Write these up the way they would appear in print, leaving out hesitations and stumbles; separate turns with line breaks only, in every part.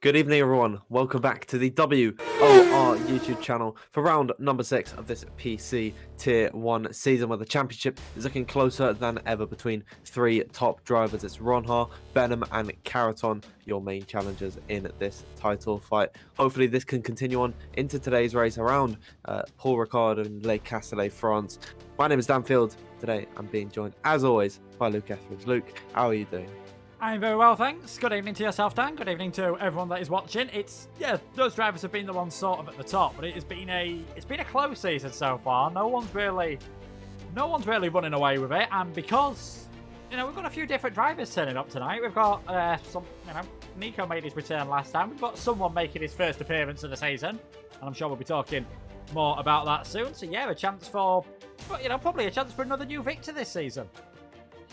Good evening, everyone. Welcome back to the WOR YouTube channel for round number 6 of this PC Tier 1 season, where the championship is looking closer than ever between three top drivers. It's Ronha, Benham and Caraton, your main challengers in this title fight. Hopefully this can continue on into today's race around Paul Ricard and Les Castellet, France. My name is Dan Field. Today I'm being joined, as always, by Luke Etheridge. Luke, how are you doing?
I'm very well, thanks. Good evening to yourself, Dan. Good evening to everyone that is watching. Those drivers have been the ones sort of at the top, but it's been a close season so far. No one's really running away with it, and because we've got a few different drivers turning up tonight. We've got Nico made his return last time. We've got someone making his first appearance of the season, and I'm sure we'll be talking more about that soon. So yeah, a chance for probably a chance for another new victor this season.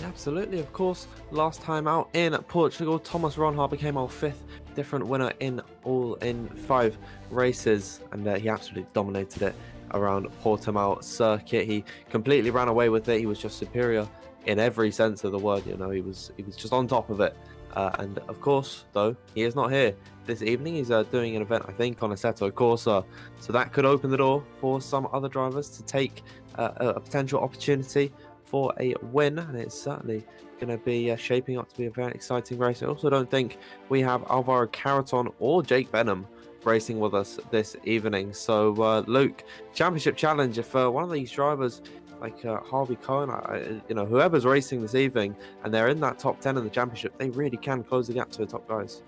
Absolutely, of course. Last time out in Portugal, Thomas Ronha became our 5th different winner in 5 races, and he absolutely dominated it around Portimao circuit. He completely ran away with it. He was just superior in every sense of the word. He was just on top of it. And of course, though, he is not here this evening. He's doing an event, I think, on Assetto Corsa, so that could open the door for some other drivers to take a potential opportunity for a win, and it's certainly going to be shaping up to be a very exciting race. I also don't think we have Alvaro Caraton or Jake Benham racing with us this evening. So Luke, championship challenge, if one of these drivers like Harvey Cohen, whoever's racing this evening, and they're in that top 10 in the championship, they really can close the gap to the top guys.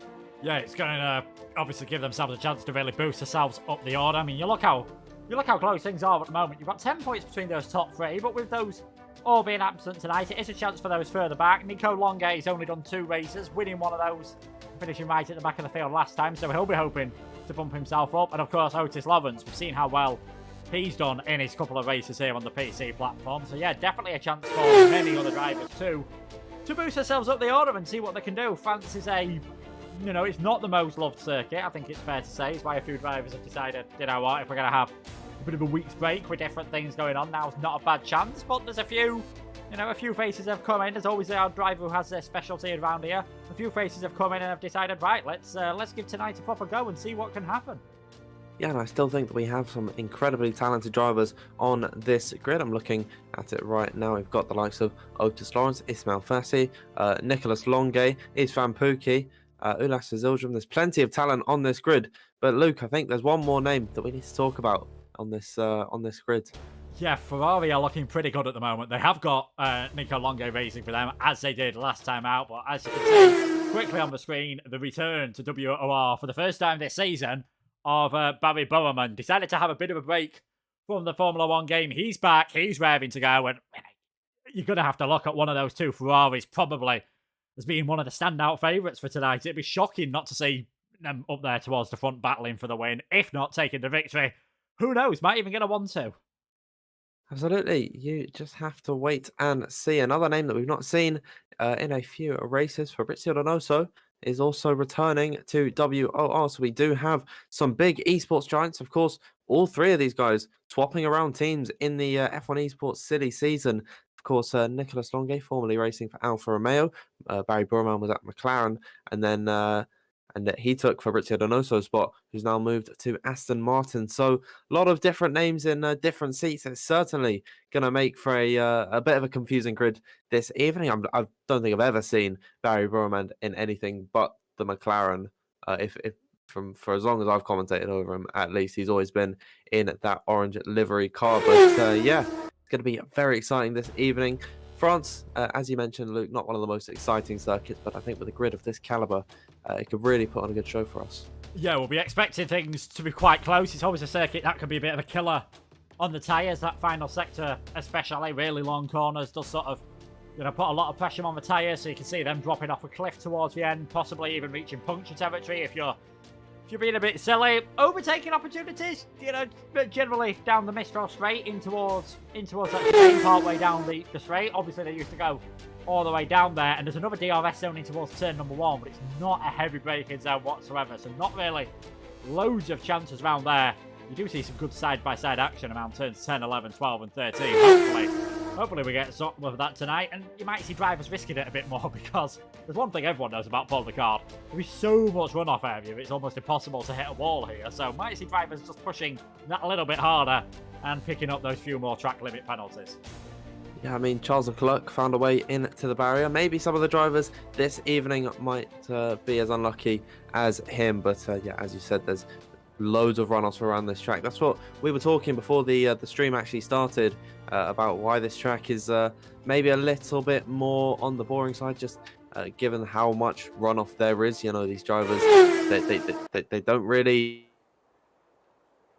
Yeah, it's going to obviously give themselves a chance to really boost themselves up the order. I mean, you look how close things are at the moment. You've got 10 points between those top 3, but with those all being absent tonight, it is a chance for those further back. Nico Longue has only done 2 races, winning one of those, finishing right at the back of the field last time, so he'll be hoping to bump himself up. And of course, Otis Lovens, we've seen how well he's done in his couple of races here on the PC platform. So yeah, definitely a chance for many other drivers to boost themselves up the order and see what they can do. France is it's not the most loved circuit, I think it's fair to say. It's why a few drivers have decided, if we're going to have a bit of a week's break with different things going on, now's not a bad chance. But there's a few faces have come in. There's always our driver who has their specialty around here. A few faces have come in and have decided, right, let's give tonight a proper go and see what can happen.
Yeah, and I still think that we have some incredibly talented drivers on this grid. I'm looking at it right now. We've got the likes of Otis Lawrence, Ismail Fassi, Nicolas Longue, Isfan Pookie, Ulas Zildjian. There's plenty of talent on this grid. But Luke, I think there's one more name that we need to talk about on this grid.
Yeah, Ferrari are looking pretty good at the moment. They have got Nico Longue racing for them, as they did last time out. But as you can see quickly on the screen, the return to WOR for the first time this season of Barry Burman. Decided to have a bit of a break from the Formula 1 game. He's back. He's raring to go. And you're going to have to look at one of those two Ferraris probably as being one of the standout favourites for tonight. It'd be shocking not to see them up there towards the front battling for the win, if not taking the victory. Who knows? Might even get a 1-2.
Absolutely. You just have to wait and see. Another name that we've not seen in a few races, Fabrizio Donoso, is also returning to WOR. So we do have some big esports giants. Of course, all 3 of these guys swapping around teams in the F1 Esports City season. Of course, Nicolas Longue, formerly racing for Alfa Romeo. Barry Burman was at McLaren. And then he took Fabrizio Donoso's spot, who's now moved to Aston Martin. So a lot of different names in different seats. It's certainly going to make for a bit of a confusing grid this evening. I don't think I've ever seen Barry Burman in anything but the McLaren. For as long as I've commentated over him, at least he's always been in that orange livery car. But yeah, it's going to be very exciting this evening. France, as you mentioned, Luke, not one of the most exciting circuits, but I think with a grid of this caliber, it could really put on a good show for us.
Yeah, we'll be expecting things to be quite close. It's always a circuit that can be a bit of a killer on the tyres. That final sector, especially really long corners, does sort of put a lot of pressure on the tyres. So you can see them dropping off a cliff towards the end, possibly even reaching puncture territory if you're being a bit silly. Overtaking opportunities, generally down the Mistral straight in towards that straight, part way down the straight. Obviously, they used to go all the way down there, and there's another DRS zone in towards turn number 1, but it's not a heavy braking zone whatsoever, so not really loads of chances around there. You do see some good side-by-side action around turns 10, 11, 12 and 13. Hopefully hopefully we get some of that tonight, and you might see drivers risking it a bit more because there's one thing everyone knows about Paul Ricard. There is so much runoff area, it's almost impossible to hit a wall here, so might see drivers just pushing that a little bit harder and picking up those few more track limit penalties.
Yeah, I mean, Charles Leclerc found a way into the barrier. Maybe some of the drivers this evening might be as unlucky as him, but yeah, as you said, there's loads of runoffs around this track. That's what we were talking before the stream actually started about why this track is maybe a little bit more on the boring side, just given how much runoff there is. You know, these drivers, they don't really,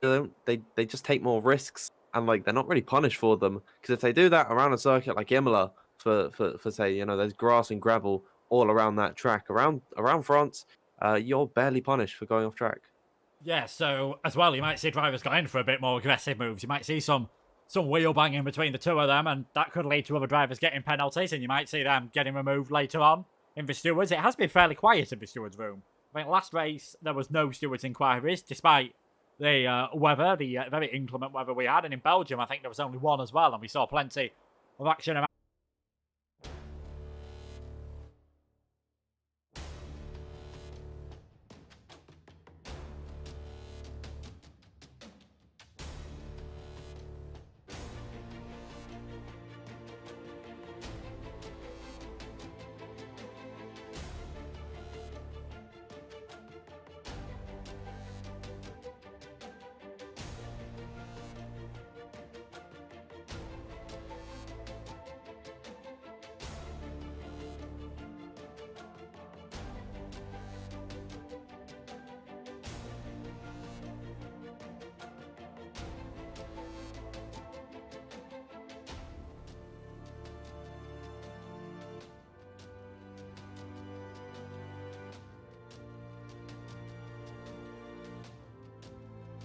they just take more risks, and like they're not really punished for them, because if they do that around a circuit like Imola, for say, you know, there's grass and gravel all around that track, around France, you're barely punished for going off track.
Yeah, so as well, you might see drivers go in for a bit more aggressive moves. You might see some wheel banging between the two of them, and that could lead to other drivers getting penalties, and you might see them getting removed later on in the stewards. It has been fairly quiet in the stewards room. I think last race there was no stewards inquiries, despite the weather, the very inclement weather we had, and in Belgium I think there was only one as well, and we saw plenty of action around.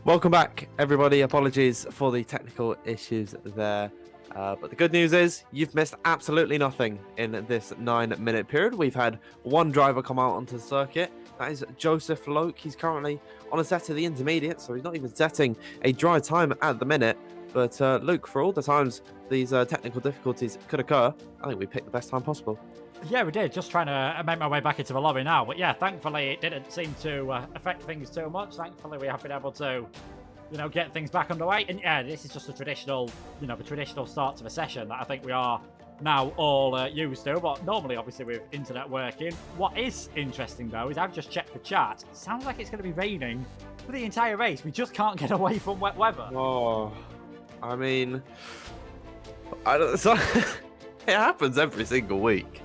Welcome back, everybody. Apologies for the technical issues there. But the good news is you've missed absolutely nothing in this 9-minute period. We've had one driver come out onto the circuit. That is Joseph Loke. He's currently on a set of the intermediate, so he's not even setting a dry time at the minute. But Luke, for all the times these technical difficulties could occur, I think we picked the best time possible.
Yeah, we did. Just trying to make my way back into the lobby now. But yeah, thankfully it didn't seem to affect things too much. Thankfully we have been able to, you know, get things back underway. And yeah, this is just a traditional, you know, the traditional start to the session that I think we are now all used to. But normally, obviously, with internet working. What is interesting, though, is I've just checked the chat. It sounds like it's going to be raining for the entire race. We just can't get away from wet weather.
Oh, I mean, it happens every single week.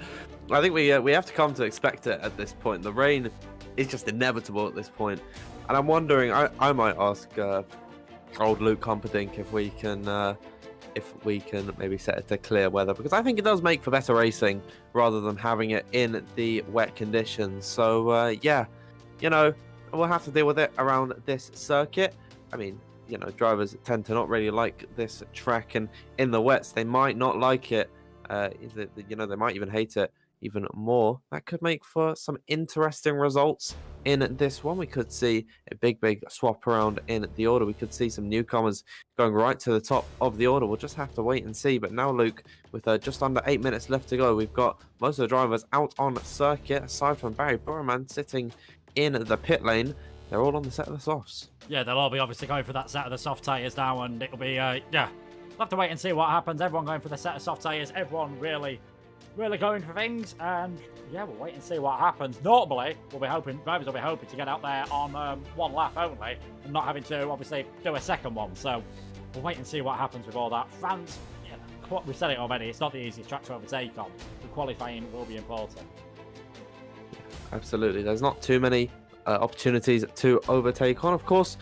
I think we have to come to expect it at this point. The rain is just inevitable at this point. And I'm wondering, I might ask old Luke Humperdinck if we can maybe set it to clear weather, because I think it does make for better racing rather than having it in the wet conditions. So yeah, you know, we'll have to deal with it around this circuit. I mean, you know, drivers tend to not really like this track, and in the wets they might not like it. You know, they might even hate it even more. That could make for some interesting results in this one. We could see a big swap around in the order. We could see some newcomers going right to the top of the order. We'll just have to wait and see. But now, Luke, with just under 8 minutes left to go, we've got most of the drivers out on circuit, aside from Barry Burman sitting in the pit lane. They're all on the set of the softs. Yeah,
they'll all be obviously going for that set of the soft tyres now, and it'll be, yeah, we'll have to wait and see what happens. Everyone going for the set of soft tyres, everyone really going for things, and yeah, we'll wait and see what happens. Normally, drivers will be hoping to get out there on one lap only, and not having to obviously do a second one. So we'll wait and see what happens with all that. France, yeah, we've said it already, it's not the easiest track to overtake on. The qualifying will be important.
Absolutely, there's not too many opportunities to overtake on. Of course,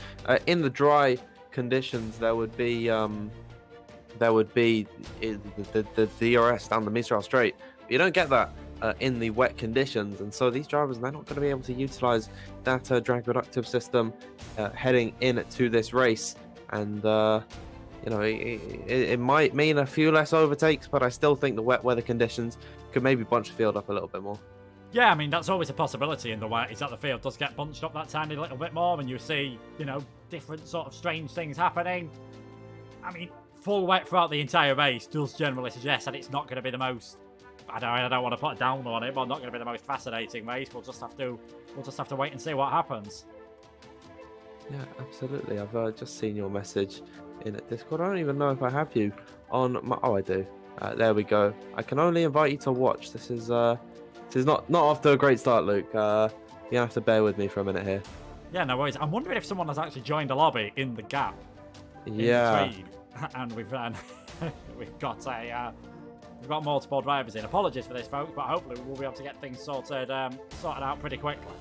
in the dry conditions, there would be the DRS down the Mistral Straight. But you don't get that in the wet conditions, and so these drivers, they're not going to be able to utilize that drag reductive system heading into this race. And you know, it might mean a few less overtakes, but I still think the wet weather conditions could maybe bunch the field up a little bit more.
Yeah, I mean, that's always a possibility in the wet, is that the field does get bunched up that tiny little bit more, and you see, you know, different sort of strange things happening. I mean, full wet throughout the entire race does generally suggest that it's not going to be the most. I don't want to put a down on it, but not going to be the most fascinating race. We'll just have to wait and see what happens.
Yeah, absolutely. I've just seen your message in Discord. I don't even know if I have you on my. Oh, I do. There we go. I can only invite you to watch. This is not off to a great start, Luke. You have to bear with me for a minute here.
Yeah, no worries. I'm wondering if someone has actually joined a lobby in the gap.
Yeah.
In the trade. And we've got multiple drivers in. Apologies for this, folks, but hopefully we'll be able to get things sorted out pretty quickly.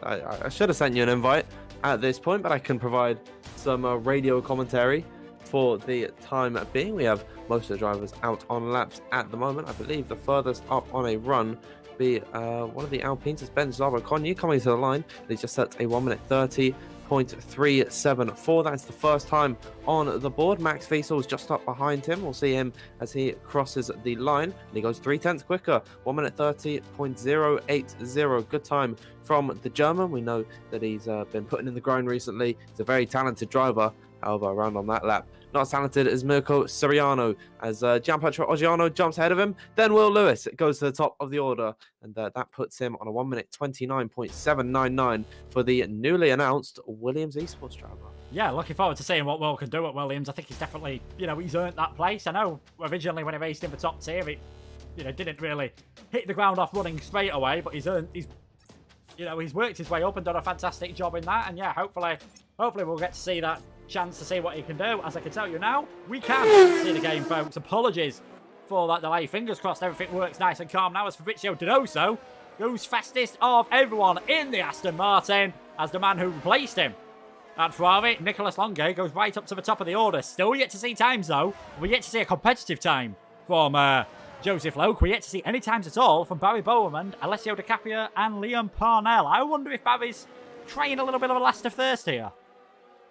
I should have sent you an invite at this point, but I can provide some radio commentary for the time being. We have most of the drivers out on laps at the moment. I believe the furthest up on a run be one of the Alpines is Ben Zarbo-Conyu coming to the line. He just set a 1 minute 30.374. That's the first time on the board. Max Wiesel is just up behind him. We'll see him as he crosses the line, and he goes 3/10 quicker. 1 minute 30.080. Good time from the German. We know that he's been putting in the grind recently. He's a very talented driver. However, around on that lap, not as talented as Mirko Soriano, as Gianpietro Oggiano jumps ahead of him. Then Will Lewis goes to the top of the order, and that puts him on a 1 minute 29.799 for the newly announced Williams Esports driver.
Yeah, looking forward to seeing what Will can do at Williams. I think he's definitely, he's earned that place. I know originally when he raced in the top tier, it, didn't really hit the ground off running straight away, but he's worked his way up and done a fantastic job in that. And yeah, hopefully we'll get to see that chance to see what he can do. As I can tell you now, we can see the game, folks. Apologies for that delay. Fingers crossed everything works nice and calm now as Fabrizio Donoso goes fastest of everyone in the Aston Martin as the man who replaced him at Ferrari, Nicolas Longe, goes right up to the top of the order. Still yet to see times though. We're yet to see a competitive time from Joseph Lowe. We're yet to see any times at all from Barry Bowman, Alessio Di Caprio and Liam Parnell. I wonder if Barry's trying a little bit of a last of thirst here.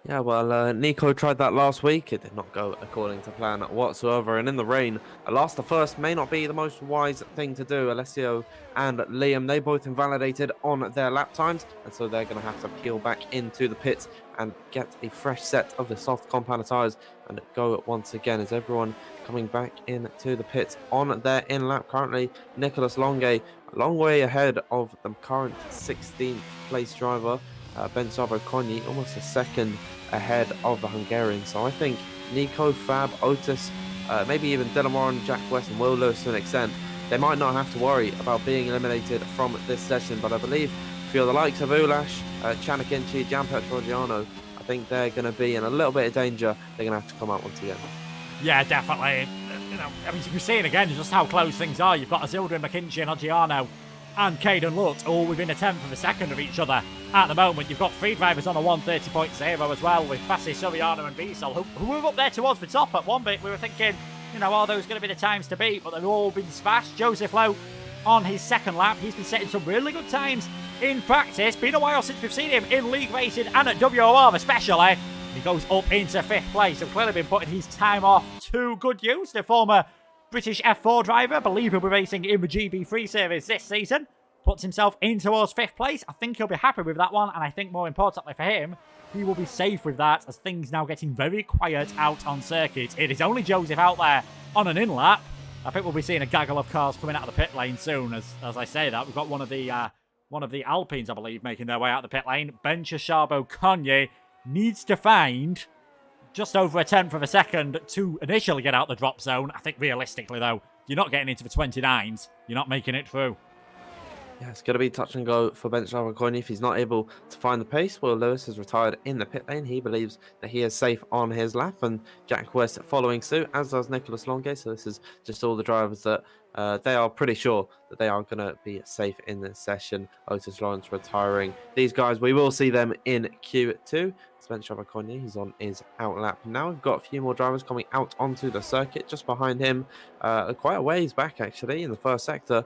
Yeah, well, Nico tried that last week. It did not go according to plan whatsoever. And in the rain, a last to first may not be the most wise thing to do. Alessio and Liam, they both invalidated on their lap times. And so they're going to have to peel back into the pits and get a fresh set of the soft compound tyres and go once again. As everyone coming back into the pits on their in-lap. Currently, Nicolas Longe, a long way ahead of the current 16th place driver, Ben Zarbo-Conyu, almost a second ahead of the Hungarian. So I think Nico, Fab, Otis, maybe even Dylan Warren, Jack West and Will Lewis to an extent, they might not have to worry about being eliminated from this session. But I believe for the likes of Ulash, Chanik Inchi, Gianpietro Oggiano, I think they're going to be in a little bit of danger. They're going to have to come out once again.
Yeah, definitely. We're seeing again just how close things are. You've got Isildur, McKinchy and Oggiano and Caden Lutz all within a tenth of a second of each other at the moment. You've got three drivers on a 1:30.0 as well, with Fassi, Soriano and Wiesel, who were up there towards the top at one bit. We were thinking, are those going to be the times to beat? But they've all been smashed. Joseph Lowe on his second lap. He's been setting some really good times in practice. Been a while since we've seen him in league racing and at WOR especially. He goes up into fifth place and clearly been putting his time off to good use. The former British F4 driver, I believe he'll be racing in the GB3 series this season, puts himself in towards fifth place. I think he'll be happy with that one, and I think more importantly for him, he will be safe with that as things now getting very quiet out on circuit. It is only Joseph out there on an in-lap. I think we'll be seeing a gaggle of cars coming out of the pit lane soon. As I say that, we've got one of the Alpines, I believe, making their way out of the pit lane. Ben Zarbo-Conyu needs to find just over a tenth of a second to initially get out the drop zone. I think realistically, though, you're not getting into the 29s. You're not making it through.
Yeah, it's going to be touch and go for Ben Zarbo-Conyu if he's not able to find the pace. Will Lewis has retired in the pit lane. He believes that he is safe on his lap, and Jack West following suit, as does Nicolas Longe. So this is just all the drivers that they are pretty sure that they are going to be safe in this session. Otis Lawrence retiring. These guys, we will see them in Q2. Spencer Zarbo-Conyu, he's on his out lap now. We've got a few more drivers coming out onto the circuit. Just behind him, quite a ways back actually, in the first sector,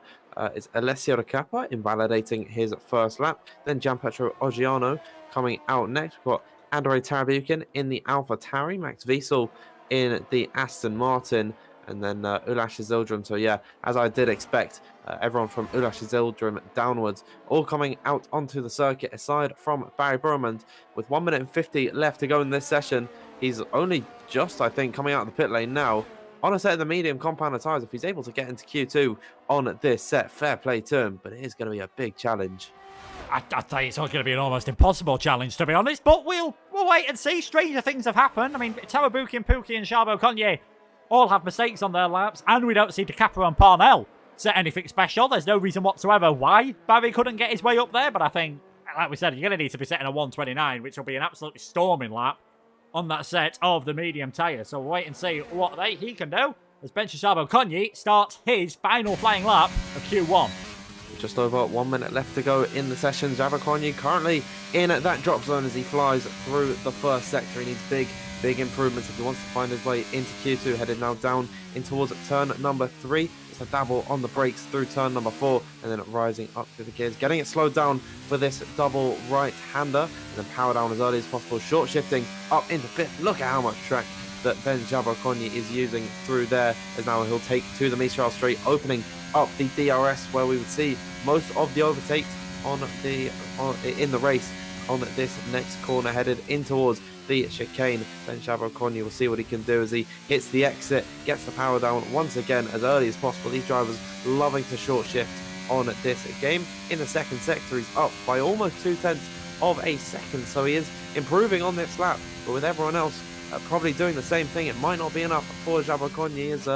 is Alessio Di Caprio invalidating his first lap. Then Gianpietro Oggiano coming out next. We've got Andrei Tarabukin in the Alpha Tauri, Max Wiesel in the Aston Martin, and then Ulash Isildur. So yeah, as I did expect, everyone from Ulash Isildur downwards, all coming out onto the circuit, aside from Barry Burmond. With 1 minute and 50 left to go in this session, He's only just, I think, coming out of the pit lane now. On a set of the medium compounder tires, if he's able to get into Q2 on this set, fair play to him, but it is going to be a big challenge.
I tell you, it's going to be an almost impossible challenge, to be honest, but we'll wait and see. Stranger things have happened. I mean, Tawabuki and Pookie and Charbot Conye all have mistakes on their laps, and we don't see DeCapra and Parnell set anything special. There's no reason whatsoever why Barry couldn't get his way up there, but I think, like we said, you're going to need to be setting a 129, which will be an absolutely storming lap on that set of the medium tyre. So we'll wait and see what he can do as Bench Charbot Conye starts his final flying lap of Q1.
Just over 1 minute left to go in the session. Jabberconny currently in that drop zone as he flies through the first sector. He needs big improvements if he wants to find his way into Q2. Headed now down in towards turn number 3. It's a dabble on the brakes through turn number 4 and then rising up through the gears. Getting it slowed down for this double right-hander and then power down as early as possible. Short shifting up into 5th. Look at how much track that Ben Jabberconny is using through there as now he'll take to the Mistral Straight, opening up the DRS where we would see most of the overtakes in the race on this next corner, headed in towards the chicane. Ben Jabberconny will see what he can do as he hits the exit, gets the power down once again as early as possible. These drivers loving to short shift on this game. In the second sector, he's up by almost 0.2 of a second, so he is improving on this lap, but with everyone else probably doing the same thing, it might not be enough for Jabberconny as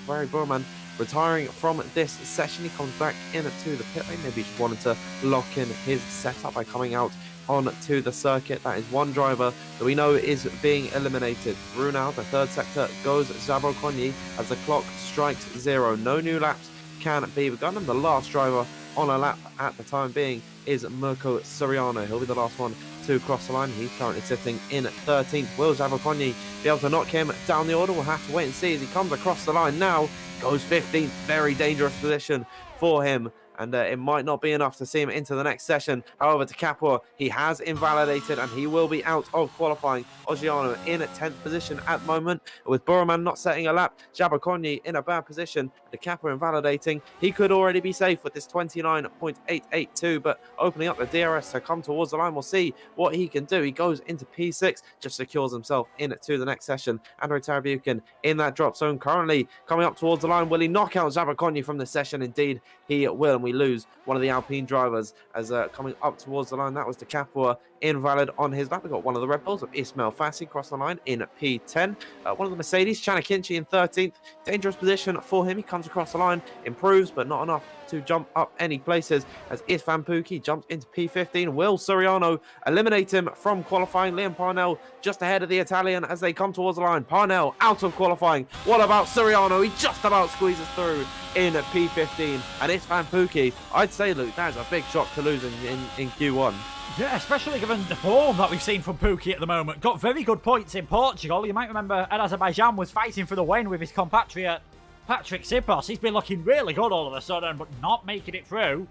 Barry Burman retiring from this session. He comes back into the pit lane. Maybe he just wanted to lock in his setup by coming out onto the circuit. That is one driver that we know is being eliminated. Through now, the third sector goes Jabberconny as the clock strikes 0. No new laps can be begun, and the last driver on a lap at the time being is Mirko Soriano. He'll be the last one to cross the line. He's currently sitting in 13th. Will Jabberconny be able to knock him down the order? We'll have to wait and see as he comes across the line now. Goes 15th. Very dangerous position for him. And it might not be enough to see him into the next session. However, to Capua, he has invalidated and he will be out of qualifying. Ogiano in 10th position at the moment. With Burman not setting a lap, Jabberconny in a bad position. The Capua invalidating. He could already be safe with this 29.882, but opening up the DRS to come towards the line, we'll see what he can do. He goes into P6, just secures himself into the next session. Andrew Tarabukin in that drop zone, currently coming up towards the line. Will he knock out Jabberconny from this session? Indeed, he will. And we lose one of the Alpine drivers as coming up towards the line. That was the Capua invalid on his lap. We got one of the Red Bulls of Ismail Fassi cross the line in P10. One of the Mercedes, Chanakinchi in 13th. Dangerous position for him. He comes across the line, improves, but not enough to jump up any places as Isfan Pookie jumps into P15. Will Soriano eliminate him from qualifying? Liam Parnell just ahead of the Italian as they come towards the line. Parnell out of qualifying. What about Soriano? He just about squeezes through in P15. And Isfan Pookie, I'd say, Luke, that is a big shock to lose in Q1.
Yeah, especially given the form that we've seen from Pookie at the moment. Got very good points in Portugal. You might remember Ed Azerbaijan was fighting for the win with his compatriot Patrick Sipos. He's been looking really good all of a sudden, but not making it through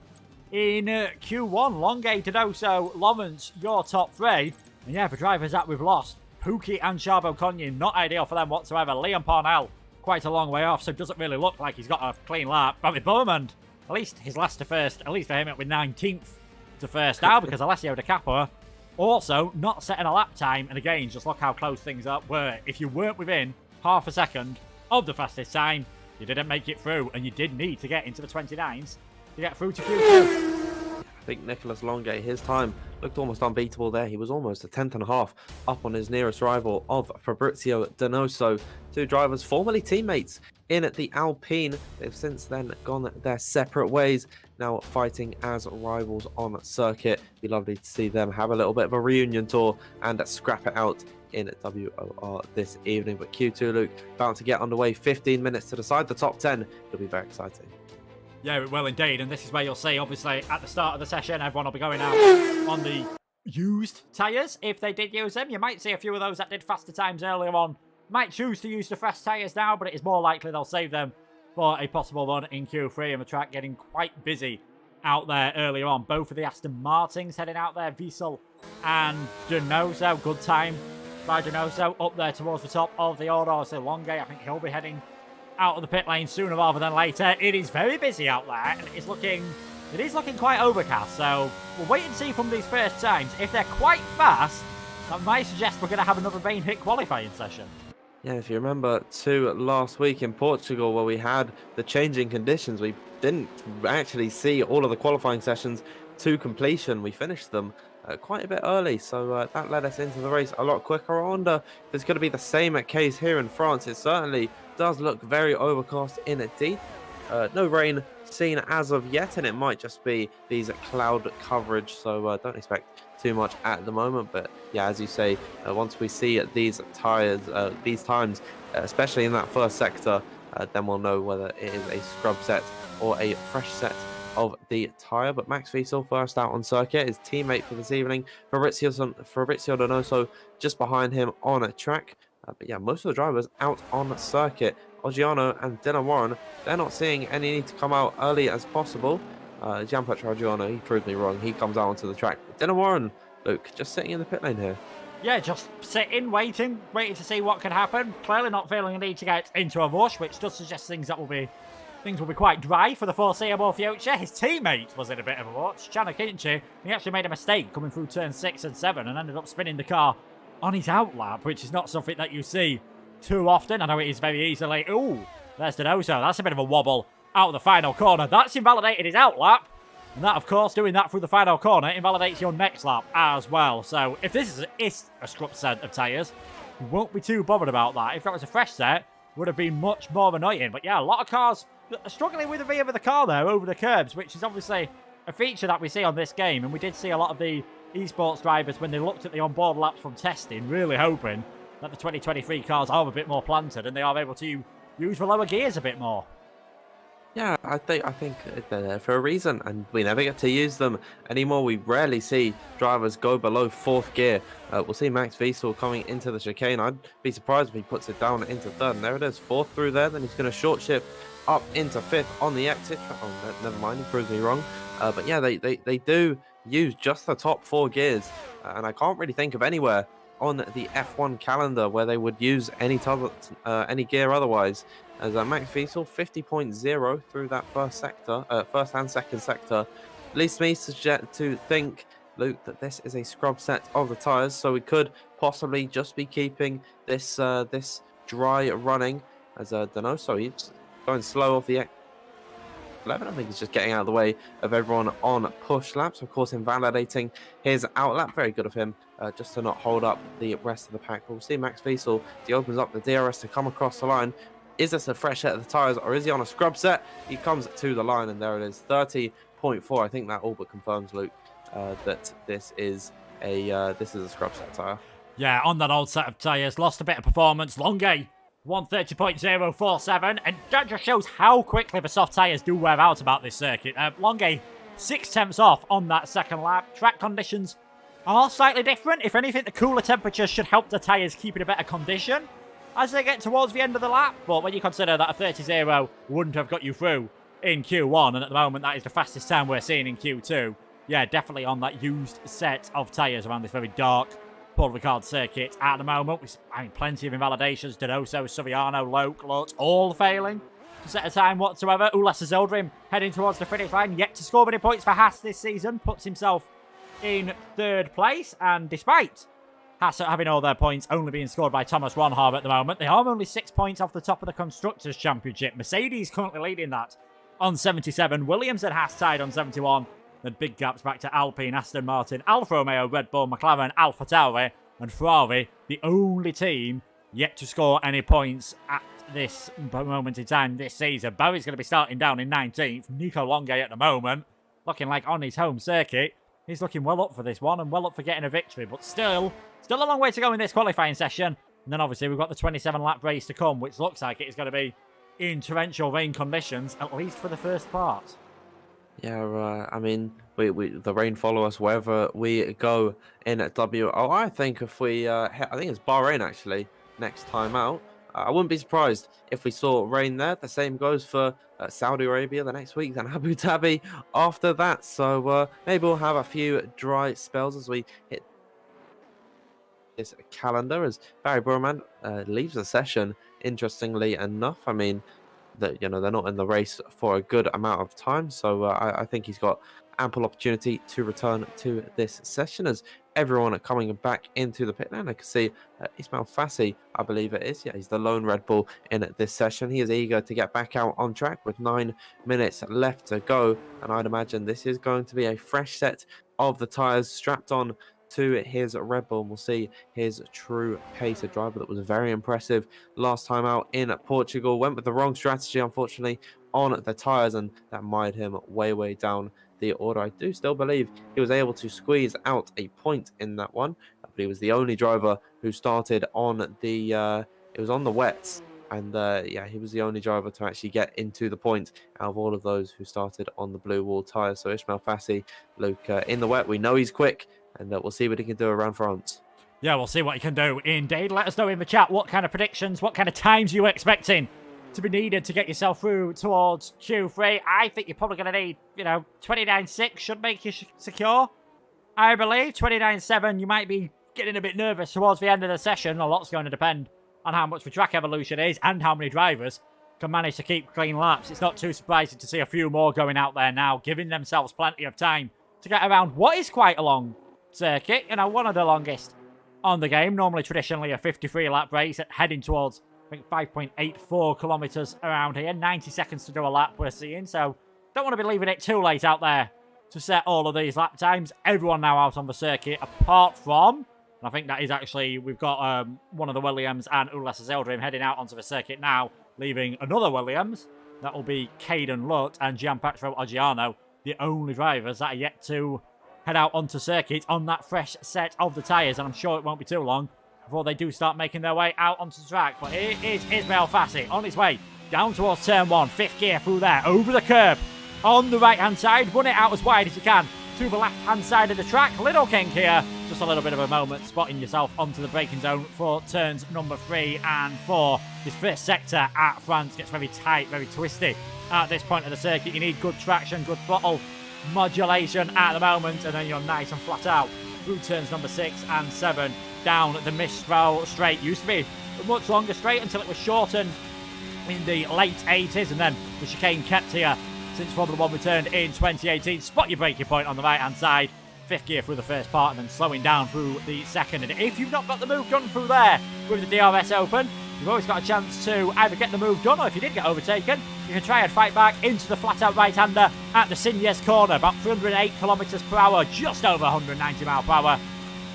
in Q1. Longe, Donoso, Lawrence, your top 3. And yeah, for drivers that we've lost, Pookie and Charbot Conye, not ideal for them whatsoever. Liam Parnell, quite a long way off, so doesn't really look like he's got a clean lap. But with Bowman, at least his last to first, at least for him it with 19th to first now, because Alessio De Capua also not setting a lap time. And again, just look how close things up were. If you weren't within half a second of the fastest time, you didn't make it through, and you did need to get into the 29s to get through to Q2.
I think Nicholas Longay, his time looked almost unbeatable there. He was almost a 10th and a half up on his nearest rival of Fabrizio Donoso. Two drivers formerly teammates in the Alpine. They've since then gone their separate ways, now fighting as rivals on circuit. Be lovely to see them have a little bit of a reunion tour and scrap it out in WOR this evening. But Q2, Luke, about to get underway. 15 minutes to decide the top 10. It'll be very exciting.
Yeah, it will indeed, and this is where you'll see, obviously, at the start of the session, everyone will be going out on the used tyres. If they did use them, you might see a few of those that did faster times earlier on might choose to use the fresh tyres now, but it is more likely they'll save them for a possible run in Q3, and the track getting quite busy out there earlier on. Both of the Aston Martins heading out there, Wiesel and Donoso. Good time by Donoso up there towards the top of the order. So Longe, I think he'll be heading out of the pit lane sooner rather than later. It is very busy out there, and it is looking quite overcast. So we'll wait and see from these first times. If they're quite fast, That might suggest we're going to have another main hit qualifying session.
Yeah, if you remember to last week in Portugal where we had the changing conditions, we didn't actually see all of the qualifying sessions to completion. We finished them quite a bit early, so that led us into the race a lot quicker. I wonder if it's going to be the same case here in France. It certainly does look very overcast indeed. No rain seen as of yet, and it might just be these cloud coverage, so don't expect too much at the moment. But yeah, as you say, once we see these tires, these times, especially in that first sector, then we'll know whether it is a scrub set or a fresh set of the tire. But Max Wiesel first out on circuit, his teammate for this evening, Fabrizio Donoso, just behind him on a track. But yeah, most of the drivers out on circuit. Oggiano and Dylan Warren, they're not seeing any need to come out early as possible. Gianpietro Oggiano, he proved me wrong. He comes out onto the track. Dylan Warren, Luke, just sitting in the pit lane here.
Yeah, just sitting, waiting to see what can happen. Clearly not feeling a need to get into a rush, which does suggest things will be quite dry for the foreseeable future. His teammate was in a bit of a rush, Chana Kinchi. He actually made a mistake coming through turn 6 and 7 and ended up spinning the car on his outlap, which is not something that you see too often. I know it is very easily. Ooh, there's Donoso. That's a bit of a wobble out of the final corner. That's invalidated his outlap. And that, of course, doing that through the final corner invalidates your next lap as well. So if this is a scrub set of tyres, you won't be too bothered about that. If that was a fresh set, would have been much more annoying. But yeah, a lot of cars are struggling with the rear of the car there over the curbs, which is obviously a feature that we see on this game. And we did see a lot of the esports drivers when they looked at the onboard laps from testing, really hoping that the 2023 cars are a bit more planted and they are able to use the lower gears a bit more.
Yeah, I think they're there for a reason, and we never get to use them anymore. We rarely see drivers go below 4th gear. We'll see Max Wiesel coming into the chicane. I'd be surprised if he puts it down into 3rd. And there it is, 4th through there. Then he's going to short shift up into 5th on the exit. Oh, never mind, he proved me wrong. But yeah, they do use just the top 4 gears, and I can't really think of anywhere on the F1 calendar where they would use any gear otherwise. As Max Wiesel 50.0 through that first and second sector, leads me to think, Luke, that this is a scrub set of the tires, so we could possibly just be keeping this dry running as Donoso. He's going slow off the 11. I think he's just getting out of the way of everyone on push laps, of course invalidating his outlap. Very good of him just to not hold up the rest of the pack. But we'll see Max Wiesel, he opens up the DRS to come across the line. Is this a fresh set of the tyres or is he on a scrub set? He comes to the line and there it is, 30.4. I think that all but confirms, Luke, that this is a scrub set tyre.
Yeah, on that old set of tyres, lost a bit of performance. Longe 130.047, and that just shows how quickly the soft tyres do wear out about this circuit. Longe 6/10 off on that second lap. Track conditions are slightly different. If anything, the cooler temperatures should help the tyres keep in a better condition as they get towards the end of the lap. But when you consider that a 30.0 wouldn't have got you through in Q1, and at the moment that is the fastest time we're seeing in Q2, yeah, definitely on that used set of tyres around this very dark Paul Ricard circuit at the moment. With plenty of invalidations. Donoso, Soriano, Loke, Lutz, all failing to set a time whatsoever. Ulas Zoldrim heading towards the finish line, yet to score many points for Haas this season, puts himself in 3rd place, and despite Haas having all their points only being scored by Thomas Ronhaar at the moment, they are only 6 points off the top of the Constructors' Championship. Mercedes currently leading that on 77. Williams and Haas tied on 71. Then big gaps back to Alpine, Aston Martin, Alfa Romeo, Red Bull, McLaren, Alfa Tauri, and Ferrari, the only team yet to score any points at this moment in time this season. Barry's going to be starting down in 19th. Nico Longe at the moment, looking like on his home circuit, he's looking well up for this one and well up for getting a victory, but still a long way to go in this qualifying session. And then obviously we've got the 27-lap race to come, which looks like it is going to be in torrential rain conditions, at least for the first part.
Yeah, I mean, the rain follow us wherever we go in WO. I think if we, I think it's Bahrain actually next time out. I wouldn't be surprised if we saw rain there. The same goes for Saudi Arabia the next week, then Abu Dhabi after that. So maybe we'll have a few dry spells as we hit this calendar as Barry Burman leaves the session. Interestingly enough, I mean, that they're not in the race for a good amount of time, so I think he's got ample opportunity to return to this session as everyone coming back into the pit lane. I can see Ismail Fassi, I believe it is. Yeah, he's the lone Red Bull in this session. He is eager to get back out on track with 9 minutes left to go. And I'd imagine this is going to be a fresh set of the tyres strapped on to his Red Bull. We'll see his true pace. A driver that was very impressive last time out in Portugal. Went with the wrong strategy, unfortunately, on the tyres, and that mired him way down the order. I do still believe he was able to squeeze out a point in that one, but he was the only driver who started on the it was on the wets, and yeah, he was the only driver to actually get into the point out of all of those who started on the blue wall tyres. So Ismail Fassi, Luke, in the wet, we know he's quick, and we'll see what he can do around France.
Yeah, we'll see what he can do indeed. Let us know in the chat what kind of predictions, what kind of times you were expecting to be needed to get yourself through towards Q3. I think you're probably going to need, 29.6 should make you secure. I believe 29.7, you might be getting a bit nervous towards the end of the session. A lot's going to depend on how much the track evolution is and how many drivers can manage to keep clean laps. It's not too surprising to see a few more going out there now, giving themselves plenty of time to get around what is quite a long circuit. One of the longest on the game. Normally, traditionally, a 53-lap race heading towards, I think, 5.84 kilometers around here. 90 seconds to do a lap we're seeing. So, don't want to be leaving it too late out there to set all of these lap times. Everyone now out on the circuit, apart from, and I think that is actually, we've got one of the Williams and Ulas Zeldrim heading out onto the circuit now, leaving another Williams. That will be Caden Lutt and Gianpetro Oggiano, the only drivers that are yet to head out onto circuit on that fresh set of the tyres, and I'm sure it won't be too long before they do start making their way out onto the track. But it is Ismail Fassi on his way down towards turn 1, 5th gear through there, over the curb, on the right-hand side, run it out as wide as you can to the left-hand side of the track. Little kink here, just a little bit of a moment spotting yourself onto the braking zone for turns number 3 and 4. This first sector at France gets very tight, very twisty at this point of the circuit. You need good traction, good throttle modulation at the moment, and then you're nice and flat out through turns number 6 and 7 down the Mistral straight. Used to be a much longer straight until it was shortened in the late 80s, and then the chicane kept here since Formula 1 returned in 2018. Spot your braking point on the right hand side, 5th gear through the first part, and then slowing down through the second. And if you've not got the move done through there with the DRS open, you've always got a chance to either get the move done, or if you did get overtaken, you can try and fight back into the flat-out right-hander at the Signes corner, about 308 kilometers per hour, just over 190 mile per hour.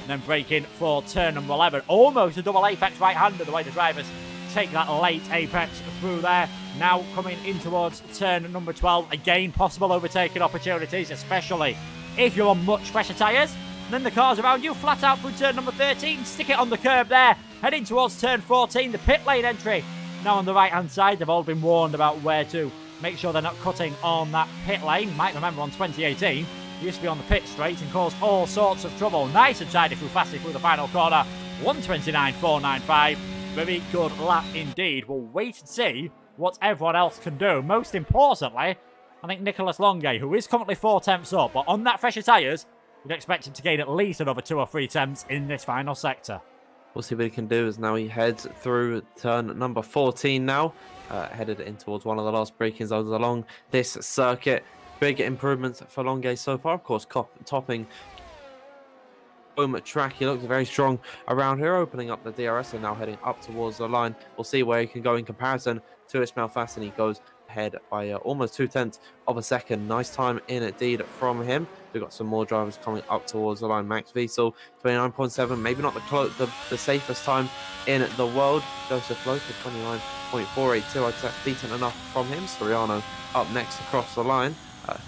And then braking for turn number 11, almost a double apex right-hander, the way the drivers take that late apex through there. Now coming in towards turn number 12, again, possible overtaking opportunities, especially if you're on much fresher tyres. And then the cars around you, flat out through turn number 13, stick it on the curb there, heading towards turn 14, the pit lane entry. Now on the right-hand side, they've all been warned about where to make sure they're not cutting on that pit lane. You might remember on 2018, they used to be on the pit straight and caused all sorts of trouble. Nice and tidy through Fassi through the final corner, 1:29.495. Very good lap indeed. We'll wait and see what everyone else can do. Most importantly, I think Nicolas Longuet, who is currently 4 tenths up, but on that fresher tyres, you'd expect him to gain at least another 2 or 3 tenths in this final sector.
We'll see what he can do as now he heads through turn number 14 now, headed in towards one of the last braking zones along this circuit. Big improvements for Longuet so far, of course, topping home track. He looks very strong around here, opening up the DRS and now heading up towards the line. We'll see where he can go in comparison to Ismail Fassi. He goes ahead by almost 2/10 of a second. Nice time indeed from him. We've got some more drivers coming up towards the line. Max Wiesel, 29.7, maybe not the safest time in the world. Joseph Loca, 29.482. I'd say that's decent enough from him. Soriano up next across the line,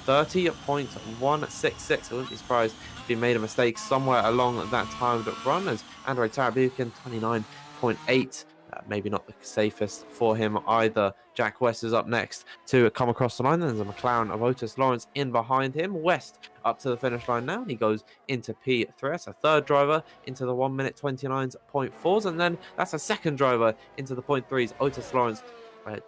30.166. I wouldn't be surprised if he made a mistake somewhere along that timed run, as Andrei Tarabukin, 29.8. Maybe not the safest for him either. Jack West is up next to come across the line. There's a McLaren of Otis Lawrence in behind him. West up to the finish line now, and he goes into P3. That's a third driver into the 1:29.4s, and then that's a second driver into the .3s. Otis Lawrence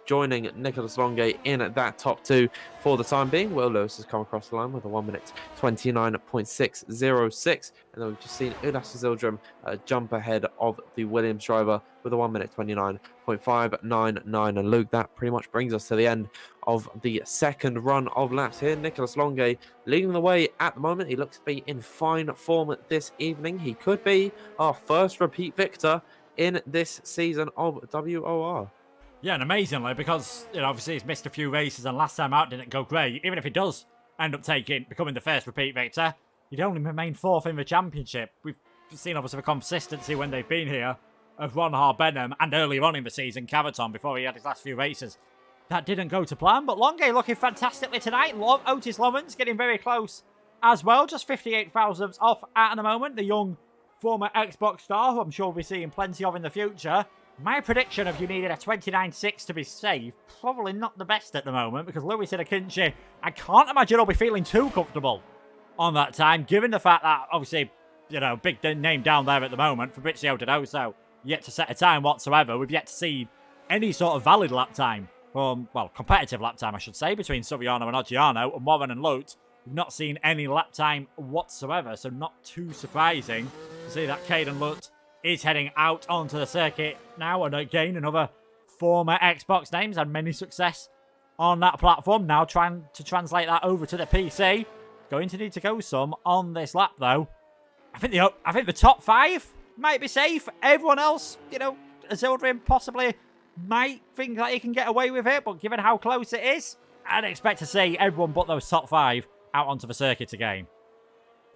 joining Nicholas Longe in that top 2 for the time being. Will Lewis has come across the line with a 1 minute 29.606. And then we've just seen Udas Zildrum jump ahead of the Williams driver with a 1 minute 29.599. And Luke, that pretty much brings us to the end of the second run of laps here. Nicholas Longe leading the way at the moment. He looks to be in fine form this evening. He could be our first repeat victor in this season of WOR.
Yeah, and amazingly, because obviously he's missed a few races and last time out didn't go great. Even if he does end up becoming the first repeat victor, he'd only remain 4th in the championship. We've seen obviously the consistency when they've been here of Ron Benham and earlier on in the season, Cavaton, before he had his last few races. That didn't go to plan, but Longe looking fantastically tonight. Otis Lomans getting very close as well, just 58 thousandths off at the moment. The young former Xbox star, who I'm sure we'll be seeing plenty of in the future. My prediction of you needing a 29.6 to be safe, probably not the best at the moment, because Louis Akinci, I can't imagine he'll be feeling too comfortable on that time, given the fact that, obviously, big name down there at the moment, Fabrizio Donoso, yet to set a time whatsoever. We've yet to see any sort of valid lap time, competitive lap time, I should say, between Soriano and Oggiano, and Warren and Lutz. We've not seen any lap time whatsoever, so not too surprising to see that Caden Lutz is heading out onto the circuit now. And again, another former Xbox names had many success on that platform. Now trying to translate that over to the PC. Going to need to go some on this lap, though. I think the top 5 might be safe. Everyone else, Azildrim possibly might think that he can get away with it, but given how close it is, I'd expect to see everyone but those top 5 out onto the circuit again.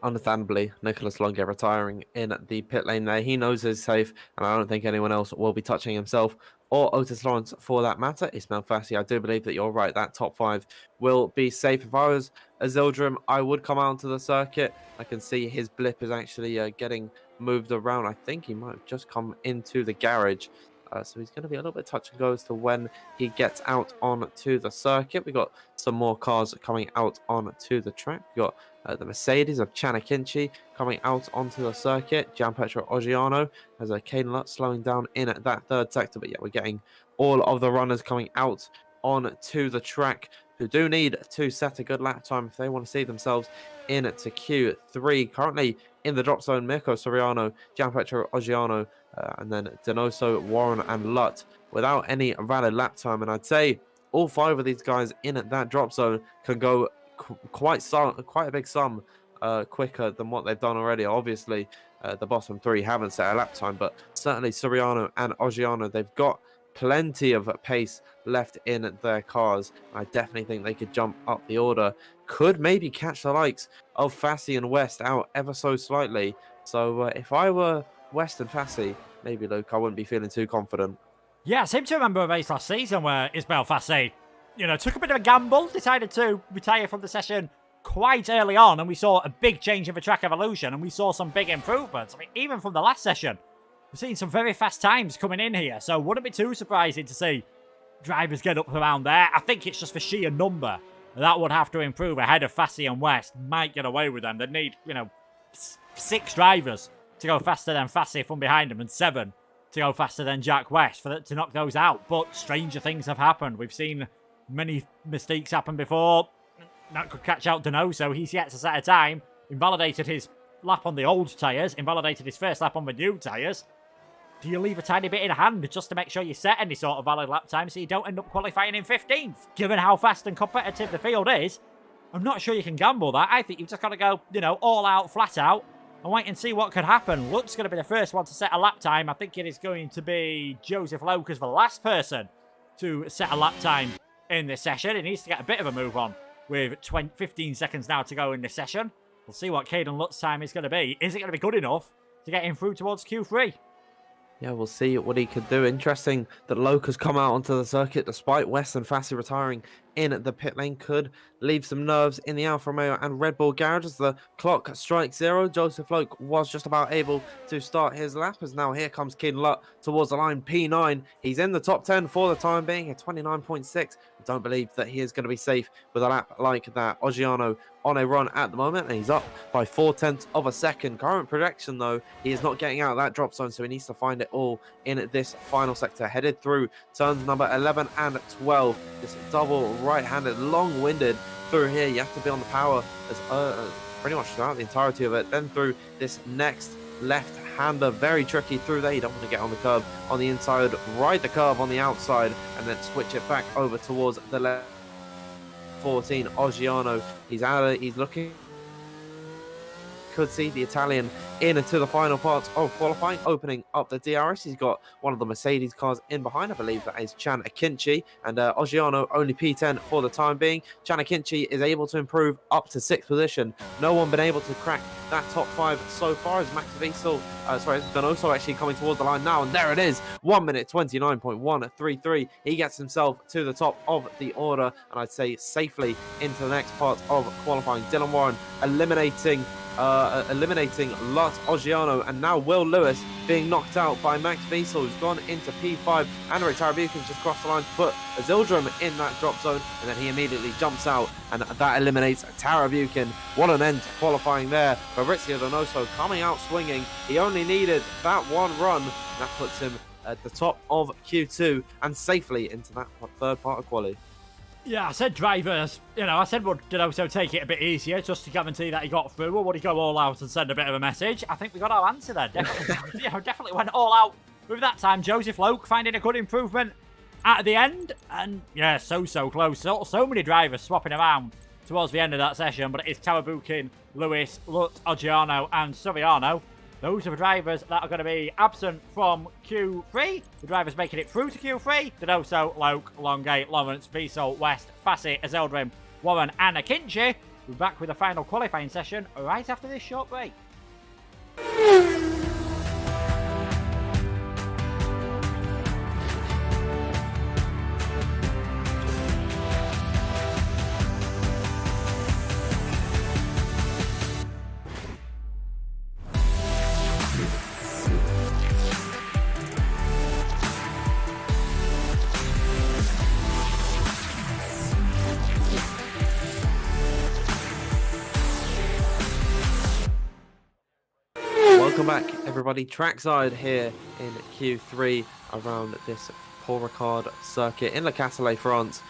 Understandably, Nicholas Longe retiring in the pit lane there. He knows he's safe, and I don't think anyone else will be touching himself or Otis Lawrence for that matter. Ismail Fassi, I do believe that you're right. That top 5 will be safe. If I was Azildrim, I would come out onto the circuit. I can see his blip is actually getting moved around. I think he might have just come into the garage. So he's going to be a little bit touch and go as to when he gets out onto the circuit. We've got some more cars coming out onto the track. We've got the Mercedes of Chanakinchi coming out onto the circuit. Gianpietro Oggiano has a Caden Lutz slowing down in at that third sector. But yeah, we're getting all of the runners coming out onto the track who do need to set a good lap time if they want to see themselves into Q3. Currently in the drop zone, Mirko Soriano, Gianpietro Oggiano, and then Donoso, Warren, and Lutt without any valid lap time. And I'd say all 5 of these guys in at that drop zone can go quite a big sum quicker than what they've done already. Obviously, the bottom 3 haven't set a lap time, but certainly Soriano and Oggiano, they've got plenty of pace left in their cars. I definitely think they could jump up the order. Could maybe catch the likes of Fassi and West out ever so slightly. So if I were West and Fassi, maybe, Luke, I wouldn't be feeling too confident.
Yeah, I seem to remember a race last season where Ismail Fassi, took a bit of a gamble, decided to retire from the session quite early on, and we saw a big change in the track evolution, and we saw some big improvements. I mean, even from the last session, we've seen some very fast times coming in here, so wouldn't be too surprising to see drivers get up around there. I think it's just the sheer number that would have to improve ahead of Fassi and West. Might get away with them. They'd need, 6 drivers to go faster than Fassi from behind them, and 7 to go faster than Jack West to knock those out. But stranger things have happened. We've seen many mistakes happen before. That could catch out Donoso. He's yet to set a time. Invalidated his lap on the old tyres. Invalidated his first lap on the new tyres. Do you leave a tiny bit in hand just to make sure you set any sort of valid lap time so you don't end up qualifying in 15th? Given how fast and competitive the field is, I'm not sure you can gamble that. I think you've just got to go, all out, flat out, and wait and see what could happen. Luke's going to be the first one to set a lap time. I think it is going to be Joseph Loker's the last person to set a lap time in this session. He needs to get a bit of a move on with 15 seconds now to go in this session. We'll see what Caden Lutz's time is going to be. Is it going to be good enough to get him through towards Q3?
Yeah, we'll see what he could do. Interesting that Loke has come out onto the circuit despite West and Fassi retiring in the pit lane could leave some nerves in the Alfa Romeo and Red Bull garage as the clock strikes 0. Joseph Loke was just about able to start his lap, as now here comes Keen Lutt towards the line, P9. He's in the top 10 for the time being at 29.6. I don't believe that he is going to be safe with a lap like that. Oggiano on a run at the moment, and he's up by 0.4 of a second. Current projection, though, he is not getting out of that drop zone, so he needs to find it all in this final sector. Headed through turns number 11 and 12. This double right-handed, long-winded through here. You have to be on the power as pretty much throughout the entirety of it. Then through this next left-hander, very tricky through there. You don't want to get on the curb on the inside, ride the curve on the outside, and then switch it back over towards the left. 14, Oggiano, he's out, he's looking, could see the Italian into the final parts of qualifying, opening up the DRS. He's got one of the Mercedes cars in behind. I believe that is Chan Akinci, and Oggiano only P10 for the time being. Chan Akinci is able to improve up to 6th position. No one been able to crack that top 5 so far, as Max Wiesel, Donoso actually coming towards the line now, and there it is, 1 minute 29.133. He gets himself to the top of the order, and I'd say safely into the next part of qualifying. Dylan Warren eliminating Lutt, Oggiano, and now Will Lewis being knocked out by Max Wiesel, who's gone into P5. Andrei Tarabukin just crossed the line to put Zildrum in that drop zone, and then he immediately jumps out, and that eliminates Tarabukin. What an end to qualifying there. Fabrizio Donoso coming out swinging. He only needed that one run, and that puts him at the top of Q2 and safely into that third part of quali.
Yeah, I said drivers, I said would Donoso take it a bit easier just to guarantee that he got through, or would he go all out and send a bit of a message? I think we got our answer there. Definitely, definitely went all out with that time. Joseph Loke finding a good improvement at the end, and yeah, so close. So many drivers swapping around towards the end of that session, but it is Tarabukin, Lewis, Lutt, Oggiano, and Soriano. Those are the drivers that are going to be absent from Q3. The drivers making it through to Q3. Donoso, Loke, Longay, Lawrence, Wiesel, West, Fassi, Zeldrim, Warren, and Akinci. We're back with the final qualifying session right after this short break.
Welcome back, everybody. Trackside here in Q3 around this Paul Ricard circuit in Le Castellet, France.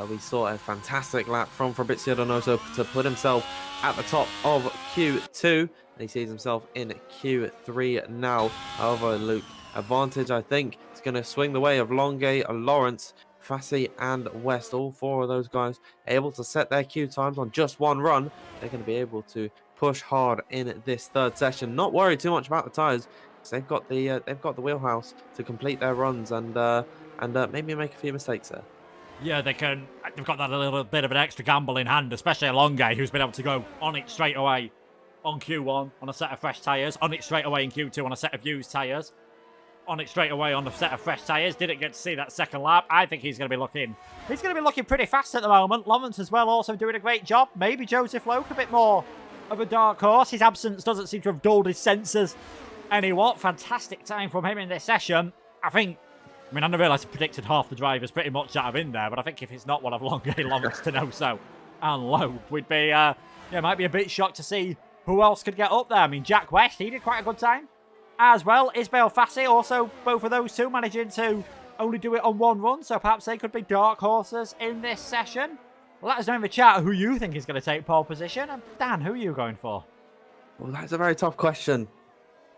We saw a fantastic lap from Fabrizio Donoso to put himself at the top of Q2, and he sees himself in Q3 now. However, Luke, advantage, I think, is going to swing the way of Longay, Lawrence, Fassi, and West. All 4 of those guys able to set their Q times on just one run. They're going to be able to push hard in this third session. Not worried too much about the tires, because they've got the wheelhouse to complete their runs and maybe make a few mistakes there.
Yeah, they've got that a little bit of an extra gamble in hand, especially Longay, who's been able to go on it straight away on Q1 on a set of fresh tyres, on it straight away in Q2 on a set of used tyres, on it straight away on a set of fresh tyres. Didn't get to see that second lap. I think he's going to be looking pretty fast at the moment. Lawrence as well, also doing a great job. Maybe Joseph Loke a bit more of a dark horse. His absence doesn't seem to have dulled his senses anywhat. Fantastic time from him in this session. I didn't realise I predicted half the drivers pretty much that are in there, but I think if it's not one of Longay, Lawrence, Donoso, and Lope, we'd be, might be a bit shocked to see who else could get up there. Jack West, he did quite a good time as well. Ismail Fassi, also both of those two managing to only do it on one run, so perhaps they could be dark horses in this session. Let us know in the chat who you think is going to take pole position. And Dan, who are you going for?
Well, that's a very tough question.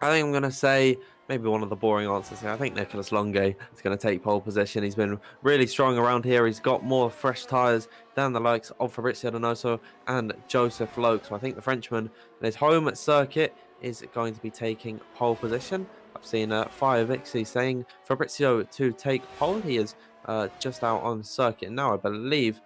I think I'm going to say maybe one of the boring answers here. I think Nicolas Longay is going to take pole position. He's been really strong around here. He's got more fresh tyres than the likes of Fabrizio Donoso and Joseph Loke. So I think the Frenchman in his home circuit is going to be taking pole position. I've seen Fire Vixie saying Fabrizio to take pole. He is just out on circuit now, I believe.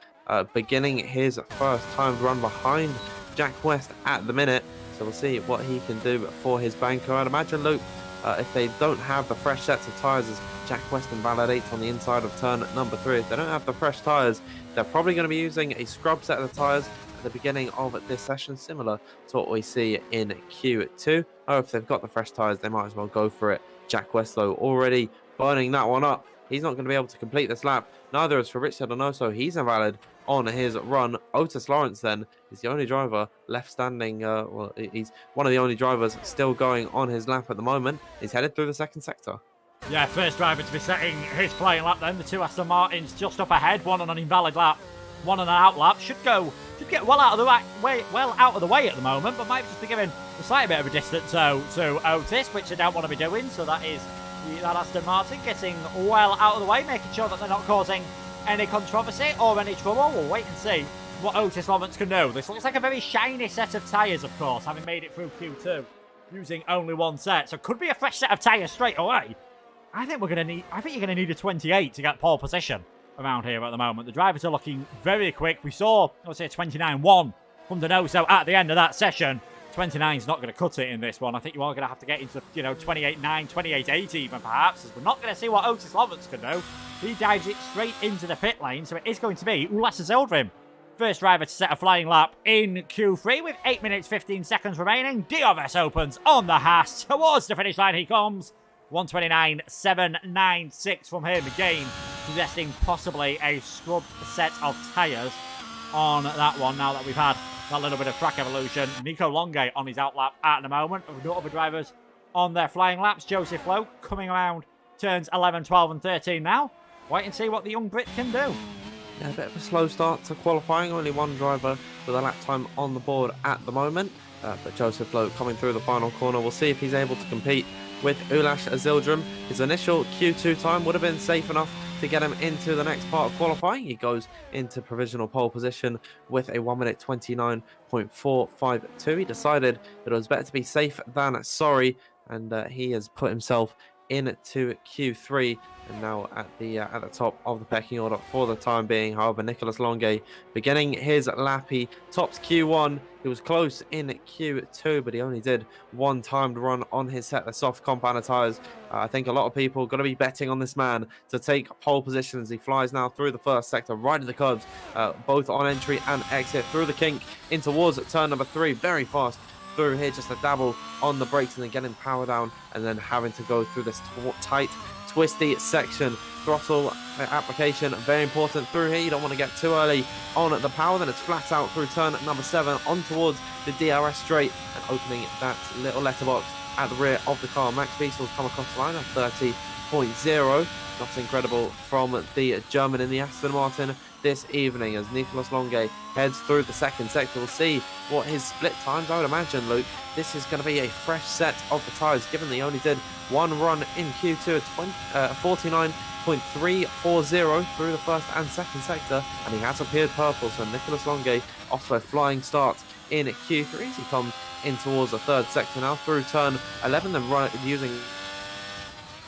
Beginning his first time run behind Jack West at the minute. So we'll see what he can do for his banker. I'd imagine Luke if they don't have the fresh sets of tyres, as Jack West invalidates on the inside of turn number 3. If they don't have the fresh tyres, they're probably going to be using a scrub set of the tyres at the beginning of this session, similar to what we see in Q2. Oh, if they've got the fresh tyres, they might as well go for it. Jack West, though, already burning that one up. He's not going to be able to complete this lap. Neither is Fabrizio Donoso. He's invalid on his run. Otis Lawrence, then, is the only driver left standing. Well, he's one of the only drivers still going on his lap at the moment. He's headed through the second sector.
Yeah, first driver to be setting his flying lap then. The two Aston Martins just up ahead. One on an invalid lap, one on an out lap. Should get well out of the way at the moment, but might just be giving a slight bit of a distance to Otis, which they don't want to be doing. So that is that Aston Martin getting well out of the way, making sure that they're not causing any controversy or any trouble. We'll wait and see what Otis Lawrence can do. This looks like a very shiny set of tyres, of course, having made it through Q2 using only one set. So it could be a fresh set of tyres straight away. I think you're gonna need a 28 to get pole position around here at the moment. The drivers are looking very quick. We saw, let's say, 29.1 from Donoso at the end of that session. 29's not going to cut it in this one. I think you are going to have to get into, 28.9, 28.8 even, perhaps, as we're not going to see what Otis Lawrence can do. He dives it straight into the pit lane, so it is going to be Ulas Zildrim, first driver to set a flying lap in Q3 with 8 minutes 15 seconds remaining. DRS opens on the Haas. Towards the finish line he comes. 129.796 from him again, suggesting possibly a scrub set of tyres on that one now that we've had that little bit of track evolution. Nico Longe on his outlap at the moment. No other drivers on their flying laps. Joseph Lowe coming around turns 11, 12 and 13 now. Wait and see what the young Brit can do.
Yeah, a bit of a slow start to qualifying. Only one driver with a lap time on the board at the moment. But Joseph Lowe coming through the final corner. We'll see if he's able to compete with Ulas Zildrim. His initial Q2 time would have been safe enough to get him into the next part of qualifying. He goes into provisional pole position with a 1 minute 29.452. He decided that it was better to be safe than sorry, and he has put himself into Q3 and now at the top of the pecking order for the time being. However, Nicolas Longe beginning his lap, he tops Q1. He was close in Q2, but he only did one timed run on his set of soft compound tyres. I think a lot of people are going to be betting on this man to take pole position as he flies now through the first sector, right at the curbs, both on entry and exit, through the kink in towards turn number 3, very fast through here, just a dabble on the brakes and then getting power down and then having to go through this tight, twisty section. Throttle application, very important through here. You don't want to get too early on at the power. Then it's flat out through turn number 7 on towards the DRS straight and opening that little letterbox at the rear of the car. Max Diesel's come across the line at 30.0. Not incredible from the German in the Aston Martin this evening as Nicolas Longe heads through the second sector. We'll see what his split times. I would imagine, Luke, this is going to be a fresh set of the tyres, given they only did one run in Q2 at 49.340 through the first and second sector, and he has appeared purple. So Nicolas Longe off to a flying start in Q3 as he comes in towards the third sector now through turn 11, then using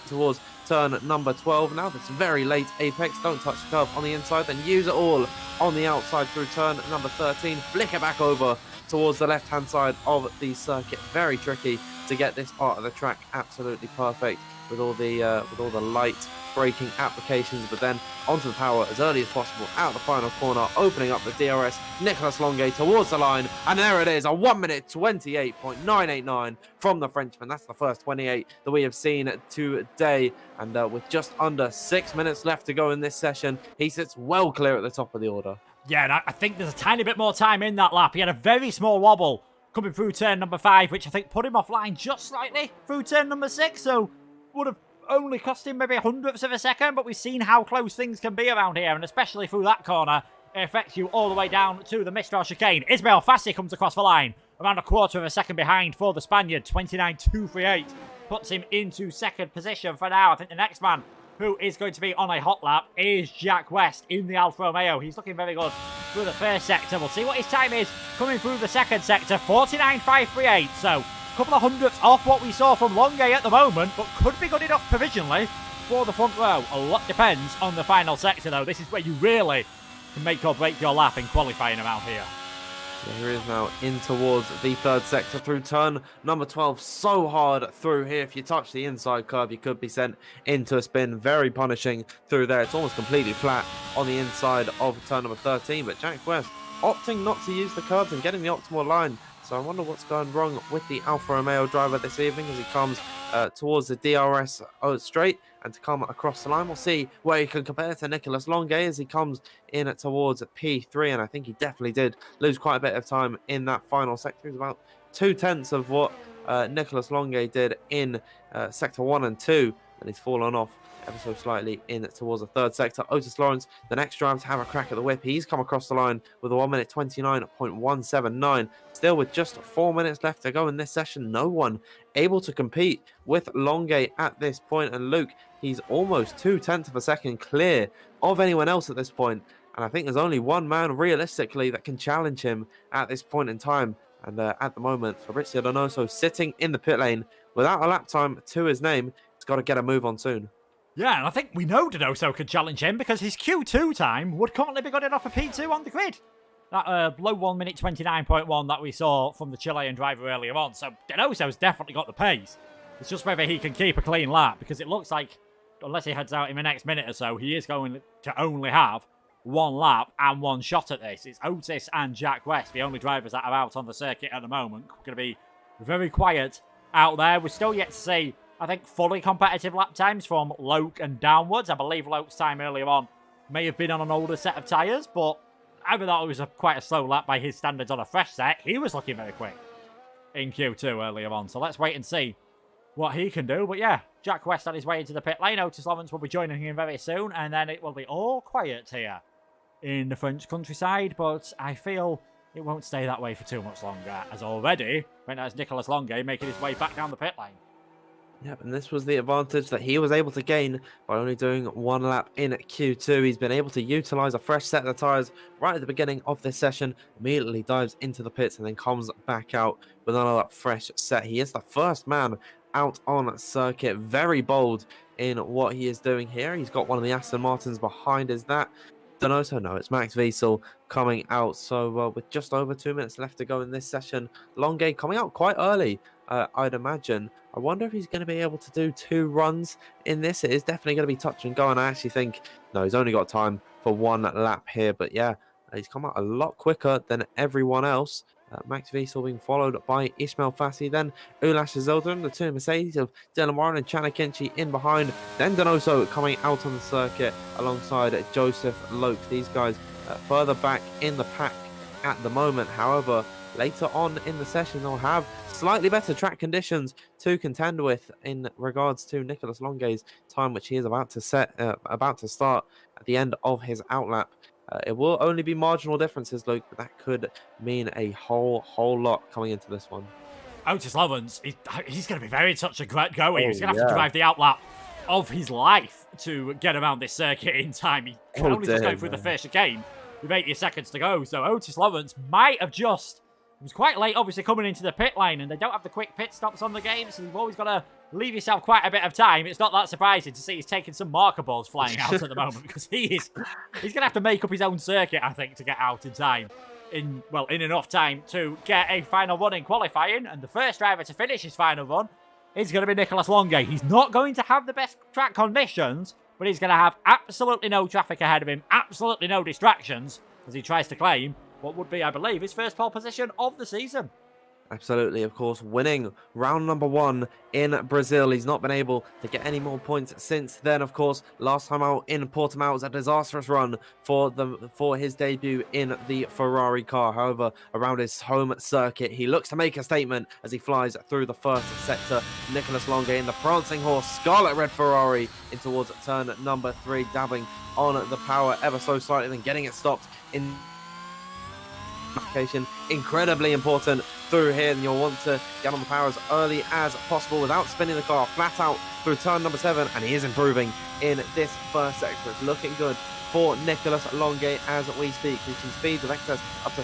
towards turn number 12. Now this very late apex, don't touch the curb on the inside, then use it all on the outside through turn number 13, flick it back over towards the left hand side of the circuit. Very tricky to get this part of the track absolutely perfect with all the light braking applications, but then onto the power as early as possible out the final corner, opening up the DRS. Nicolas Longe towards the line, and there it is, a 1 minute 28.989 from the Frenchman. That's the first 28 that we have seen today, and with just under 6 minutes left to go in this session, he sits well clear at the top of the order.
Yeah, and I think there's a tiny bit more time in that lap. He had a very small wobble coming through turn number 5, which I think put him offline just slightly through turn number 6, so would have only cost him maybe 100ths of a second, but we've seen how close things can be around here, and especially through that corner, it affects you all the way down to the Mistral chicane. Ismail Fassi comes across the line, around a quarter of a second behind for the Spaniard. 29.238 puts him into second position for now. I think the next man who is going to be on a hot lap is Jack West in the Alfa Romeo. He's looking very good through the first sector. We'll see what his time is coming through the second sector. 49.538, so couple of hundredths off what we saw from Longe at the moment, but could be good enough provisionally for the front row. A lot depends on the final sector, though. This is where you really can make or break your lap in qualifying around here.
Yeah, here he is now in towards the third sector through turn number 12. So hard through here. If you touch the inside curve, you could be sent into a spin. Very punishing through there. It's almost completely flat on the inside of turn number 13. But Jack West opting not to use the curbs and getting the optimal line. So I wonder what's going wrong with the Alfa Romeo driver this evening as he comes towards the DRS straight and to come across the line. We'll see where he can compare to Nicholas Longuet as he comes in towards P3, and I think he definitely did lose quite a bit of time in that final sector. He's about 2/10 of what Nicholas Longuet did in sector 1 and 2, and he's fallen off ever so slightly in towards the third sector. Otis Lawrence, the next driver to have a crack at the whip. He's come across the line with a 1 minute 29.179. Still with just 4 minutes left to go in this session. No one able to compete with Longuet at this point. And Luke, he's almost 2/10 of a second clear of anyone else at this point. And I think there's only one man realistically that can challenge him at this point in time. And at the moment, Fabrizio Donoso sitting in the pit lane without a lap time to his name. He's got to get a move on soon.
Yeah, and I think we know Donoso could challenge him because his Q2 time would currently be good enough for P2 on the grid. That low 1 minute 29.1 that we saw from the Chilean driver earlier on. So Donoso's definitely got the pace. It's just whether he can keep a clean lap, because it looks like, unless he heads out in the next minute or so, he is going to only have one lap and one shot at this. It's Otis and Jack West, the only drivers that are out on the circuit at the moment. Going to be very quiet out there. We're still yet to see, I think, fully competitive lap times from Loke and downwards. I believe Loke's time earlier on may have been on an older set of tyres, but I thought it was quite a slow lap by his standards on a fresh set. He was looking very quick in Q2 earlier on, so let's wait and see what he can do. But yeah, Jack West on his way into the pit lane. Otis Lawrence will be joining him very soon, and then it will be all quiet here in the French countryside, but I feel it won't stay that way for too much longer, as already, right now it's Nicholas Longuet making his way back down the pit lane.
Yep, and this was the advantage that he was able to gain by only doing one lap in Q2. He's been able to utilize a fresh set of tyres right at the beginning of this session, immediately dives into the pits and then comes back out with another fresh set. He is the first man out on circuit, very bold in what he is doing here. He's got one of the Aston Martins behind. Is that Donoso? No, it's Max Wiesel coming out. So with just over 2 minutes left to go in this session, Longuet coming out quite early, I'd imagine. I wonder if he's going to be able to do 2 runs in this. It is definitely going to be touch and go, and I actually think, no, he's only got time for 1 lap here. But yeah, he's come out a lot quicker than everyone else. Max Wiesel being followed by Ismail Fassi, then Ulash Zildren, the 2 Mercedes of Dylan Warren and Chana Kinchi in behind. Then Donoso coming out on the circuit alongside Joseph Loke. These guys further back in the pack at the moment. However, later on in the session, they'll have slightly better track conditions to contend with in regards to Nicholas Longuet's time, which he is about to start at the end of his outlap. It will only be marginal differences, Luke, but that could mean a whole lot coming into this one.
Otis Lawrence, he's going to be very touch and go. He's going to have to drive the outlap of his life to get around this circuit in time. He can only just go through the first chicane with 80 seconds to go. So Otis Lawrence might have just... It was quite late, obviously, coming into the pit lane, and they don't have the quick pit stops on the game, so you've always got to leave yourself quite a bit of time. It's not that surprising to see he's taking some marker balls flying out at the moment, because he's going to have to make up his own circuit, I think, to get out in time. In enough time to get a final run in qualifying, and the first driver to finish his final run is going to be Nicholas Longuet. He's not going to have the best track conditions, but he's going to have absolutely no traffic ahead of him, absolutely no distractions, as he tries to claim what would be, I believe, his first pole position of the season.
Absolutely, of course, winning round number 1 in Brazil. He's not been able to get any more points since then, of course. Last time out in Portimao was a disastrous run for his debut in the Ferrari car. However, around his home circuit, he looks to make a statement as he flies through the first sector. Nicholas Longuet in the prancing horse, Scarlet Red Ferrari in towards turn number 3, dabbling on the power ever so slightly, then getting it stopped in application. Incredibly important through here, and you'll want to get on the power as early as possible without spinning the car flat out through turn number 7, and he is improving in this first sector. It's looking good for Nicholas Longuet as we speak, reaching speeds of excess up to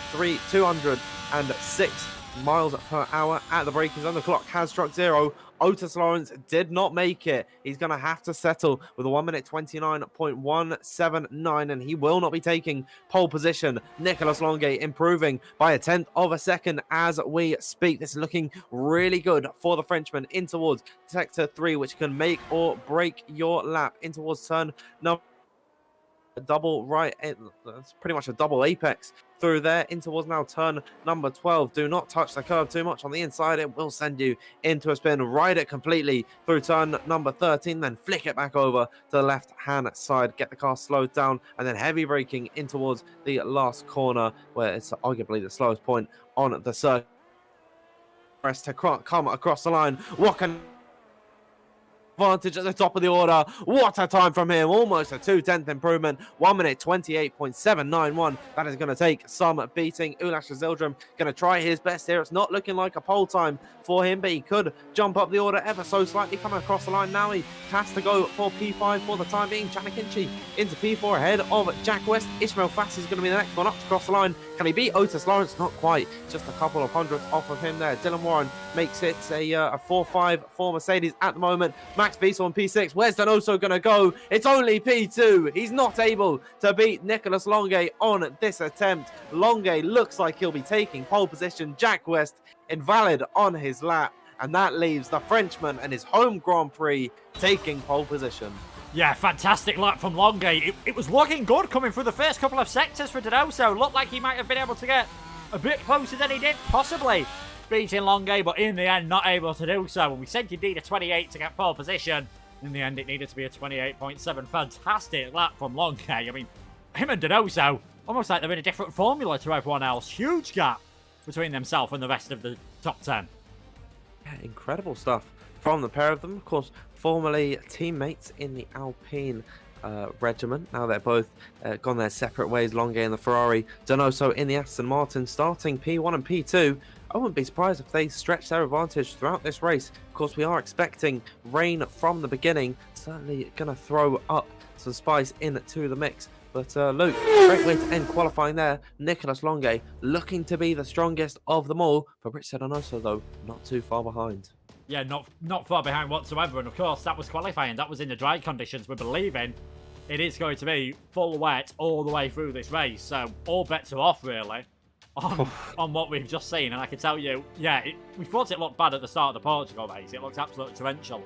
206 miles per hour at the braking zone. The clock has struck 0. Otis Lawrence did not make it. He's going to have to settle with a 1 minute 29.179, and he will not be taking pole position. Nicholas Longe improving by a 1/10 of a second as we speak. This is looking really good for the Frenchman in towards sector 3, which can make or break your lap in towards turn number. A double right, that's pretty much a double apex through there in towards now turn number 12. Do not touch the curb too much on the inside. It will send you into a spin. Ride it completely through turn number 13, then flick it back over to the left hand side. Get the car slowed down and then heavy braking in towards the last corner, where it's arguably the slowest point on the circuit. To come across the line. What can advantage at the top of the order. What a time from him. Almost a 2/10 improvement. 1 minute 28.791. That is going to take some beating. Ulash Zildrum going to try his best here. It's not looking like a pole time for him, but he could jump up the order ever so slightly. Coming across the line now, he has to go for P5 for the time being. Chanakinchi into P4 ahead of Jack West. Ishmael Fass is going to be the next one up to cross the line. Can he beat Otis Lawrence? Not quite. Just a couple of hundredths off of him there. Dylan Warren makes it a 4.5 for Mercedes at the moment. Max Wiesel on P6. Where's Donoso going to go? It's only P2. He's not able to beat Nicholas Longe on this attempt. Longe looks like he'll be taking pole position. Jack West invalid on his lap. And that leaves the Frenchman and his home Grand Prix taking pole position.
Yeah, fantastic lap from Longe. It was looking good coming through the first couple of sectors for Donoso. Looked like he might have been able to get a bit closer than he did, possibly beating Longe, but in the end not able to do so. And we said you'd need a 28 to get pole position. In the end, it needed to be a 28.7. Fantastic lap from Longe. I mean, him and Donoso, almost like they're in a different formula to everyone else. Huge gap between themselves and the rest of the top 10.
Yeah, incredible stuff from the pair of them. Of course, formerly teammates in the Alpine regiment. Now they're both gone their separate ways. Longe in the Ferrari, Donoso in the Aston Martin, starting P1 and P2. I wouldn't be surprised if they stretch their advantage throughout this race. Of course, we are expecting rain from the beginning. Certainly going to throw up some spice into the mix. But Luke, great way to end qualifying there. Nicholas Longe looking to be the strongest of them all. Fabrizio Donoso, though, not too far behind.
Yeah, not far behind whatsoever. And of course, that was qualifying. That was in the dry conditions. We're believing it is going to be full wet all the way through this race. So all bets are off, really, on what we've just seen. And I can tell you, yeah, we thought it looked bad at the start of the Portugal race. It looks absolutely torrential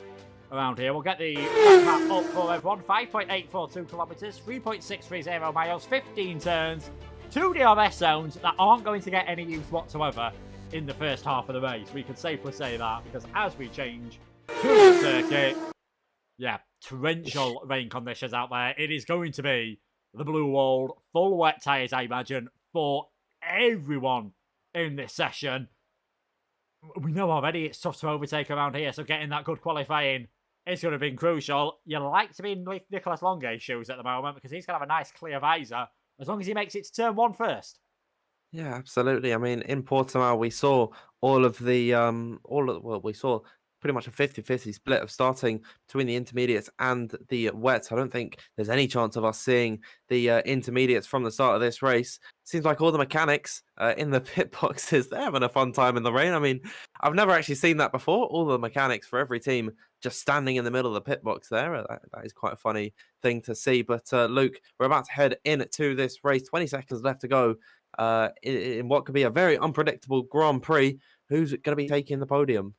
around here. We'll get the map up for everyone. 5.842 kilometres, 3.630 miles, 15 turns, 2 DRS zones that aren't going to get any use whatsoever in the first half of the race. We could safely say that, because as we change to the circuit, yeah, torrential rain conditions out there. It is going to be the blue wall, full wet tyres, I imagine, for everyone in this session. We know already it's tough to overtake around here, so getting that good qualifying is going to be crucial. You like to be in Nicholas Longe's shoes at the moment, because he's going to have a nice clear visor as long as he makes it to turn 1 first.
Yeah, absolutely. I mean, in Portimao, we saw we saw pretty much a 50-50 split of starting between the intermediates and the wets. I don't think there's any chance of us seeing the intermediates from the start of this race. Seems like all the mechanics in the pit boxes, they're having a fun time in the rain. I mean, I've never actually seen that before. All the mechanics for every team just standing in the middle of the pit box there. That is quite a funny thing to see. But Luke, we're about to head into this race. 20 seconds left to go in what could be a very unpredictable Grand Prix. Who's going to be taking the podium?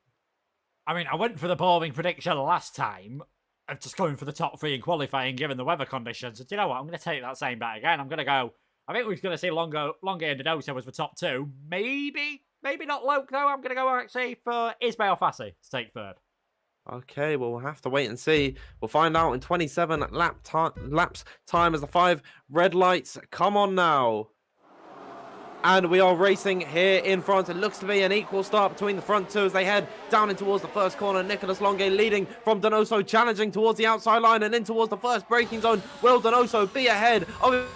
I mean, I went for the boring prediction last time of just going for the top 3 in qualifying given the weather conditions. So do you know what? I'm going to take that same bet again. I'm going to go. I think we're going to see Longe and Donoso as the top 2. Maybe not Luke, though. I'm going to go actually for Ismail Fassi to take 3rd.
Okay, well, we'll have to wait and see. We'll find out in 27 laps time as the 5 red lights come on now. And we are racing here in front. It looks to be an equal start between the front 2 as they head down in towards the first corner. Nicholas Longe leading from Donoso, challenging towards the outside line and in towards the first braking zone. Will Donoso be ahead of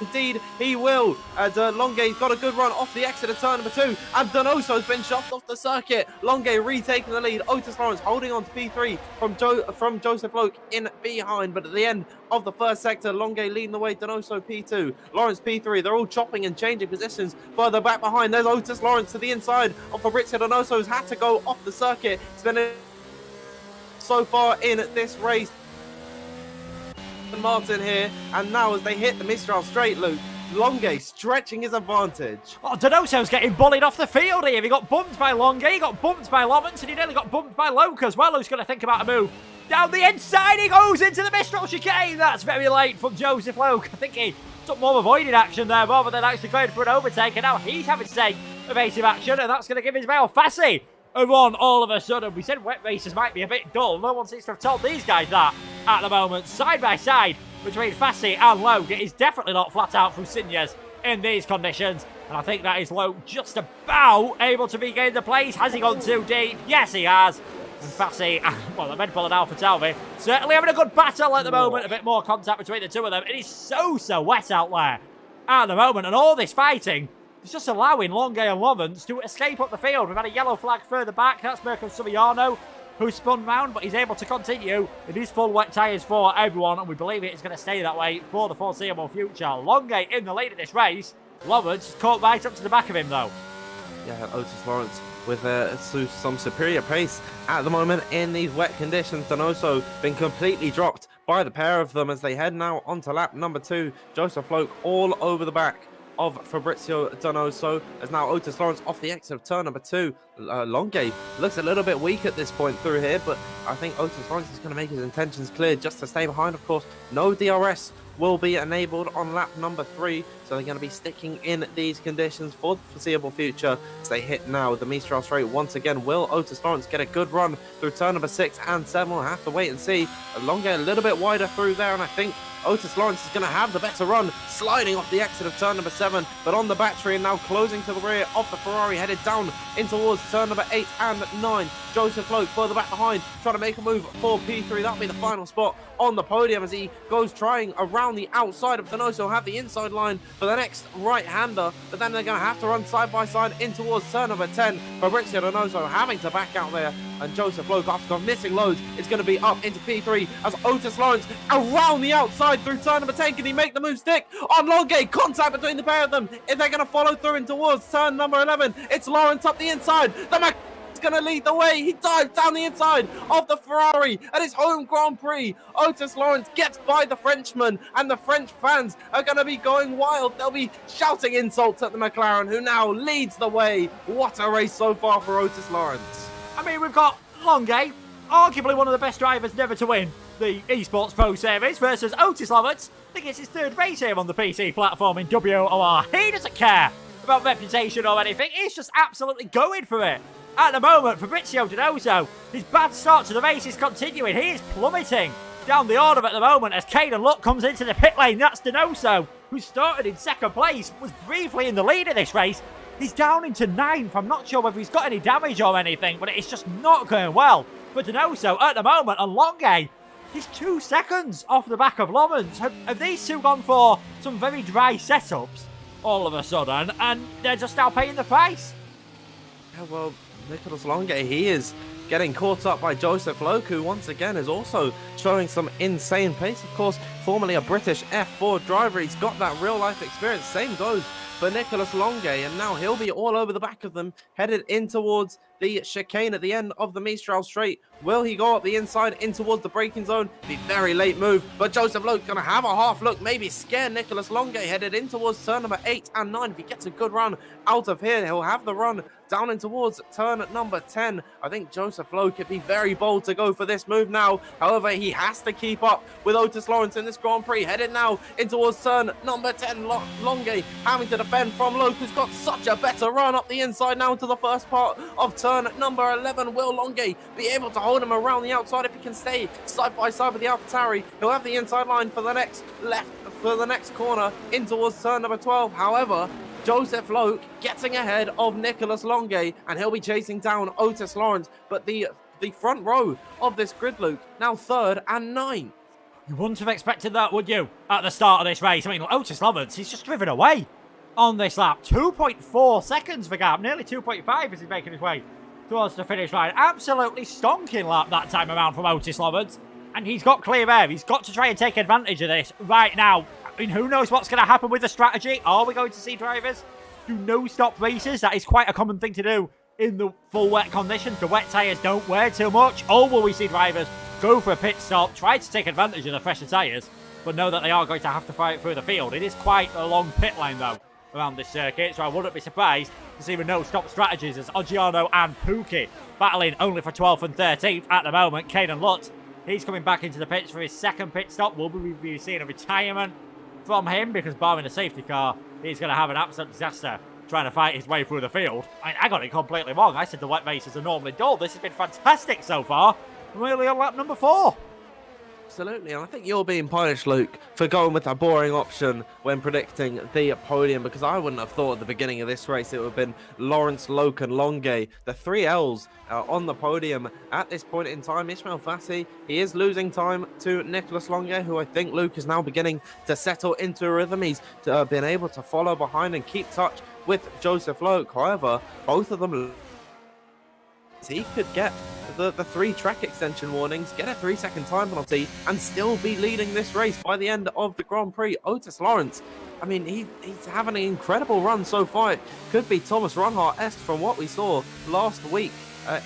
Indeed, he will. And Longe's got a good run off the exit of turn number 2. And Donoso's been shoved off the circuit. Longe retaking the lead. Otis Lawrence holding on to P3 from Joseph Loke in behind. But at the end of the first sector, Longe leading the way. Donoso P2. Lawrence P3. They're all chopping and changing positions further back behind. There's Otis Lawrence to the inside of Fabrizio Donoso, who's had to go off the circuit. It's been so far in this race. Martin here, and now as they hit the Mistral straight loop, Longe stretching his advantage.
Oh, Donoso's getting bullied off the field here. He got bumped by Longe, he got bumped by Lawrence, and he nearly got bumped by Loke as well, who's going to think about a move. Down the inside, he goes into the Mistral chicane. That's very late from Joseph Loke. I think he took more avoided action there rather than actually going for an overtake, and now he's having to take evasive action, and that's going to give Ismail Fassi a run all of a sudden. We said wet races might be a bit dull. No one seems to have told these guys that at the moment. Side by side between Fassi and Loke. It is definitely not flat out from Sinjas in these conditions. And I think that is Loke just about able to regain the place. Has he gone too deep? Yes, he has. And Fassi, well, the Red Bull and Alpha Tauri certainly having a good battle at the moment. A bit more contact between the two of them. It is so wet out there at the moment. And all this fighting is just allowing Longe and Lawrence to escape up the field. We've had a yellow flag further back. That's Mirko Suriano, who spun round, but he's able to continue with these full wet tyres for everyone, and we believe it is going to stay that way for the foreseeable future. Longe in the lead of this race. Lawrence caught right up to the back of him, though.
Yeah, Otis Lawrence with some superior pace at the moment in these wet conditions. Donoso been completely dropped by the pair of them as they head now onto lap number 2. Joseph Loke all over the back of Fabrizio Donoso, as now Otis Lawrence off the exit of turn number 2. Longe looks a little bit weak at this point through here, but I think Otis Lawrence is going to make his intentions clear just to stay behind. Of course, no DRS will be enabled on lap number 3, so they're going to be sticking in these conditions for the foreseeable future as they hit now the Mistral straight once again. Will Otis Lawrence get a good run through turn number 6 and 7? We'll have to wait and see. Longe a little bit wider through there, and I think Otis Lawrence is going to have the better run, sliding off the exit of turn number 7, but on the battery and now closing to the rear of the Ferrari, headed down in towards turn number 8 and 9. Joseph Loke further back behind, trying to make a move for P3. That'll be the final spot on the podium as he goes trying around the outside of Donoso, have the inside line for the next right-hander, but then they're going to have to run side by side in towards turn number 10. Fabrizio Donoso having to back out there, and Joseph Loke, after missing loads, is going to be up into P3 as Otis Lawrence around the outside through turn number 10. Can he make the move stick on Longe? Contact between the pair of them. If they're going to follow through in towards turn number 11, it's Lawrence up the inside. The is going to lead the way. He dives down the inside of the Ferrari at his home Grand Prix. Otis Lawrence gets by the Frenchman, and the French fans are going to be going wild. They'll be shouting insults at the McLaren, who now leads the way. What a race so far for Otis Lawrence.
I mean, we've got Longe, arguably one of the best drivers never to win the Esports Pro Series, versus Otis Lawrence. I think it's his 3rd race here on the PC platform in WOR. He doesn't care about reputation or anything. He's just absolutely going for it. At the moment, Fabrizio Donoso, his bad start to the race is continuing. He is plummeting down the order at the moment as Caden Luck comes into the pit lane. That's Donoso, who started in 2nd place, was briefly in the lead of this race. He's down into 9th. I'm not sure whether he's got any damage or anything, but it's just not going well for Donoso at the moment. And Longe, he's 2 seconds off the back of Lawrence. Have these two gone for some very dry setups all of a sudden, and they're just now paying the price?
Yeah, well, Nicholas Longe, he is getting caught up by Joseph Loke, who once again is also showing some insane pace. Of course, formerly a British F4 driver, he's got that real-life experience. Same goes for Nicholas Longe, and now he'll be all over the back of them, headed in towards the chicane at the end of the Mistral straight. Will he go up the inside in towards the braking zone? The very late move, but Joseph Loke going to have a half look, maybe scare Nicholas Longe, headed in towards turn number 8 and 9. If he gets a good run out of here, he'll have the run down in towards turn number 10. I think Joseph Loke could be very bold to go for this move now. However, he has to keep up with Otis Lawrence in this Grand Prix, headed now in towards turn number 10. Longe having to defend from Loke, who's got such a better run up the inside now to the first part of turn number 11. Will Longe be able to hold him around the outside if he can stay side by side with the AlphaTauri? He'll have the inside line for the next left, for the next corner in towards turn number 12. However, Joseph Loke getting ahead of Nicholas Longe, and he'll be chasing down Otis Lawrence. But the front row of this grid, Luke, now 3rd and 9th.
You wouldn't have expected that, would you, at the start of this race? I mean, Otis Lovins, he's just driven away on this lap. 2.4 seconds for gap, nearly 2.5 as he's making his way towards the finish line. Absolutely stonking lap that time around from Otis Lovins. And he's got clear air. He's got to try and take advantage of this right now. I mean, who knows what's going to happen with the strategy? Are we going to see drivers do no-stop races? That is quite a common thing to do in the full wet conditions. The wet tyres don't wear too much. Or will we see drivers go for a pit stop, try to take advantage of the fresher tyres, but know that they are going to have to fight through the field? It is quite a long pit line, though, around this circuit, so I wouldn't be surprised to see the no-stop strategies as Oggiano and Pookie battling only for 12th and 13th at the moment. Caden Lutz, he's coming back into the pits for his second pit stop. Will we be seeing a retirement from him? Because barring a safety car, he's going to have an absolute disaster trying to fight his way through the field. I got it completely wrong. I said the wet races are normally dull. This has been fantastic so far. Really on lap number 4.
Absolutely, and I think you're being punished, Luke, for going with a boring option when predicting the podium, because I wouldn't have thought at the beginning of this race it would have been Lawrence, Loke and Longe, the 3 Ls on the podium at this point in time. Ishmael Fassi, he is losing time to Nicholas Longe, who I think Luke is now beginning to settle into a rhythm. He's been able to follow behind and keep touch with Joseph Loke. However, both of them, he could get the 3 track extension warnings, get a 3-second time penalty, and still be leading this race by the end of the Grand Prix. Otis Lawrence, I mean, he's having an incredible run so far. It could be Thomas Ronhart-esque from what we saw last week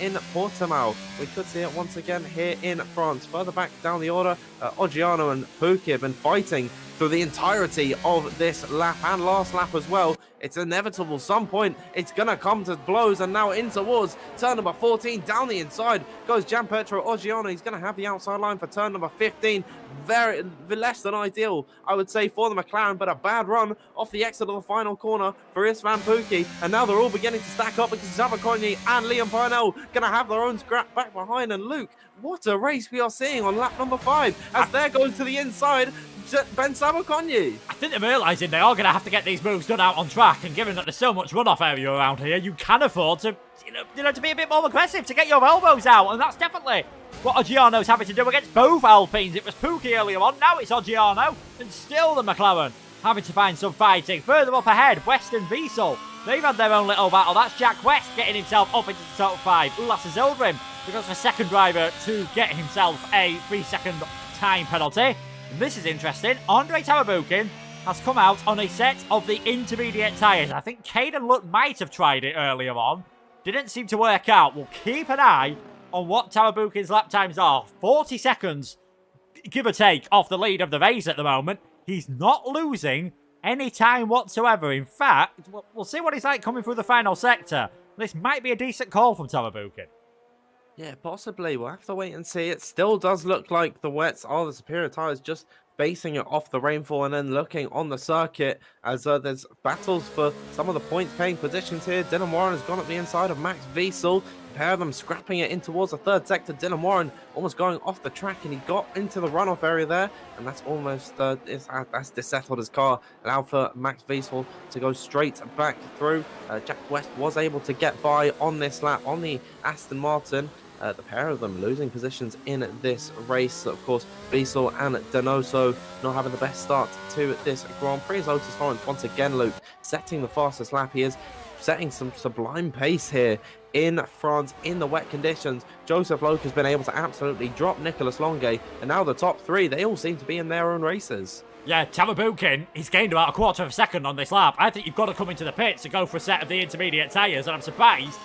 in Portimao. We could see it once again here in France. Further back down the order, Oggiano and Pookie have been fighting through the entirety of this lap and last lap as well. It's inevitable. Some point it's going to come to blows, and now in towards turn number 14. Down the inside goes Gianpietro Oggiano. He's going to have the outside line for turn number 15. Very less than ideal, I would say, for the McLaren, but a bad run off the exit of the final corner for Istvan Pookie. And now they're all beginning to stack up because Zabaconyi and Liam Parnell going to have their own scrap back behind. And Luke, what a race we are seeing on lap number 5 as there goes to the inside Ben Zabaconyi.
I think they're realising they are going to have to get these moves done out on track, and given that there's so much runoff area around here, you can afford to, to be a bit more aggressive, to get your elbows out, and that's definitely what Oggiano's having to do against both Alpines. It was Pookie earlier on, now it's Oggiano, and still the McLaren having to find some fighting. Further up ahead, West and Wiesel, they've had their own little battle. That's Jack West getting himself up into the top 5. Ulas Zildrim becomes the second driver to get himself a 3-second time penalty. And this is interesting. Andre Tarabukin has come out on a set of the intermediate tyres. I think Caden Lutt might have tried it earlier on. Didn't seem to work out. We'll keep an eye on what Tarabukin's lap times are. 40 seconds, give or take, off the lead of the race at the moment. He's not losing any time whatsoever. In fact, we'll see what he's like coming through the final sector. This might be a decent call from Tarabukin.
Yeah, possibly. We'll have to wait and see. It still does look like the wets are the superior tyres, just basing it off the rainfall and then looking on the circuit as there's battles for some of the points-paying positions here. Dylan Warren has gone up the inside of Max Wiesel. A pair of them scrapping it in towards the third sector. Dylan Warren almost going off the track, and he got into the runoff area there, and that's almost that's dissettled his car, allowed for Max Wiesel to go straight back through. Jack West was able to get by on this lap on the Aston Martin. The pair of them losing positions in this race. Of course, Wiesel and Donoso not having the best start to this Grand Prix. Otis Lawrence once again, Luke, setting the fastest lap. He is setting some sublime pace here in France in the wet conditions. Joseph Loke has been able to absolutely drop Nicholas Longe, and now the top 3, they all seem to be in their own races. Yeah,
Tarabukin, he's gained about a quarter of a second on this lap. I think you've got to come into the pits to go for a set of the intermediate tyres, and I'm surprised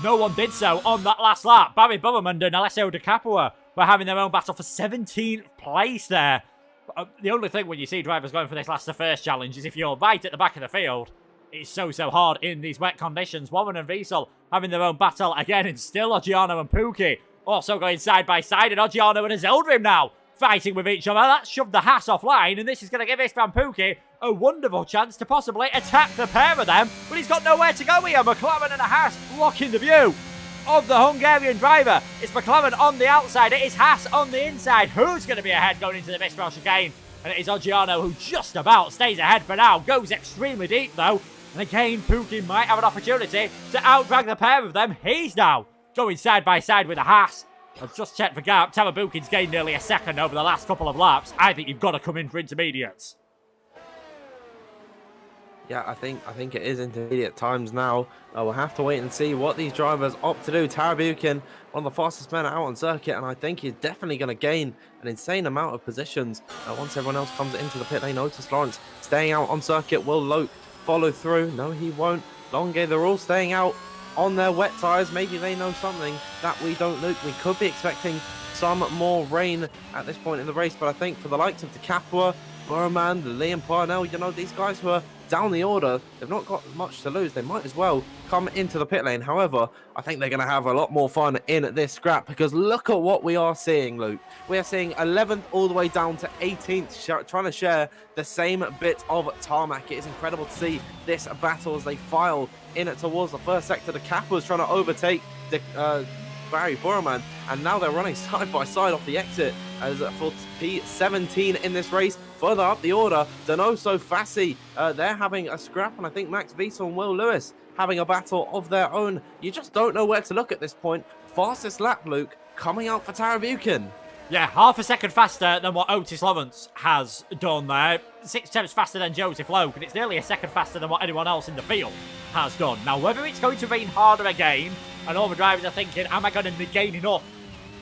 no one did so on that last lap. Barry Burman and Alessio De Capua were having their own battle for 17th place there. But, the only thing when you see drivers going for this last to first challenge is if you're right at the back of the field, it's so hard in these wet conditions. Warren and Wiesel having their own battle again, and still Oggiano and Pookie also going side by side, and Oggiano and Zeldrim now fighting with each other. That's shoved the Haas offline, and this is going to give Istvan Pookie a wonderful chance to possibly attack the pair of them, but he's got nowhere to go here. McLaren and a Haas blocking the view of the Hungarian driver. It's McLaren on the outside, it is Haas on the inside. Who's going to be ahead going into the Mistral chicane? And it is Oggiano who just about stays ahead for now. Goes extremely deep though, and again Pookie might have an opportunity to outdrag the pair of them. He's now going side by side with a Haas. I've just checked the gap. Tawabukin's gained nearly a second over the last couple of laps. I think you've got to come in for intermediates.
Yeah, I think it is intermediate times now. We'll have to wait and see what these drivers opt to do. Tawabukin, one of the fastest men out on circuit, and I think he's definitely going to gain an insane amount of positions once everyone else comes into the pit lane. Otis Lawrence staying out on circuit. Will Loke follow through? No, he won't. Longe, they're all staying out on their wet tyres. Maybe they know something that we don't, Luke. We could be expecting some more rain at this point in the race, but I think for the likes of the Capua, Burman, Liam Parnell, you know, these guys who are down the order, they've not got much to lose. They might as well come into the pit lane. However, I think they're going to have a lot more fun in this scrap, because look at what we are seeing, Luke. We are seeing 11th all the way down to 18th, trying to share the same bit of tarmac. It is incredible to see this battle as they file in towards the first sector. The Kappa's trying to overtake the Barry Burman, and now they're running side by side off the exit as for P17 in this race. Further up the order, Donoso, Fassi, they're having a scrap, and I think Max Wiesel and Will Lewis having a battle of their own. You just don't know where to look at this point. Fastest lap, Luke, coming out for Tawabukin.
Yeah, half a second faster than what Otis Lawrence has done there. 6/10 faster than Joseph Loke, and it's nearly a second faster than what anyone else in the field has done. Now, whether it's going to rain harder again, and all the drivers are thinking, am I going to gain enough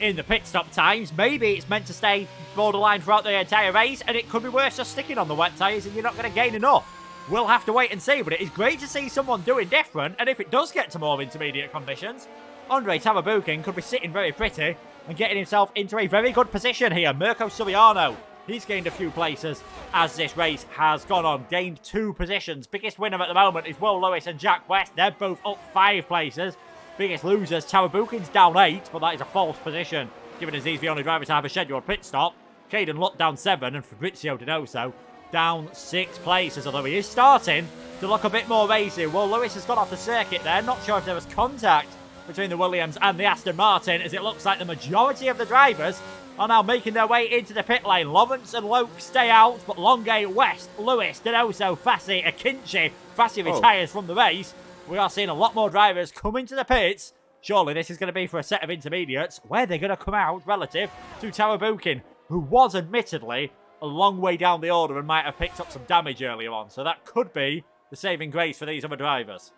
in the pit stop times? Maybe it's meant to stay borderline throughout the entire race, and it could be worse just sticking on the wet tyres and you're not going to gain enough. We'll have to wait and see, but it is great to see someone doing different, and if it does get to more intermediate conditions, Andre Tawabukin could be sitting very pretty and getting himself into a very good position here. Mirko Suriano, he's gained a few places as this race has gone on, gained 2 positions. Biggest winner at the moment is Will Lewis and Jack West. They're both up 5 places. Biggest losers, Tawabukin's down 8, but that is a false position, given as he's the only driver to have a scheduled pit stop. Caden Lutt down 7, and Fabrizio Donoso down 6 places, although he is starting to look a bit more racy. Will Lewis has got off the circuit there. Not sure if there was contact between the Williams and the Aston Martin, as it looks like the majority of the drivers are now making their way into the pit lane. Lawrence and Loke stay out, but Longe, West, Lewis, Donoso, Fassi, Akinci. Fassi retires from the race. We are seeing a lot more drivers coming to the pits. Surely this is going to be for a set of intermediates where they're going to come out relative to Tawabukin, who was admittedly a long way down the order and might have picked up some damage earlier on. So that could be the saving grace for these other drivers.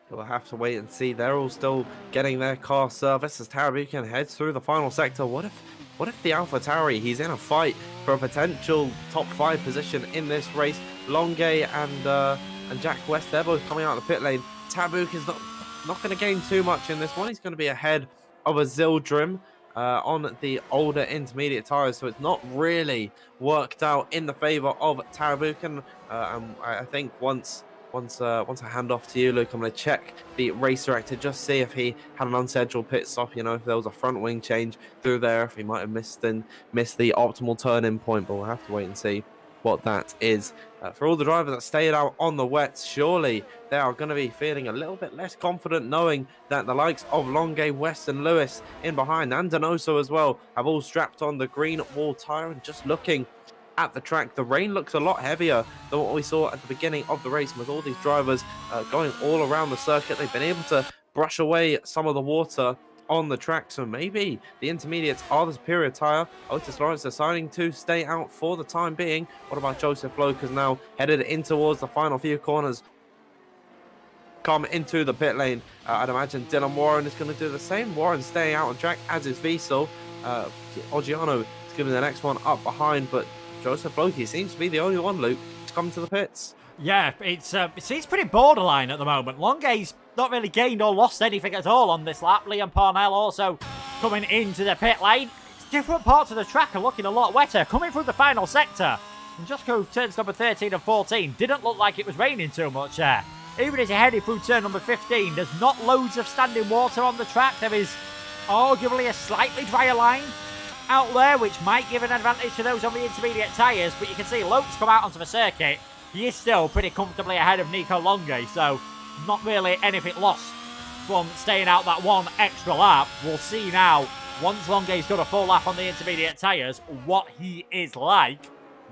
We'll have to wait and see. They're all still getting their car service as Tawabukin heads through the final sector. What if the AlphaTauri, he's in a fight for a potential top 5 position in this race? Longe and Jack West, they're both coming out of the pit lane. Tawabukin's not going to gain too much in this one. He's going to be ahead of a Zildrim on the older intermediate tyres, so it's not really worked out in the favour of Tawabukin. I think once I hand off to you, Luke, I'm going to check the race director, just see if he had an unscheduled pit stop, you know, if there was a front wing change through there, if he might have missed the optimal turn-in point, but we'll have to wait and see what that is. For all the drivers that stayed out on the wets, surely they are going to be feeling a little bit less confident knowing that the likes of Longe, West and Lewis in behind, and Donoso as well, have all strapped on the green wall tyre. And just looking at the track, the rain looks a lot heavier than what we saw at the beginning of the race. With all these drivers going all around the circuit, they've been able to brush away some of the water on the track, so maybe the intermediates are the superior tyre. Otis Lawrence deciding to stay out for the time being. What about Joseph Loke, has now headed in towards the final few corners, come into the pit lane? I'd imagine Dylan Warren is going to do the same. Warren staying out on track, as is Wiesel. Oggiano is giving the next one up behind, but Joseph Loke seems to be the only one, Luke, to come to the pits.
Yeah, it seems pretty borderline at the moment. Longe's not really gained or lost anything at all on this lap. Liam Parnell also coming into the pit lane. Different parts of the track are looking a lot wetter. Coming through the final sector, and just go turns number 13 and 14. Didn't look like it was raining too much there. Even as you're heading through turn number 15, there's not loads of standing water on the track. There is arguably a slightly drier line out there, which might give an advantage to those on the intermediate tyres. But you can see Loke's come out onto the circuit. He is still pretty comfortably ahead of Nico Longe, so not really anything lost from staying out that one extra lap. We'll see now, once Longe's done a full lap on the intermediate tyres, what he is like.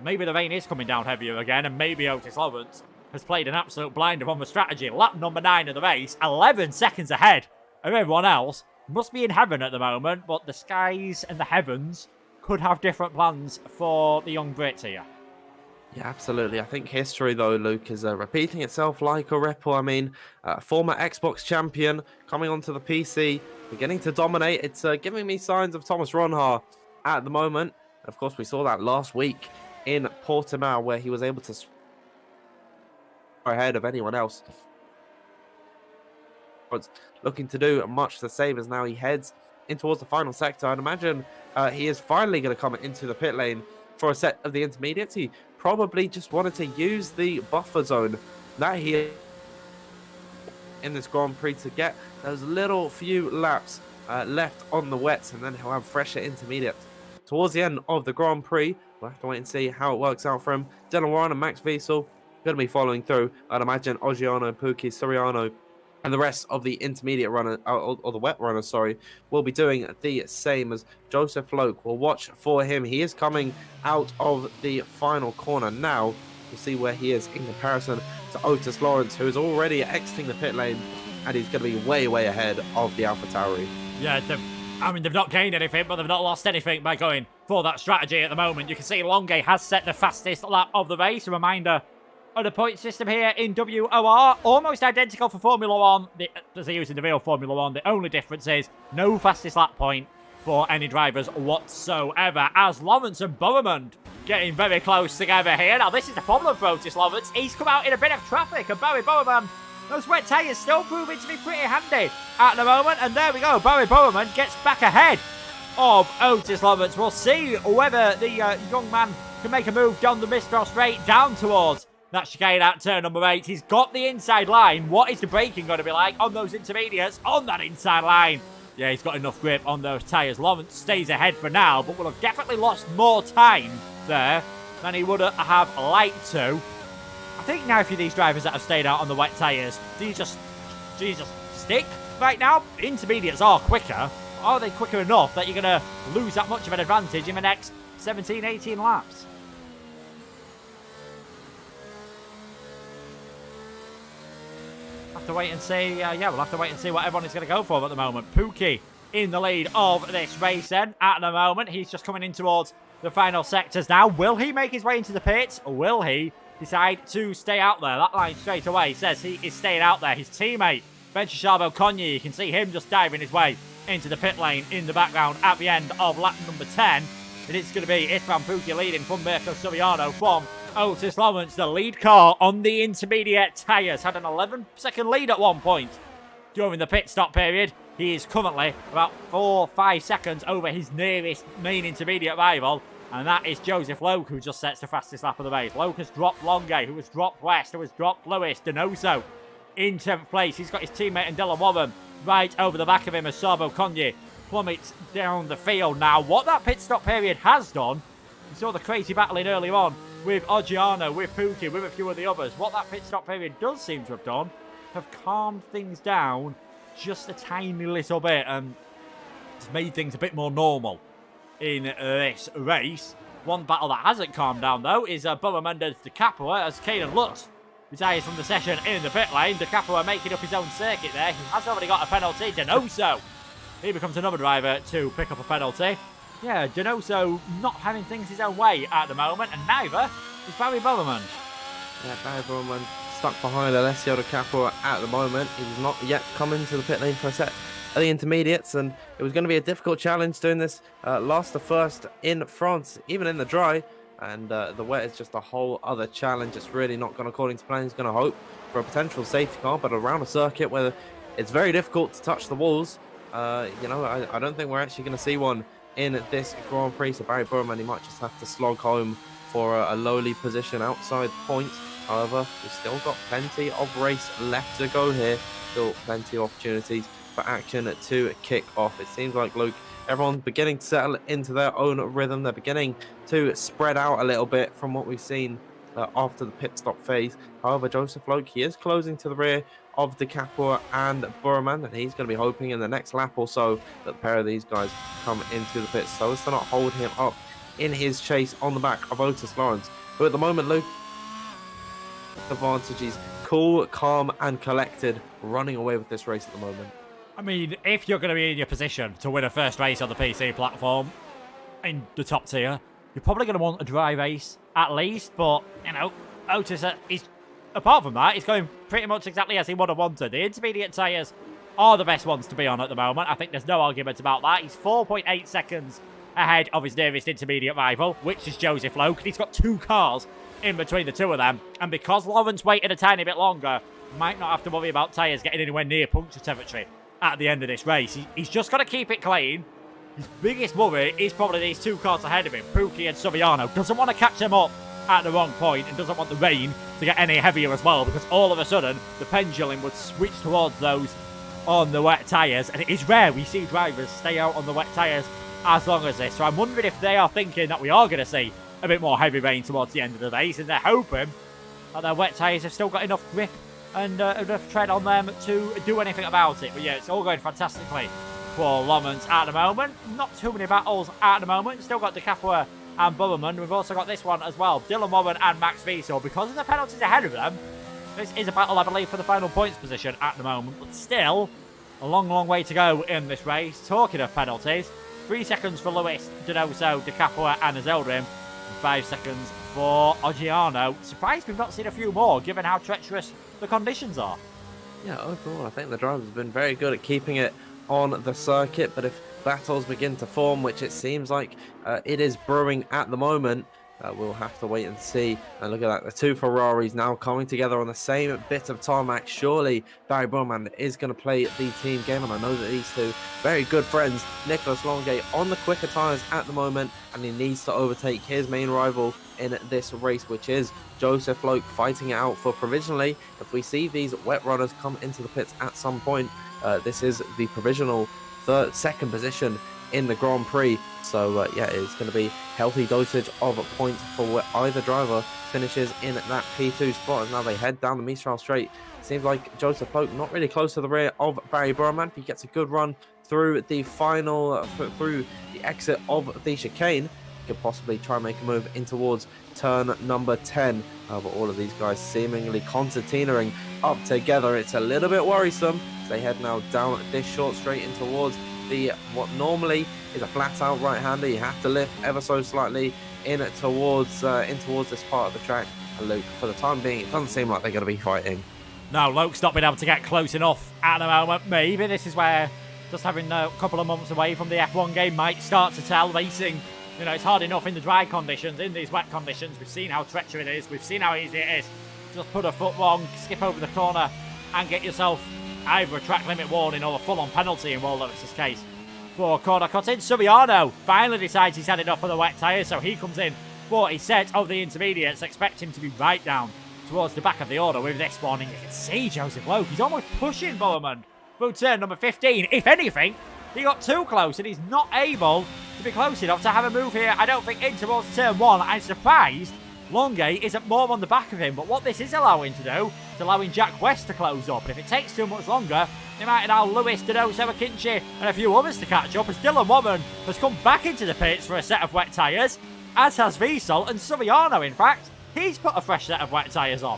Maybe the rain is coming down heavier again, and maybe Otis Lawrence has played an absolute blinder on the strategy. Lap number 9 of the race, 11 seconds ahead of everyone else. must be in heaven at the moment, but the skies and the heavens could have different plans for the young Brits here.
Yeah, absolutely. I think history, though, Luke, is repeating itself like a ripple. I mean, former Xbox champion coming onto the PC, beginning to dominate. It's giving me signs of Thomas Ronha at the moment. Of course, we saw that last week in Portimao, where he was able to ahead of anyone else. But looking to do much the same as now he heads in towards the final sector. I'd imagine he is finally going to come into the pit lane for a set of the intermediates. He probably just wanted to use the buffer zone that he in this Grand Prix to get those little few laps left on the wets, and then he'll have fresher intermediates towards the end of the Grand Prix. We'll have to wait and see how it works out for him. Dylan Warren and Max Wiesel going to be following through. I'd imagine Oggiano, Pookie, Soriano, and the rest of the intermediate runner, or the wet runner, sorry, will be doing the same as Joseph Loke. We'll watch for him. He is coming out of the final corner now. We'll see where he is in comparison to Otis Lawrence, who is already exiting the pit lane, and he's going to be way, way ahead of the AlphaTauri.
Yeah, they've not gained anything, but they've not lost anything by going for that strategy at the moment. You can see Longe has set the fastest lap of the race. A reminder of the point system here in WOR, almost identical for Formula 1 as they use in the real Formula 1. The only difference is no fastest lap point for any drivers whatsoever, as Lawrence and Boromund getting very close together here. Now, this is the problem for Otis Lawrence. He's come out in a bit of traffic, and Barry Boromund, those wet tyres still proving to be pretty handy at the moment. And there we go, Barry Boromund gets back ahead of Otis Lawrence. We'll see whether the young man can make a move down the Mistral straight down towards that chicane at turn number 8. He's got the inside line. What is the braking going to be like on those intermediates on that inside line? Yeah, he's got enough grip on those tyres. Lawrence stays ahead for now, but will have definitely lost more time there than he would have liked to. I think now for these drivers that have stayed out on the wet tyres, do you just stick right now? Intermediates are quicker. Are they quicker enough that you're going to lose that much of an advantage in the next 17, 18 laps? Have to wait and see. We'll have to wait and see what everyone is going to go for at the moment. Pookie in the lead of this race then. At the moment, he's just coming in towards the final sectors now. Will he make his way into the pits, or will he decide to stay out there? That line straight away says he is staying out there. His teammate, Benchishabo Konyi, you can see him just diving his way into the pit lane in the background at the end of lap number 10. It is going to be Istvan Pookie leading from Mirko Soriano from Otis Lawrence. The lead car on the intermediate tyres had an 11-second lead at one point during the pit stop period. He is currently about 4-5 seconds over his nearest main intermediate rival, and that is Joseph Loke, who just sets the fastest lap of the race. Loke has dropped Longe, who has dropped West, who has dropped Lewis. Donoso in 10th place. He's got his teammate and Dylan Warren right over the back of him as Sabo Konyi plummets down the field now. What that pit stop period has done, you saw the crazy battling earlier on with Oggiano, with Pookie, with a few of the others. What that pit stop period does seem to have done, have calmed things down just a tiny little bit, and it's made things a bit more normal in this race. One battle that hasn't calmed down, though, is Boromund De Capua, as Caden Lutz retires from the session in the pit lane. De Capua making up his own circuit there. He has already got a penalty. Donoso, he becomes another driver to pick up a penalty. Yeah, Donoso not having things his own way at the moment, and neither is Barry Boromund.
Yeah, Barry Boromund stuck behind Alessio De Capua at the moment. He was not yet come into the pit lane for a set of the intermediates, and it was going to be a difficult challenge doing this last to first in France, even in the dry. And the wet is just a whole other challenge. It's really not gone according to plan. He's going to hope for a potential safety car, but around a circuit where it's very difficult to touch the walls, I don't think we're actually going to see one in this Grand Prix. So Barry Boromund, he might just have to slog home for a lowly position outside the point. However, we've still got plenty of race left to go here. Still plenty of opportunities for action to kick off. It seems like, Luke, everyone's beginning to settle into their own rhythm. They're beginning to spread out a little bit from what we've seen after the pit stop phase. However, Joseph Loke, he is closing to the rear of De Capua and Boromund, and he's going to be hoping in the next lap or so that the pair of these guys come into the pits so as to not hold him up in his chase on the back of Otis Lawrence, who at the moment, Luke, advantage, he's cool, calm and collected, running away with this race at the moment.
I mean, if you're going to be in your position to win a first race on the PC platform in the top tier, you're probably going to want a dry race at least. But, you know, Otis, apart from that, he's going pretty much exactly as he would have wanted. The intermediate tyres are the best ones to be on at the moment. I think there's no argument about that. He's 4.8 seconds ahead of his nearest intermediate rival, which is Joseph Loke. He's got 2 cars in between the 2 of them. And because Lawrence waited a tiny bit longer, might not have to worry about tyres getting anywhere near puncture territory at the end of this race. He's just got to keep it clean. His biggest worry is probably these 2 cars ahead of him, Pookie and Soriano. Doesn't want to catch them up at the wrong point and doesn't want the rain to get any heavier as well, because all of a sudden the pendulum would switch towards those on the wet tyres, and it is rare we see drivers stay out on the wet tyres as long as this. So I'm wondering if they are thinking that we are going to see a bit more heavy rain towards the end of the race, and they're hoping that their wet tyres have still got enough grip and enough tread on them to do anything about it. But yeah, it's all going fantastically for Lawrence at the moment. Not too many battles at the moment. Still got De Capua and Burman. We've also got this one as well, Dylan Warren and Max Wiesel. Because of the penalties ahead of them, this is a battle, I believe, for the final points position at the moment. But still, a long, long way to go in this race. Talking of penalties, 3 seconds for Lewis, Donoso, De Capua and Azeldrim, and 5 seconds for Oggiano. Surprised we've not seen a few more, given how treacherous the conditions are.
Yeah, overall, I think the drivers have been very good at keeping it on the circuit, but if battles begin to form, which it seems like it is brewing at the moment, we'll have to wait and see. And look at that, the 2 Ferraris now coming together on the same bit of tarmac. Surely Barry Burman is going to play the team game, and I know that these 2 very good friends, Nicholas Longay on the quicker tyres at the moment, and he needs to overtake his main rival in this race, which is Joseph Loke, fighting it out for provisionally. If we see these wet runners come into the pits at some point, this is the provisional second position in the Grand Prix. So yeah, it's going to be healthy dosage of points for either driver finishes in that P2 spot. And now they head down the Mistral Straight. Seems like Joseph Loke not really close to the rear of Barry Burman. If he gets a good run through the final, through the exit of the chicane, he could possibly try and make a move in towards turn number 10. But all of these guys seemingly concertinaing up together. It's a little bit worrisome. They head now down this short straight in towards the what normally is a flat out right-hander. You have to lift ever so slightly in towards this part of the track. And Luke, for the time being, it doesn't seem like they're going to be fighting.
No, Luke's not been able to get close enough at the moment. Maybe this is where just having a couple of months away from the F1 game might start to tell. Racing, you know, it's hard enough in the dry conditions. In these wet conditions, we've seen how treacherous it is. We've seen how easy it is. Just put a foot wrong, skip over the corner, and get yourself either a track limit warning or a full-on penalty in Will Lewis's case. For corner cutting, Soriano finally decides he's had enough for the wet tyres, so he comes in for a set of the intermediates. Expect him to be right down towards the back of the order with this warning. You can see Joseph Loke, he's almost pushing Bowman through turn number 15. If anything, he got too close and he's not able to be close enough to have a move here, I don't think, in towards turn 1. I'm surprised Longay isn't more on the back of him, but what this is allowing to do is allowing Jack West to close up. And if it takes too much longer, they might allow Lewis, Donoso, McKinchy and a few others to catch up, as Dylan Warren has come back into the pits for a set of wet tyres, as has Wiesel, and Soriano, in fact, he's put a fresh set of wet tyres on.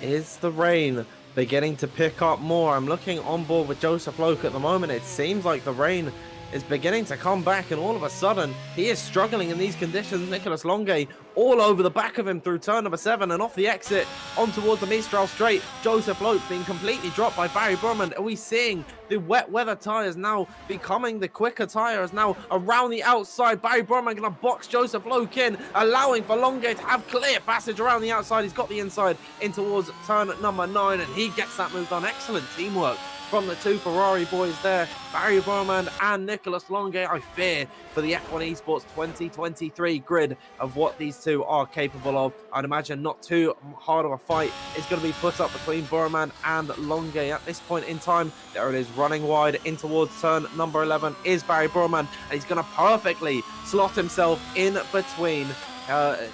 Is the rain beginning to pick up more? I'm looking on board with Joseph Loke at the moment. It seems like the rain is beginning to come back, and all of a sudden he is struggling in these conditions. Nicholas Longay all over the back of him through turn number 7 and off the exit on towards the Mistral Straight. Joseph Loke being completely dropped by Barry Burman. Are we seeing the wet weather tyres now becoming the quicker tyres now around the outside? Barry Burman going to box Joseph Loke in, allowing for Longay to have clear passage around the outside. He's got the inside in towards turn number 9, and he gets that move done. Excellent teamwork from the 2 Ferrari boys there, Barry Burman and Nicholas Longay. I fear for the F1 Esports 2023 grid of what these 2 are capable of. I'd imagine not too hard of a fight is going to be put up between Burman and Longay at this point in time. There it is, running wide in towards turn number 11 is Barry Burman, and he's going to perfectly slot himself in between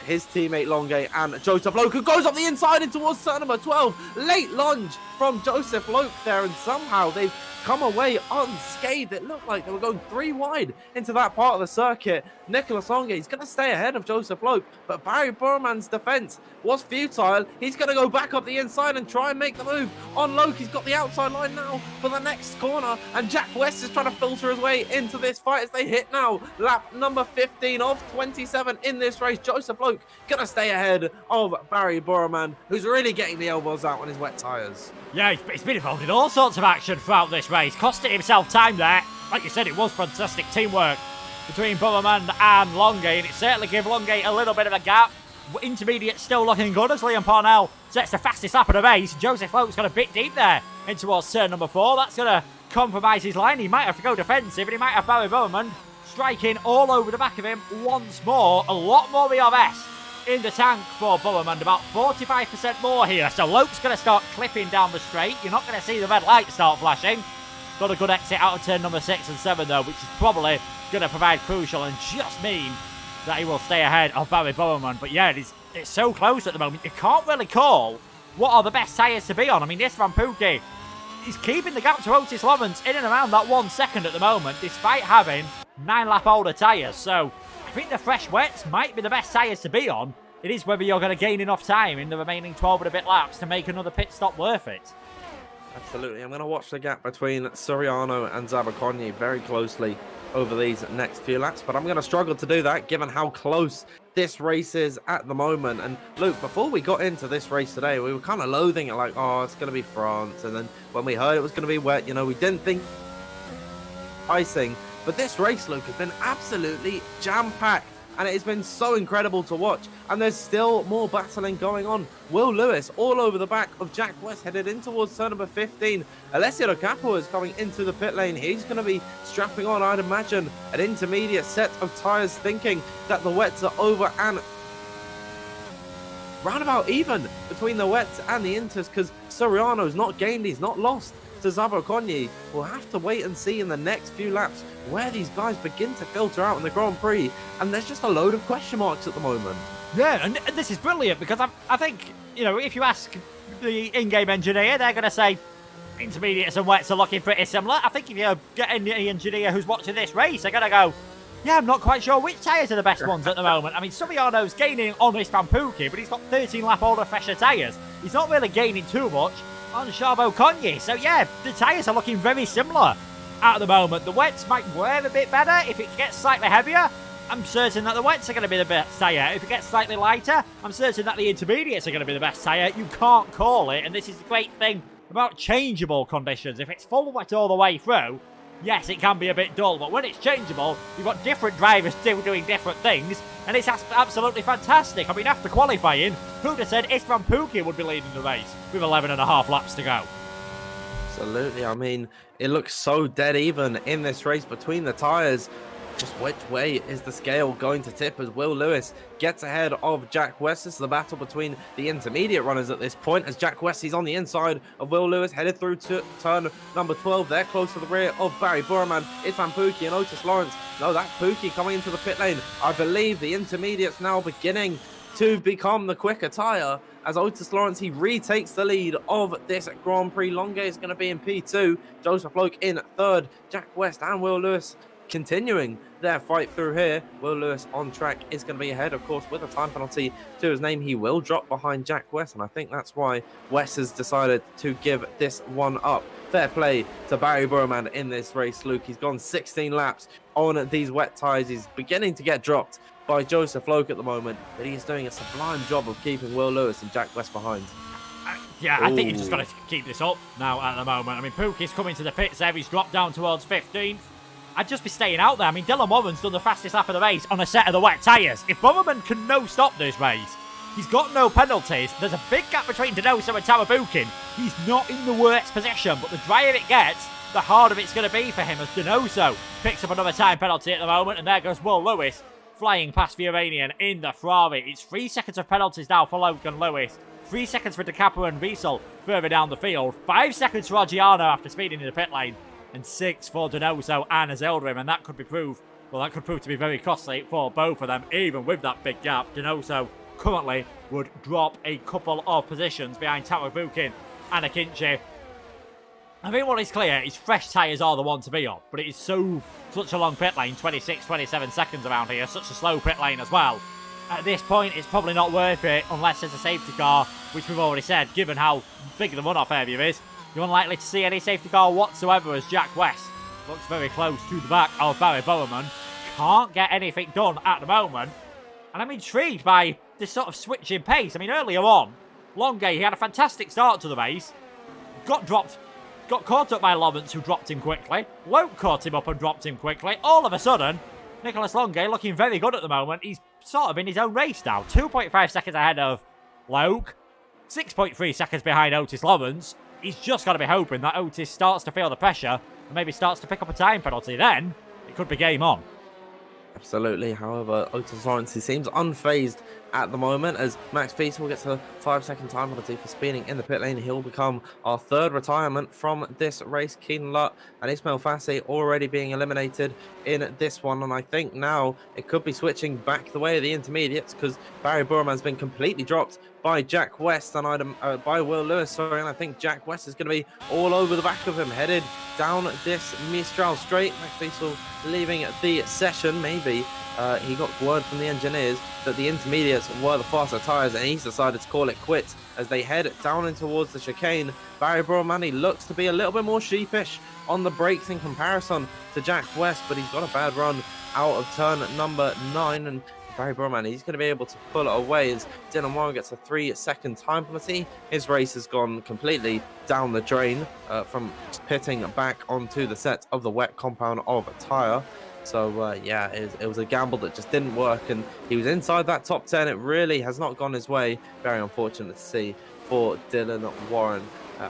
his teammate Longay and Joseph Loke, who goes up the inside in towards turn number 12. Late lunge from Joseph Loke there, and somehow they've come away unscathed. It looked like they were going 3 wide into that part of the circuit. Nicholas Onge, he's going to stay ahead of Joseph Loke, but Barry Burman's defense was futile. He's going to go back up the inside and try and make the move on Loke. He's got the outside line now for the next corner, and Jack West is trying to filter his way into this fight as they hit now lap number 15 of 27 in this race. Joseph Loke going to stay ahead of Barry Burman, who's really getting the elbows out on his wet tyres.
Yeah, he's been involved in all sorts of action throughout this race, costing himself time there. Like you said, it was fantastic teamwork between Bummerman and Longay, and it certainly gave Longay a little bit of a gap. Intermediate still looking good as Liam Parnell sets the fastest lap of the race. Joseph Loke's got a bit deep there in towards turn number 4. That's going to compromise his line. He might have to go defensive, and he might have Barry Bummerman striking all over the back of him once more. A lot more ERS in the tank for Bummerman, about 45% more here. So Loke's going to start clipping down the straight. You're not going to see the red light start flashing. Got a good exit out of turn number 6 and 7 though, which is probably going to provide crucial and just mean that he will stay ahead of Barry Bummerman. But yeah, it's so close at the moment. You can't really call what are the best tyres to be on. I mean, this Van Pookie, he's keeping the gap to Otis Lawrence in and around that 1 second at the moment, despite having 9 lap older tyres. So I think the fresh wets might be the best tyres to be on. It is whether you're going to gain enough time in the remaining 12 and a bit laps to make another pit stop worth it.
Absolutely. I'm going to watch the gap between Soriano and Zabaconyi very closely over these next few laps, but I'm going to struggle to do that given how close this race is at the moment. And Luke, before we got into this race today, we were kind of loathing it, like, oh, it's going to be France. And then when we heard it was going to be wet, you know, we didn't think icing. But this race, Luke, has been absolutely jam-packed, and it has been so incredible to watch. And there's still more battling going on. Will Lewis all over the back of Jack West, headed in towards turn number 15. Alessio Di Capo is coming into the pit lane. He's going to be strapping on, I'd imagine, an intermediate set of tyres, thinking that the wets are over and roundabout even between the wets and the inters, because Soriano's not gained, he's not lost to Zabaconyi. We'll have to wait and see in the next few laps where these guys begin to filter out in the Grand Prix, and there's just a load of question marks at the moment. Yeah,
and this is brilliant, because I think, you know, if you ask the in-game engineer, they're going to say intermediates and wets are looking pretty similar. I think if you get any engineer who's watching this race, they're going to go, yeah, I'm not quite sure which tyres are the best ones at the moment. I mean, Soriano's gaining on this Van Pookie, but he's got 13 lap older, fresher tyres. He's not really gaining too much on Zabaconyi. So yeah, the tyres are looking very similar at the moment. The wets might wear a bit better if it gets slightly heavier. I'm certain that the wets are going to be the best tyre. If it gets slightly lighter, I'm certain that the intermediates are going to be the best tyre. You can't call it, and this is the great thing about changeable conditions. If it's full wet all the way through, yes, it can be a bit dull, but when it's changeable, you've got different drivers still doing different things, and it's absolutely fantastic. I mean, after qualifying, who'd have said Istvan Pookie would be leading the race with 11.5 laps to go?
Absolutely. I mean, it looks so dead even in this race between the tyres. Just which way is the scale going to tip as Will Lewis gets ahead of Jack West? This is the battle between the intermediate runners at this point, as Jack West, he's on the inside of Will Lewis, headed through to turn number 12. They're close to the rear of Barry Burman, Istvan Pookie and Otis Lawrence. No, that Pookie coming into the pit lane. I believe the intermediates now beginning to become the quicker tyre, as Otis Lawrence, he retakes the lead of this Grand Prix. Longay is going to be in P2, Joseph Loke in third, Jack West and Will Lewis continuing their fight through here. Will Lewis on track is going to be ahead, of course, with a time penalty to his name. He will drop behind Jack West, and I think that's why West has decided to give this one up. Fair play to Barry Burman in this race, Luke. He's gone 16 laps on these wet tyres. He's beginning to get dropped by Joseph Loke at the moment, but he's doing a sublime job of keeping Will Lewis and Jack West behind.
Yeah, I think you've just got to keep this up now at the moment. I mean, Pookie's coming to the pits there. He's dropped down towards 15th. I'd just be staying out there. I mean, Dylan Warren's done the fastest lap of the race on a set of the wet tyres. If Bomberman can no-stop this race, he's got no penalties. There's a big gap between Donoso and Tarabukin. He's not in the worst position, but the drier it gets, the harder it's going to be for him, as Donoso picks up another time penalty at the moment, and there goes Will Lewis flying past the Iranian in the Ferrari. It's 3 seconds of penalties now for Logan Lewis. 3 seconds for De Capo and Wiesel further down the field. 5 seconds for Giano after speeding in the pit lane. And 6 for Donoso and Azeldrim, and that could prove to be very costly for both of them, even with that big gap. Donoso currently would drop a couple of positions behind Tarabukin and Akinci. I think what is clear is fresh tyres are the one to be on, but it is such a long pit lane, 26, 27 seconds around here, such a slow pit lane as well. At this point, it's probably not worth it unless there's a safety car, which we've already said, given how big the runoff area is. You're unlikely to see any safety car whatsoever as Jack West looks very close to the back of Barry Bowerman. Can't get anything done at the moment. And I'm intrigued by this sort of switch in pace. I mean, earlier on, Longe, he had a fantastic start to the race. Got caught up by Lawrence, who dropped him quickly. Loke caught him up and dropped him quickly. All of a sudden, Nicholas Longe looking very good at the moment. He's sort of in his own race now. 2.5 seconds ahead of Loke. 6.3 seconds behind Otis Lawrence. He's just got to be hoping that Otis starts to feel the pressure and maybe starts to pick up a time penalty. Then, it could be game on.
Absolutely. However, Otis Lawrence, he seems unfazed at the moment as Max Feasel gets a 5-second time penalty for speeding in the pit lane. He'll become our third retirement from this race. Keenan Lutt and Ismail Fassi already being eliminated in this one, and I think now it could be switching back the way of the intermediates because Barry Burman's been completely dropped by Jack West and by Will Lewis, sorry, and I think Jack West is going to be all over the back of him, headed down this Mistral straight. Max Feasel leaving the session. Maybe he got word from the engineers that the intermediates were the faster tyres, and he's decided to call it quits as they head down in towards the chicane. Barry Burman looks to be a little bit more sheepish on the brakes in comparison to Jack West, but he's got a bad run out of turn number 9, and Barry Burman, he's going to be able to pull it away as Dylan Warren gets a 3-second time penalty. His race has gone completely down the drain from pitting back onto the set of the wet compound of a tyre. So, yeah, it was a gamble that just didn't work, and he was inside that top 10. It really has not gone his way. Very unfortunate to see for Dylan Warren.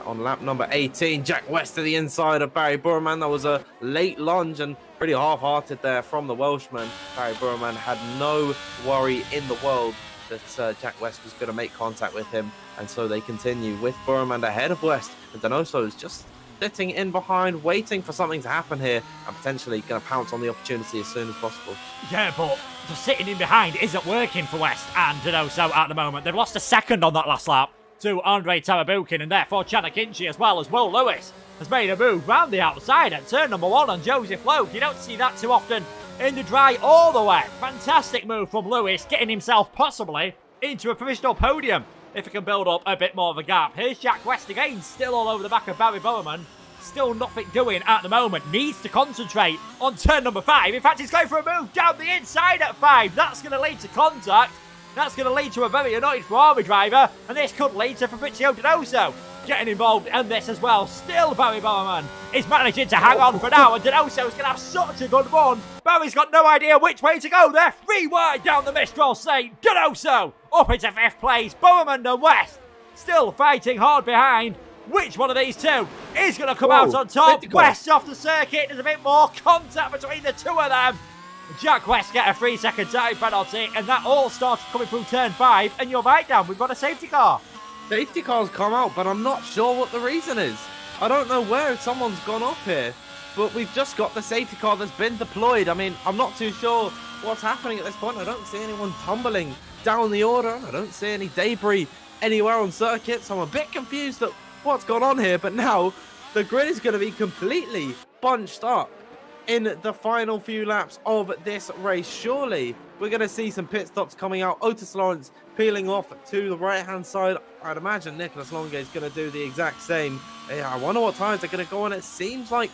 On lap number 18, Jack West to the inside of Barry Burman. That was a late lunge and pretty half-hearted there from the Welshman. Barry Burman had no worry in the world that Jack West was going to make contact with him, and so they continue with Burman ahead of West, and Donoso is just sitting in behind, waiting for something to happen here, and potentially going to pounce on the opportunity as soon as possible.
Yeah, but just sitting in behind isn't working for West and Donoso at the moment. They've lost a second on that last lap to Andre Tarabukin, and therefore Chanakinchi, as well as Will Lewis, has made a move round the outside at turn number 1 on Joseph Loke. You don't see that too often in the dry or the wet. Fantastic move from Lewis, getting himself possibly into a provisional podium if he can build up a bit more of a gap. Here's Jack West again, still all over the back of Barry Bowerman. Still nothing doing at the moment. Needs to concentrate on turn number 5. In fact, he's going for a move down the inside at 5. That's going to lead to contact. That's going to lead to a very annoyed Ferrari driver, and this could lead to Fabrizio Donoso getting involved in this as well. Still, Barry Bowerman is managing to hang on for now, and Donoso is going to have such a good run. Barry's got no idea which way to go. They're 3 wide down the Mistral straight. Donoso up into 5th place. Bowerman and West still fighting hard behind. Which one of these two is going to come out on top? West off the circuit. There's a bit more contact between the two of them. Jack West get a 3-second time penalty, and that all started coming through turn 5. And you're right, Dan, we've got a safety car.
Safety car's come out, but I'm not sure what the reason is. I don't know where someone's gone off here, but we've just got the safety car that's been deployed. I mean, I'm not too sure what's happening at this point. I don't see anyone tumbling down the order. I don't see any debris anywhere on circuit, so I'm a bit confused at what's gone on here. But now the grid is going to be completely bunched up in the final few laps of this race. Surely we're going to see some pit stops coming out. Otis Lawrence peeling off to the right-hand side. I'd imagine Nicholas Longe is going to do the exact same. Yeah, I wonder what tires are going to go on. It seems like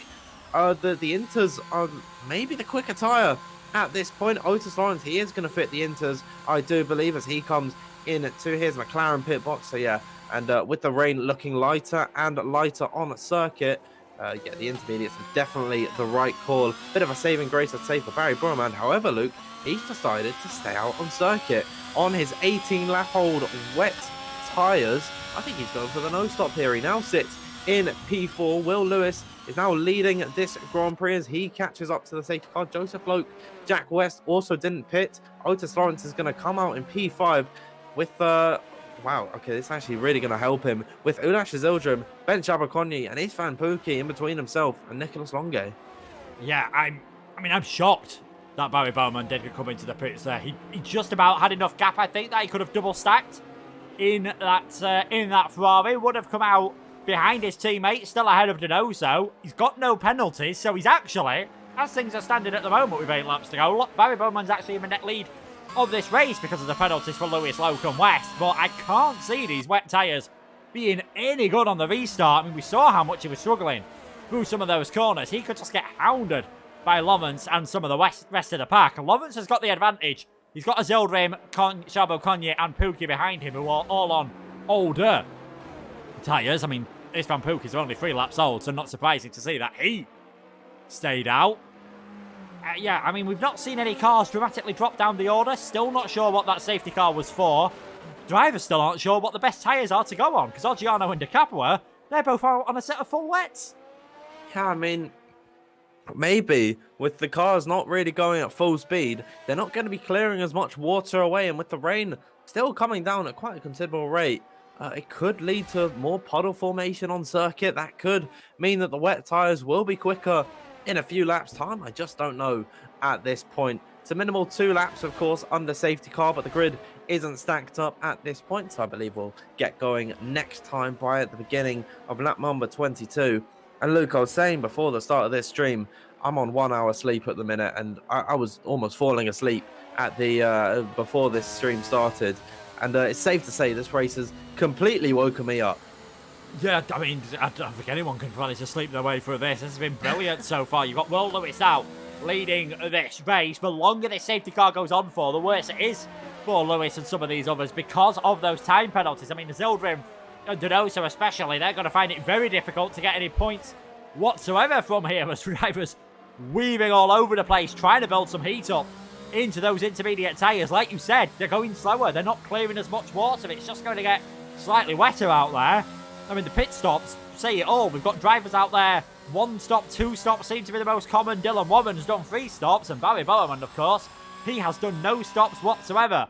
the Inters are maybe the quicker tyre at this point. Otis Lawrence, he is going to fit the Inters, I do believe, as he comes in to his McLaren pit box. So yeah, and with the rain looking lighter and lighter on the circuit, yeah, the intermediates are definitely the right call. Bit of a saving grace, I'd say, for Barry Burman. However, Luke, he's decided to stay out on circuit on his 18-lap-old wet tyres. I think he's going for the no-stop here. He now sits in P4. Will Lewis is now leading this Grand Prix as he catches up to the safety car. Joseph Loke, Jack West also didn't pit. Otis Lawrence is going to come out in P5 with wow, okay, this is actually really going to help him with Ulash Zildrim, Ben Chabakonyi, and Isfan Pookie in between himself and Nicholas Longe.
Yeah, I'm shocked that Barry Bowman did come into the pits there. He just about had enough gap, I think, that he could have double stacked in that Ferrari. Would have come out behind his teammate, still ahead of Donoso. He's got no penalties, so he's actually, as things are standing at the moment with 8 laps to go, look, Barry Bowman's actually in the net lead of this race because of the penalties for Lewis, Locum, West. But I can't see these wet tyres being any good on the restart. I mean, we saw how much he was struggling through some of those corners. He could just get hounded by Lovens and some of the rest of the pack. Lovens has got the advantage. He's got a Zildrim, Shabo Konye and Pookie behind him, who are all on older tyres. I mean, this Van Pook is only 3 laps old, so not surprising to see that he stayed out. Yeah, I mean, we've not seen any cars dramatically drop down the order. Still not sure what that safety car was for. Drivers still aren't sure what the best tyres are to go on, because Oggiano and De Capua, they're both out on a set of full wets.
Yeah, I mean, maybe with the cars not really going at full speed, they're not going to be clearing as much water away, and with the rain still coming down at quite a considerable rate, it could lead to more puddle formation on circuit. That could mean that the wet tyres will be quicker in a few laps time. I just don't know at this point. It's a minimal 2 laps, of course, under safety car, but the grid isn't stacked up at this point, so I believe we'll get going next time by at the beginning of lap number 22. And Luke, I was saying before the start of this stream, I'm on 1 hour sleep at the minute, and I was almost falling asleep at the before this stream started. And it's safe to say this race has completely woken me up.
Yeah, I mean, I don't think anyone can manage to sleep their way through this. This has been brilliant so far. You've got Will Lewis out leading this race. The longer this safety car goes on for, the worse it is for Lewis and some of these others because of those time penalties. I mean, the Zildrim and Donoso especially, they're going to find it very difficult to get any points whatsoever from here as drivers weaving all over the place, trying to build some heat up into those intermediate tyres. Like you said, they're going slower. They're not clearing as much water. It's just going to get slightly wetter out there. I mean, the pit stops say it all. We've got drivers out there. 1 stop, 2 stops seem to be the most common. Dylan Warren's done 3 stops. And Barry Bowman, of course, he has done no stops whatsoever.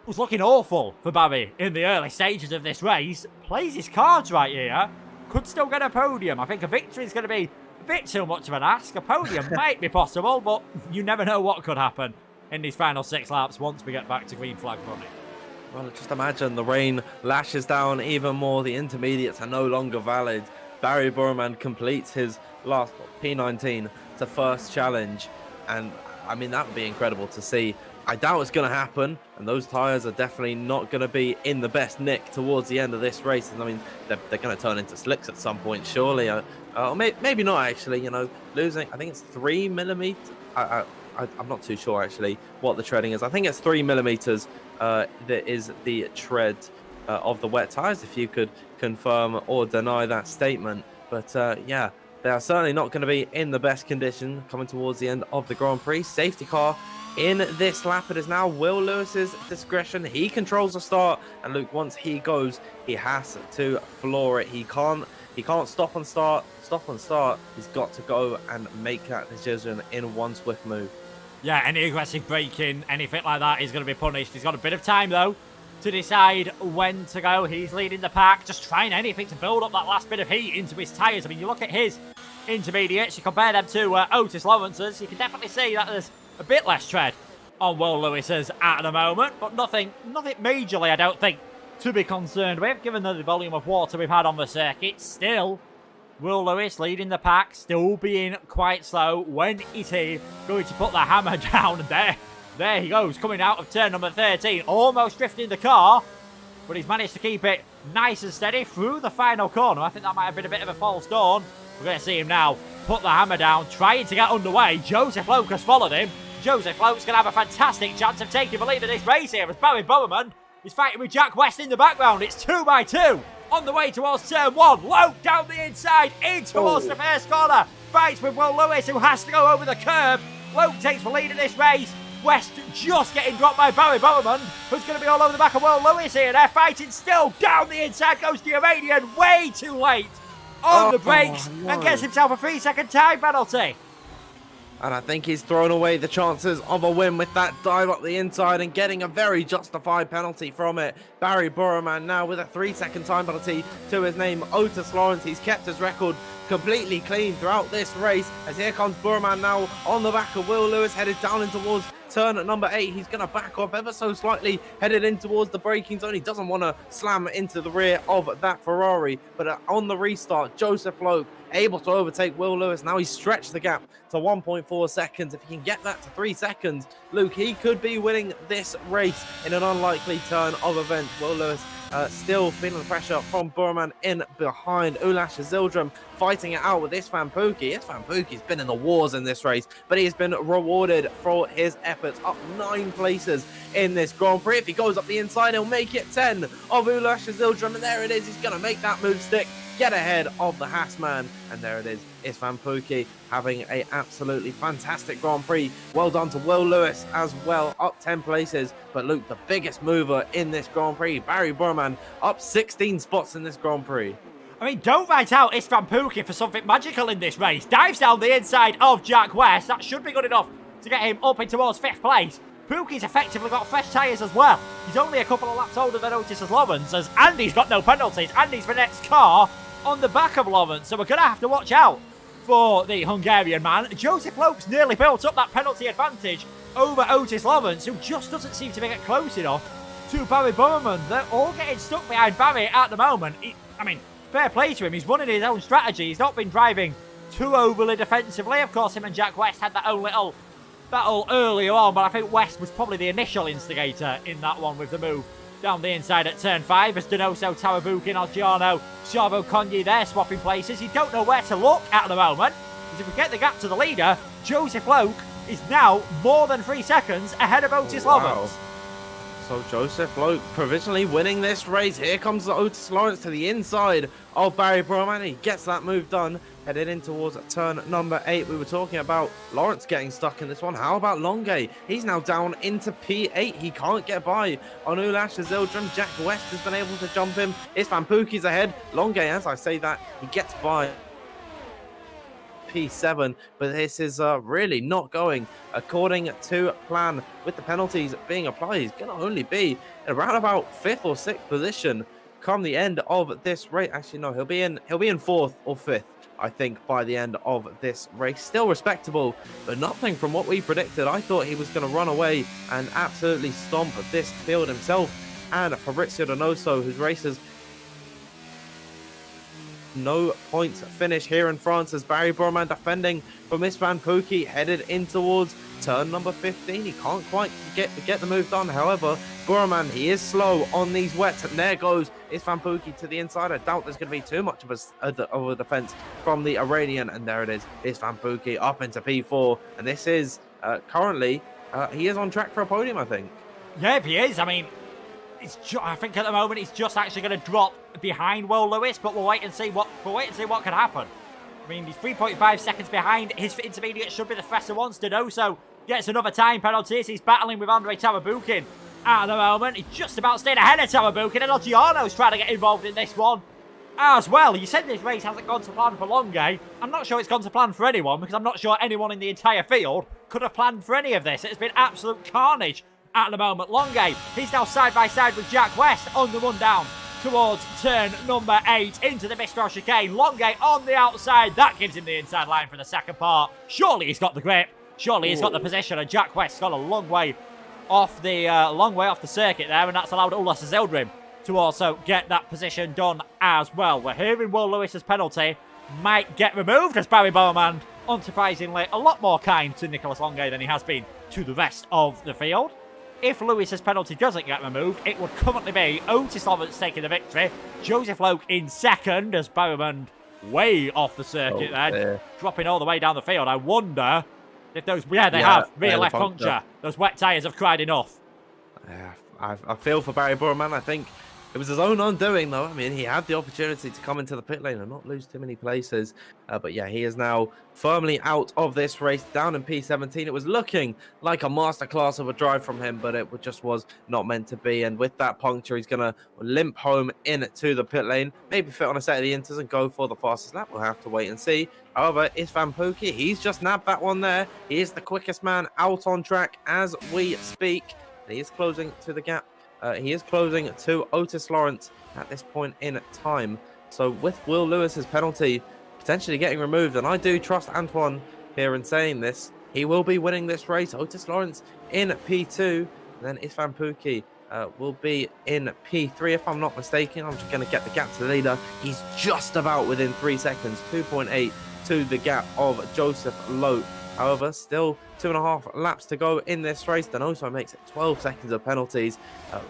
It was looking awful for Barry in the early stages of this race. Plays his cards right here. Could still get a podium. I think a victory is going to be a bit too much of an ask. A podium might be possible, but you never know what could happen in these final 6 laps once we get back to green flag running.
Well, just imagine the rain lashes down even more. The intermediates are no longer valid. Barry Burman completes his last P19 to first challenge. And, I mean, that would be incredible to see. I doubt it's going to happen. And those tyres are definitely not going to be in the best nick towards the end of this race. And, I mean, they're going to turn into slicks at some point, surely. Or maybe not, actually. You know, losing, I think it's 3 millimeters. I'm not too sure, actually, what the treading is. I think it's 3 millimeters. That is the tread of the wet tyres, if you could confirm or deny that statement. But yeah, they are certainly not going to be in the best condition coming towards the end of the Grand Prix. Safety car in this lap. It is now Will Lewis's discretion. He controls the start, and Luke, once he goes, he has to floor it. He can't stop and start. He's got to go and make that decision in one swift move.
Yeah, any aggressive braking, anything like that is going to be punished. He's got a bit of time, though, to decide when to go. He's leading the pack, just trying anything to build up that last bit of heat into his tyres. I mean, you look at his intermediates, you compare them to Otis Lawrence's, you can definitely see that there's a bit less tread on Will Lewis's at the moment, but nothing majorly, I don't think, to be concerned with, given the volume of water we've had on the circuit. Still, Will Lewis leading the pack, still being quite slow. When is he going to put the hammer down? And there he goes, coming out of turn number 13, almost drifting the car, but he's managed to keep it nice and steady through the final corner. I think that might have been a bit of a false dawn. We're going to see him now put the hammer down, trying to get underway. Joseph Loke has followed him. Joseph Loke's going to have a fantastic chance of taking the lead of this race here as Barry Bowerman is fighting with Jack West in the background. It's 2 by 2. On the way towards turn 1, Loke down the inside, in towards the first corner. Fights with Will Lewis, who has to go over the curb. Loke takes the lead in this race. West just getting dropped by Barry Bowerman, who's going to be all over the back of Will Lewis here. They're fighting still. Down the inside goes the Iranian, way too late on the brakes, and gets himself a 3-second time penalty.
And I think he's thrown away the chances of a win with that dive up the inside and getting a very justified penalty from it. Barry Burman now with a 3-second time penalty to his name. Otis Lawrence, he's kept his record completely clean throughout this race, as here comes Burman now on the back of Will Lewis, headed down in towards turn at number 8. He's going to back off ever so slightly, headed in towards the braking zone. He doesn't want to slam into the rear of that Ferrari, but on the restart, Joseph Loke able to overtake Will Lewis. Now he's stretched the gap to 1.4 seconds. If he can get that to 3 seconds, Luke, he could be winning this race in an unlikely turn of events. Will Lewis still feeling the pressure from Burman in behind. Ulash Zildrum fighting it out with Isfan Pookie. Isfan Pookie's been in the wars in this race, but he has been rewarded for his efforts, up 9 places in this Grand Prix. If he goes up the inside, he'll make it 10 of Ulash Zildrum, and there it is. He's going to make that move stick, get ahead of the Haasman, and there it is. Isfan Pookie having a absolutely fantastic Grand Prix. Well done to Will Lewis as well, up 10 places. But Luke, the biggest mover in this Grand Prix, Barry Burman, up 16 spots in this Grand Prix.
I mean, don't write out Isfan Pookie for something magical in this race. Dives down the inside of Jack West. That should be good enough to get him up in towards 5th place. Pookie's effectively got fresh tyres as well. He's only a couple of laps older than Otis Lawrence, as Andy's got no penalties. Andy's the next car on the back of Lawrence, so we're going to have to watch out for the Hungarian man. Joseph Loke's nearly built up that penalty advantage over Otis Lawrence, who just doesn't seem to get close enough to Barry Burman. They're all getting stuck behind Barry at the moment. I mean, fair play to him. He's running his own strategy. He's not been driving too overly defensively. Of course, him and Jack West had their own little battle earlier on, but I think West was probably the initial instigator in that one with the move down the inside at turn 5 as Donoso, Tarabukin, Algiano, Chavo, Conye there swapping places. You don't know where to look at the moment, because if we get the gap to the leader, Joseph Loke is now more than 3 seconds ahead of Otis Lawrence.
So Joseph Loke provisionally winning this race. Here comes Otis Lawrence to the inside of Barry Burman. He gets that move done, headed in towards turn number 8. We were talking about Lawrence getting stuck in this one. How about Longe? He's now down into P8. He can't get by on Ulash Zildrum. Jack West has been able to jump him. Isfan Pookie's ahead. Longe, as I say that, he gets by P7, but this is really not going according to plan. With the penalties being applied, he's going to only be in around about 5th or 6th position come the end of this race. Actually, no, he'll be in 4th or 5th, I think, by the end of this race. Still respectable, but nothing from what we predicted. I thought he was going to run away and absolutely stomp this field himself. And Fabrizio Donoso, whose races no points finish here in France, as Barry Burman defending from Isfan Pookie, headed in towards turn number 15. He can't quite get the move done. However, Burman, he is slow on these wets, and there goes Isfan Pookie to the inside. I doubt there's going to be too much of a defense from the Iranian, and there it is. Isfan Pookie up into P4, and this is currently he is on track for a podium, I think.
Yeah, if he is, I mean, I think at the moment he's just actually going to drop behind Will Lewis, but we'll wait and see what can happen. I mean, he's 3.5 seconds behind. His intermediate should be the faster ones. Donoso gets another time penalty as he's battling with Andrei Tarabukin at the moment. He's just about staying ahead of Tarabukin, and Algiano's trying to get involved in this one as well. You said this race hasn't gone to plan for Longe. I'm not sure it's gone to plan for anyone, because I'm not sure anyone in the entire field could have planned for any of this. It's been absolute carnage at the moment. Longe, he's now side by side with Jack West on the run down towards turn number 8 into the Mistral chicane. Longe on the outside, that gives him the inside line for the second part. Surely he's got the grip, surely he's got the position, and Jack West's got a long way off the circuit there, and that's allowed Ulas Zeldrim to also get that position done as well. We're hearing Will Lewis's penalty might get removed, as Barry Burman, unsurprisingly, a lot more kind to Nicolas Longe than he has been to the rest of the field. If Lewis's penalty doesn't get removed, it would currently be Otis Lawrence taking the victory. Joseph Loke in second, as Barrowman way off the circuit there, dropping all the way down the field. I wonder if those, they have rear left puncture. Those wet tyres have cried enough.
Yeah, I feel for Barry Burman. I think it was his own undoing, though. I mean, he had the opportunity to come into the pit lane and not lose too many places. But yeah, he is now firmly out of this race, down in P17. It was looking like a masterclass of a drive from him, but it just was not meant to be. And with that puncture, he's going to limp home into the pit lane, maybe fit on a set of the inters and go for the fastest lap. We'll have to wait and see. However, Isfan Pookie, he's just nabbed that one there. He is the quickest man out on track as we speak. And he is closing to the gap. He is closing to Otis Lawrence at this point in time. So with Will Lewis's penalty potentially getting removed. And I do trust Antoine here in saying this. He will be winning this race. Otis Lawrence in P2. And then Isfan Pookie will be in P3, if I'm not mistaken. I'm just going to get the gap to the leader. He's just about within 3 seconds, 2.8 to the gap of Joseph Loke. However, still 2.5 laps to go in this race. Donoso makes it 12 seconds of penalties.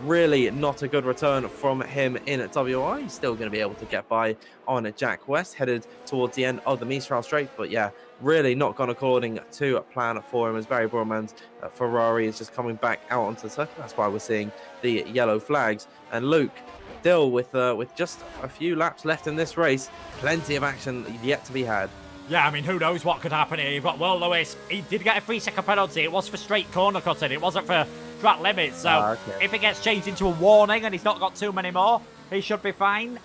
Really not a good return from him in WR. He's still going to be able to get by on Jack West, headed towards the end of the Mistral Straight. But yeah, really not gone according to plan for him, as Barry Borman's Ferrari is just coming back out onto the circuit. That's why we're seeing the yellow flags. And Luke, still with just a few laps left in this race, plenty of action yet to be had.
Yeah, I mean, who knows what could happen here. You've got Will Lewis. He did get a 3-second penalty. It was for straight corner cutting. It wasn't for track limits. So if it gets changed into a warning and he's not got too many more, he should be fine.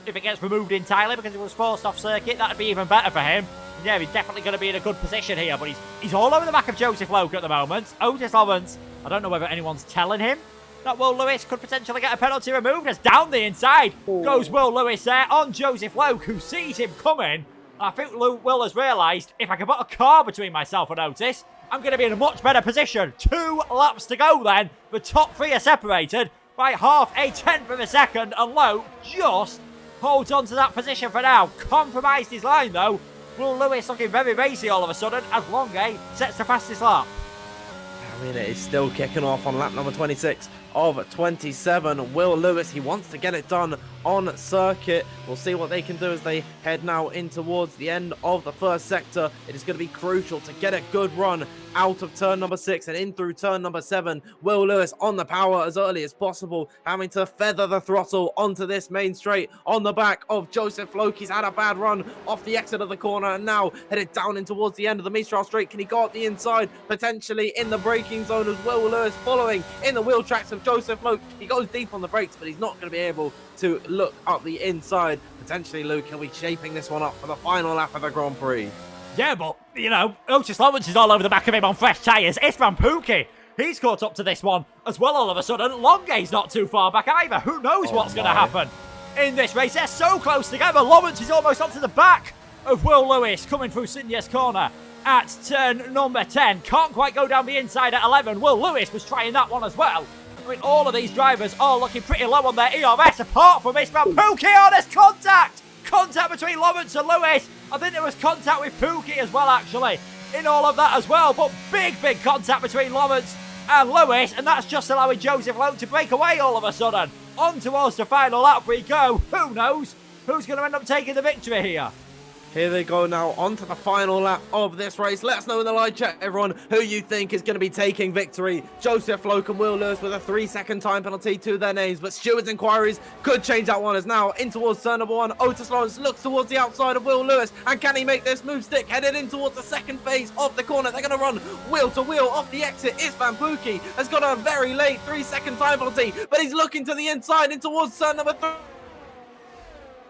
If it gets removed entirely because it was forced off circuit, that'd be even better for him. Yeah, he's definitely going to be in a good position here, but he's all over the back of Joseph Loke at the moment. Otis Lawrence, I don't know whether anyone's telling him that Will Lewis could potentially get a penalty removed, as down the inside goes Will Lewis there on Joseph Loke, who sees him coming. I think Will has realised, if I can put a car between myself and Otis, I'm going to be in a much better position. 2 laps to go then. The top 3 are separated by half a tenth of a second, and Loke just holds on to that position for now. Compromised his line though. Will Lewis looking very racy all of a sudden as Longue sets the fastest lap.
I mean, it is still kicking off on lap number 26 of 27. Will Lewis, he wants to get it done on circuit. We'll see what they can do as they head now in towards the end of the first sector. It is going to be crucial to get a good run out of turn number 6 and in through turn number 7. Will Lewis on the power as early as possible, having to feather the throttle onto this main straight on the back of Joseph Loke. He's had a bad run off the exit of the corner and now headed down in towards the end of the Mistral Straight. Can he go up the inside, potentially in the braking zone, as Will Lewis following in the wheel tracks of Joseph Loke? He goes deep on the brakes, but he's not going to be able to look up the inside. Potentially Luke will be shaping this one up for the final lap of the Grand Prix.
Yeah, but, you know, Otis Lawrence is all over the back of him on fresh tyres. Isfan Pookie, he's caught up to this one as well all of a sudden. Longue's not too far back either. Who knows what's going to happen in this race? They're so close together. Lawrence is almost onto the back of Will Lewis coming through Senior's corner at turn number 10. Can't quite go down the inside at 11. Will Lewis was trying that one as well. I mean, all of these drivers are looking pretty low on their ERS, apart from Isfan Pookie. Oh, there's contact! Contact between Lawrence and Lewis. I think there was contact with Pookie as well, actually, in all of that as well. But big contact between Lawrence and Lewis, and that's just allowing Joseph Loke to break away all of a sudden. On towards the final lap we go. Who knows who's going to end up taking the victory here?
Here they go now, on to the final lap of this race. Let us know in the live chat, everyone, who you think is going to be taking victory. Joseph Loke and Will Lewis with a 3-second time penalty to their names, but Stewart's inquiries could change that one, as now in towards turn number 1. Otis Lawrence looks towards the outside of Will Lewis, and can he make this move stick? Headed in towards the second phase of the corner. They're going to run wheel to wheel off the exit. Isfan Pookie has got a very late 3-second time penalty, but he's looking to the inside in towards turn number 3.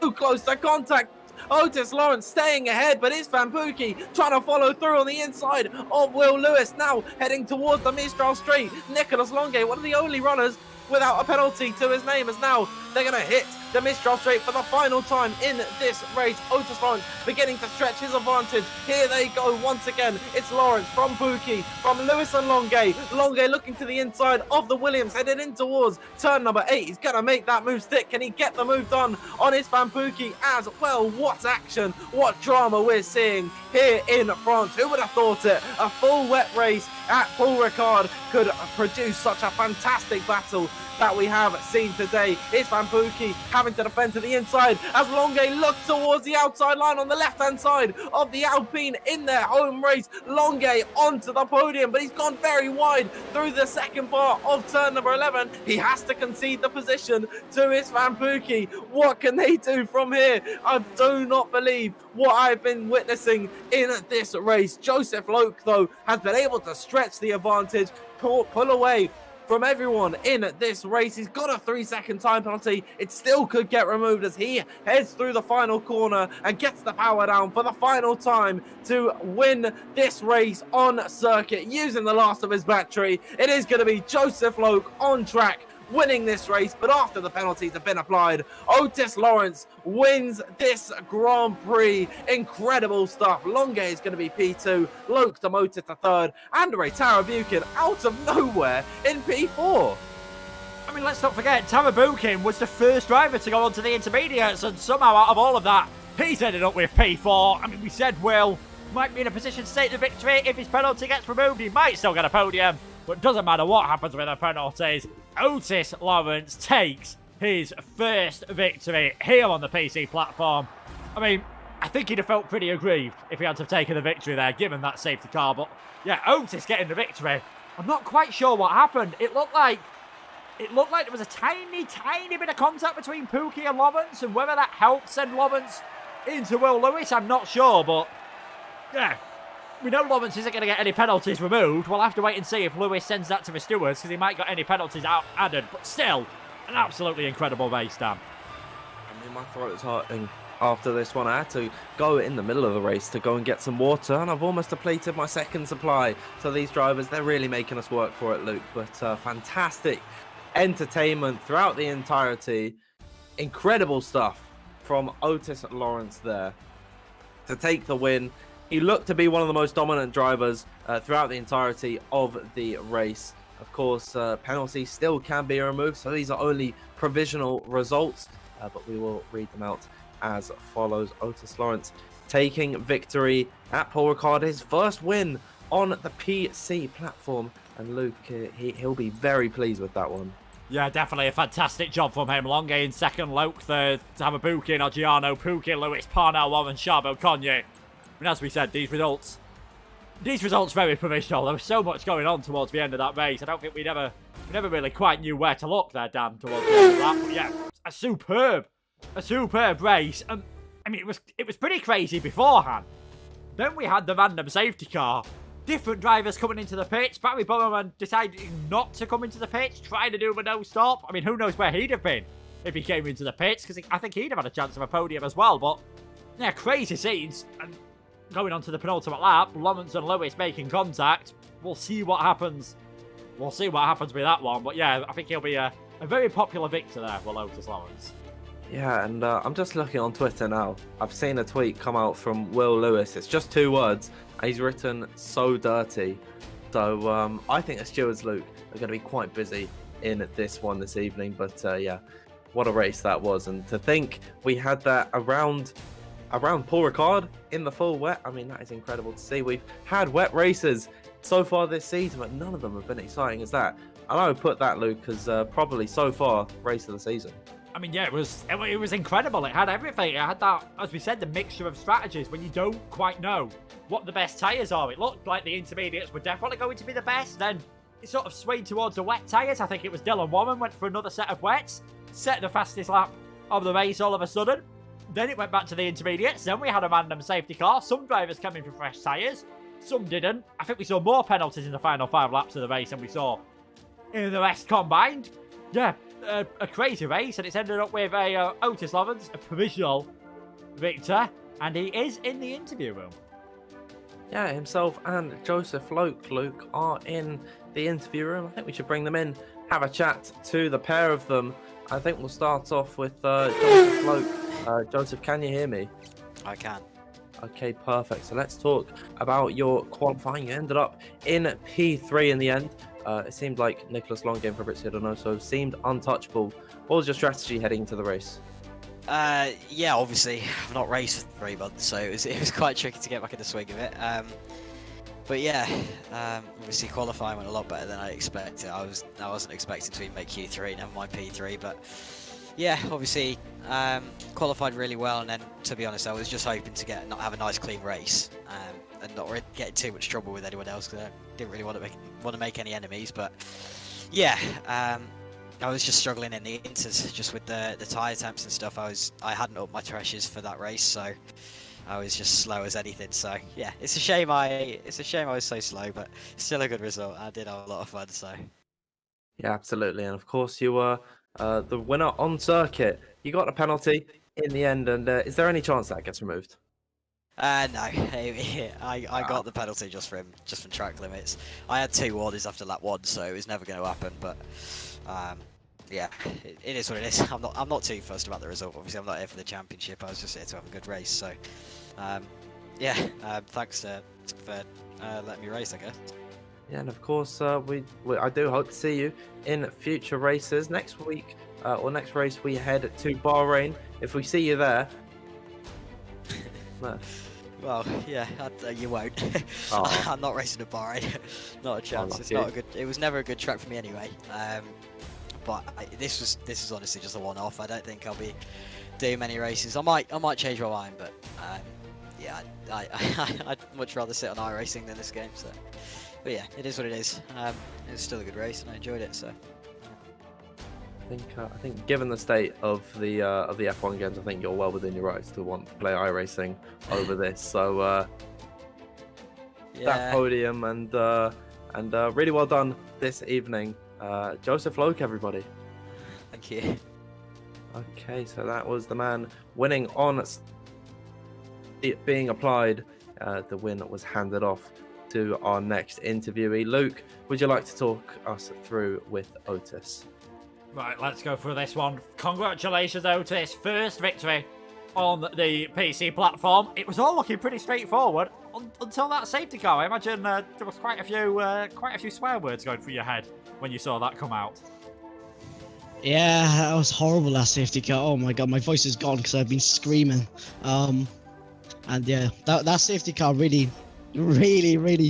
Too close to contact. Otis Lawrence staying ahead, but Isfan Pookie trying to follow through on the inside of Will Lewis, now heading towards the Mistral Straight. Nicolas Longue, one of the only runners without a penalty to his name, as now they're going to hit the Mistral Straight for the final time in this race. Otis Lawrence beginning to stretch his advantage. Here they go once again. It's Lawrence from Pookie, from Lewis and Longue. Longue looking to the inside of the Williams, headed in towards turn number 8. He's going to make that move stick. Can he get the move done on Isfan Pookie as well? What action, what drama we're seeing here in France. Who would have thought it? A full wet race at Paul Ricard could produce such a fantastic battle that we have seen today. Isfan Pookie having to defend to the inside as Longue looks towards the outside line on the left-hand side of the Alpine in their home race. Longue onto the podium, but he's gone very wide through the second part of turn number 11. He has to concede the position to Isfan Pookie. What can they do from here? I do not believe what I've been witnessing in this race. Joseph Loke, though, has been able to stretch the advantage, pull away from everyone in this race. He's got a 3-second time penalty. It still could get removed as he heads through the final corner and gets the power down for the final time to win this race on circuit using the last of his battery. It is going to be Joseph Loke on track winning this race. But after the penalties have been applied, Otis Lawrence wins this Grand Prix. Incredible stuff. Longe is going to be P2, Luke demoted to 3rd, and Ray Tarabukin out of nowhere in P4.
I mean, let's not forget, Tarabukin was the first driver to go onto the intermediates, and somehow out of all of that, he's ended up with P4. I mean, we said Will might be in a position to take the victory. If his penalty gets removed, he might still get a podium, but it doesn't matter what happens with the penalties. Otis Lawrence takes his first victory here on the PC platform. I mean, I think he'd have felt pretty aggrieved if he had to have taken the victory there, given that safety car, but yeah, Otis getting the victory. I'm not quite sure what happened. It looked like there was a tiny bit of contact between Pookie and Lawrence, and whether that helped send Lawrence into Will Lewis, I'm not sure, but yeah, we know Lawrence isn't going to get any penalties removed. We'll have to wait and see if Lewis sends that to the stewards, because he might get any penalties added, but still, an absolutely incredible race, Dan.
I mean, my throat is hurting after this one. I had to go in the middle of the race to go and get some water, and I've almost depleted my second supply. So these drivers, they're really making us work for it, Luke, but fantastic entertainment throughout the entirety. Incredible stuff from Otis Lawrence there to take the win. He looked to be one of the most dominant drivers throughout the entirety of the race. Of course, penalties still can be removed, so these are only provisional results, but we will read them out as follows. Otis Lawrence taking victory at Paul Ricard, his first win on the PC platform, and Luke, he'll be very pleased with that one.
Yeah, definitely a fantastic job from him. Longe in second, Loke third, Tarabukin, Oggiano, Pookie, Lewis, Parnell, Warren, Charbel, Conye. I mean, as we said, these results very provisional. There was so much going on towards the end of that race. I don't think we never really quite knew where to look there, Dan, towards the end of that. But yeah, a superb race. I mean, it was pretty crazy beforehand. Then we had the random safety car. Different drivers coming into the pits. Barry Burman deciding not to come into the pits, trying to do a no-stop. I mean, who knows where he'd have been if he came into the pits, because I think he'd have had a chance of a podium as well. But yeah, crazy scenes. And going on to the penultimate lap, Lawrence and Lewis making contact. We'll see what happens. We'll see what happens with that one. But yeah, I think he'll be a very popular victor there for Otis Lawrence.
Yeah, and I'm just looking on Twitter now. I've seen a tweet come out from Will Lewis. It's just 2 words. He's written, "so dirty." So I think the stewards, Luke, are going to be quite busy in this one this evening. But yeah, what a race that was. And to think we had that around Paul Ricard in the full wet. I mean, that is incredible to see. We've had wet races so far this season, but none of them have been exciting as that. And I would put that, Luke, as probably so far race of the season.
I mean, yeah, it was incredible. It had everything. It had that, as we said, the mixture of strategies when you don't quite know what the best tyres are. It looked like the intermediates were definitely going to be the best. Then it sort of swayed towards the wet tyres. I think it was Dylan Warren went for another set of wets, set the fastest lap of the race all of a sudden. Then it went back to the intermediates. Then we had a random safety car. Some drivers came in for fresh tyres. Some didn't. I think we saw more penalties in the final 5 laps of the race than we saw in the rest combined. Yeah. A crazy race, and it's ended up with a Otis Lawrence, a provisional victor, and he is in the interview room.
Yeah, himself and Joseph Luke are in the interview room. I think we should bring them in, have a chat to the pair of them. I think we'll start off with Joseph Luke. Joseph, can you hear me?
I can.
Okay, perfect. So let's talk about your qualifying. You ended up in P3 in the end. It seemed like Nicholas Longe for Fabrizio Donoso seemed untouchable. What was your strategy heading into the race?
Yeah, obviously I've not raced for 3 months, so it was quite tricky to get back in the swing of it. But yeah, obviously qualifying went a lot better than I expected. I wasn't expecting to even make Q3, never mind P3, but yeah, obviously qualified really well, and then to be honest, I was just hoping to have a nice clean race and not really get in too much trouble with anyone else, because I didn't really want to make any enemies. But yeah, I was just struggling in the inters, just with the tyre temps and stuff. I hadn't upped my pressures for that race, so I was just slow as anything. So yeah, it's a shame I was so slow, but still a good result. I did have a lot of fun. So
yeah, absolutely, and of course you were the winner on circuit. You got a penalty in the end, and is there any chance that gets removed?
No, I got the penalty just from track limits. I had 2 orders after lap 1, so it was never going to happen. But yeah, it is what it is. I'm not too fussed about the result. Obviously, I'm not here for the championship. I was just here to have a good race. So, yeah, thanks for letting me race, I guess.
Yeah, and of course, I do hope to see you in future races. Next week, or next race, we head to Bahrain. If we see you there,
well, yeah, you won't.
Oh.
I'm not racing at Bahrain. Not a chance. It's not a good. It was never a good track for me anyway. But this is honestly just a one-off. I don't think I'll be doing many races. I might change my mind, but yeah, I'd much rather sit on iRacing than this game. So, but yeah, it is what it is. It's still a good race, and I enjoyed it. So.
I think given the state of the F1 games, I think you're well within your rights to want to play iRacing over this. So
Yeah.
that podium and really well done this evening, Joseph Loke, everybody.
Thank you.
Okay, so that was the man winning on it being applied. The win was handed off to our next interviewee. Luke, would you like to talk us through with Otis?
Right, let's go through this one. Congratulations, Otis. First victory on the PC platform. It was all looking pretty straightforward until that safety car. I imagine there was quite a few swear words going through your head when you saw that come out.
Yeah, that was horrible, that safety car. Oh my god, my voice is gone because I've been screaming. And yeah, that safety car really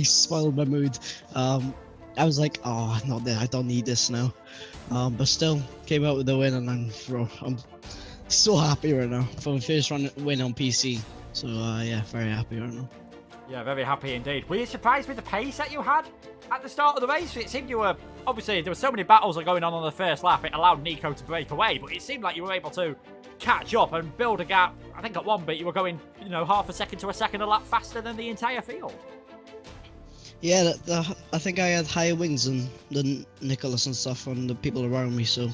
spoiled my mood. I was like, oh, not there. I don't need this now. But still came out with the win, and I'm so happy right now for the first win on PC. So yeah, very happy right now.
Yeah, very happy indeed. Were you surprised with the pace that you had at the start of the race? It seemed you were, obviously there were so many battles going on the first lap, it allowed Nico to break away, but it seemed like you were able to catch up and build a gap. I think at one bit you were going, half a second to a second a lap faster than the entire field.
Yeah, I think I had higher wings than Nicholas and stuff and the people around me, so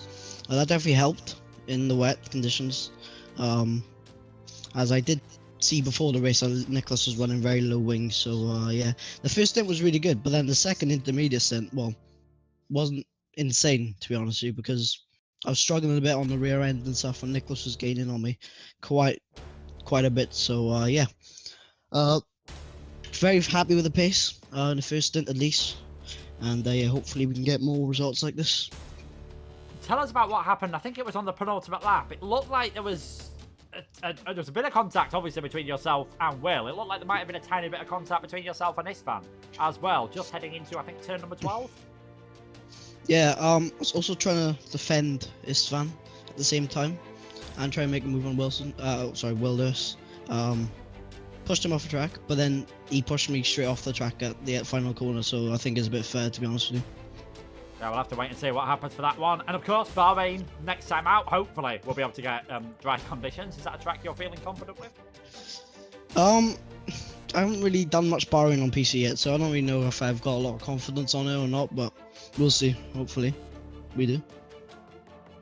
that definitely helped in the wet conditions. As I did see before the race, Nicholas was running very low wings, so yeah. The first stint was really good, but then the second intermediate stint, well, wasn't insane, to be honest with you, because I was struggling a bit on the rear end and stuff, and Nicholas was gaining on me quite a bit, so yeah. Very happy with the pace in the first stint at least, and yeah, hopefully we can get more results like this.
Tell us about what happened. I think it was on the penultimate lap. It looked like there was a bit of contact, obviously, between yourself and Will. It looked like there might have been a tiny bit of contact between yourself and Istvan as well, just heading into, I think, turn number 12.
Yeah, I was also trying to defend Istvan at the same time and try and make a move on Will Lewis. Pushed him off the track, but then he pushed me straight off the track at the final corner, so I think it's a bit fair, to be honest with you.
Yeah, we'll have to wait and see what happens for that one. And of course, Bahrain, next time out, hopefully we'll be able to get dry conditions. Is that a track you're feeling confident with?
I haven't really done much Bahrain on PC yet, so I don't really know if I've got a lot of confidence on it or not, but we'll see. Hopefully, we do.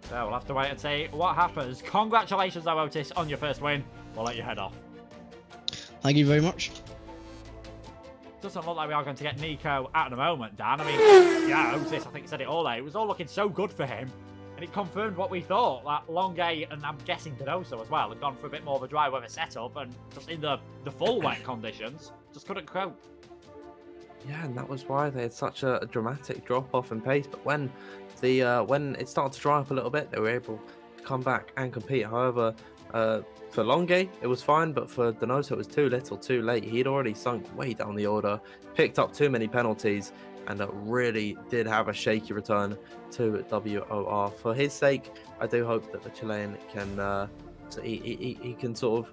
So we'll have to wait and see what happens. Congratulations, though, Otis, on your first win. We'll let you head off.
Thank you very much.
Doesn't look like we are going to get Nico at the moment, Dan. I mean, yeah, Otis, I think, said it all there. It was all looking so good for him, and it confirmed what we thought. That Longue, and I'm guessing Donoso as well, had gone for a bit more of a dry weather setup, and just in the full wet conditions, just couldn't cope.
Yeah, and that was why they had such a dramatic drop-off in pace. But when it started to dry up a little bit, they were able to come back and compete. However, for Longue, it was fine, but for Donoso, it was too little, too late. He'd already sunk way down the order, picked up too many penalties, and really did have a shaky return to WOR. For his sake, I do hope that the Chilean can he can sort of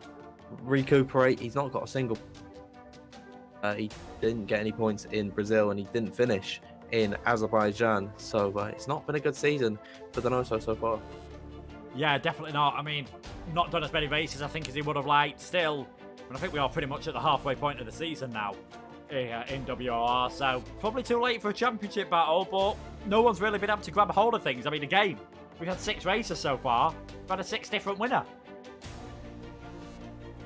recuperate. He's not got a single. He didn't get any points in Brazil, and he didn't finish in Azerbaijan. So it's not been a good season for Donoso so far.
Yeah, definitely not. I mean, not done as many races, I think, as he would have liked. Still, and I think we are pretty much at the halfway point of the season now in WOR. So probably too late for a championship battle, but no one's really been able to grab a hold of things. I mean, again, we've had 6 races so far. We've had a 6 different winner.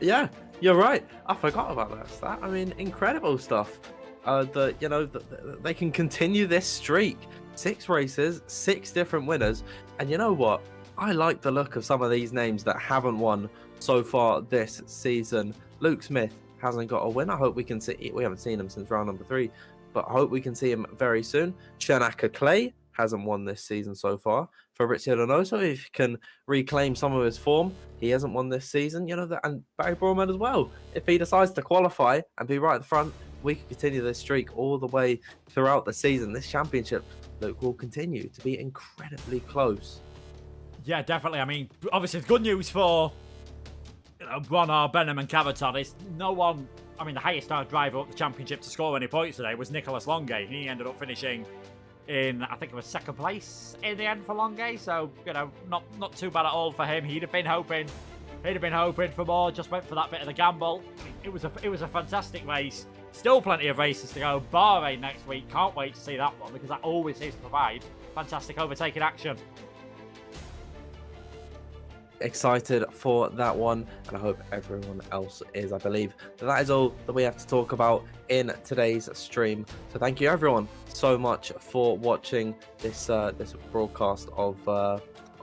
Yeah, you're right. I forgot about that stat. I mean, incredible stuff. they can continue this streak. 6 races, 6 different winners, and you know what? I like the look of some of these names that haven't won so far this season. Luke Smith hasn't got a win. I hope we can see. We haven't seen him since round number 3, but I hope we can see him very soon. Shanaka Clay hasn't won this season so far. Fabrizio Donoso, if he can reclaim some of his form, he hasn't won this season. And Barry Borman as well. If he decides to qualify and be right at the front, we can continue this streak all the way throughout the season. This championship, Luke, will continue to be incredibly close.
Yeah, definitely. I mean, obviously, it's good news for Bronner, Benham, and Cavaton is no one. I mean, the highest driver up the championship to score any points today was Nicholas Longue. He ended up finishing in, I think it was 2nd place in the end for Longue. So, not too bad at all for him. He'd have been hoping for more. Just went for that bit of the gamble. It was a fantastic race. Still plenty of races to go. Bahrain next week. Can't wait to see that one because that always seems to provide fantastic overtaking action.
Excited for that one, and I hope everyone else is. I believe that is all that we have to talk about in today's stream. So thank you everyone so much for watching this this broadcast of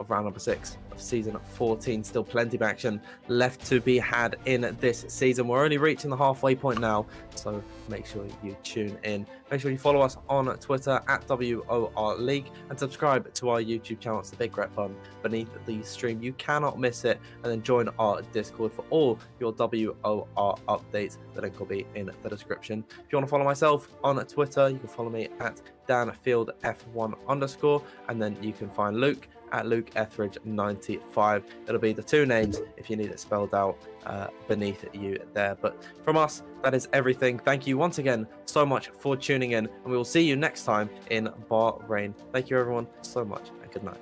round number 6 of season 14. Still plenty of action left to be had in this season. We're only reaching the halfway point now, so make sure you tune in. Make sure you follow us on Twitter at WOR League and subscribe to our YouTube channel. It's the big red button beneath the stream. You cannot miss it. And then join our Discord for all your WOR updates. The link will be in the description. If you want to follow myself on Twitter, you can follow me at DanFieldF1_, and then you can find Luke at Luke Etheridge 95. It'll be the 2 names if you need it spelled out beneath you there. But from us, that is everything. Thank you once again so much for tuning in, and we will see you next time in Bahrain. Thank you everyone so much, and good night.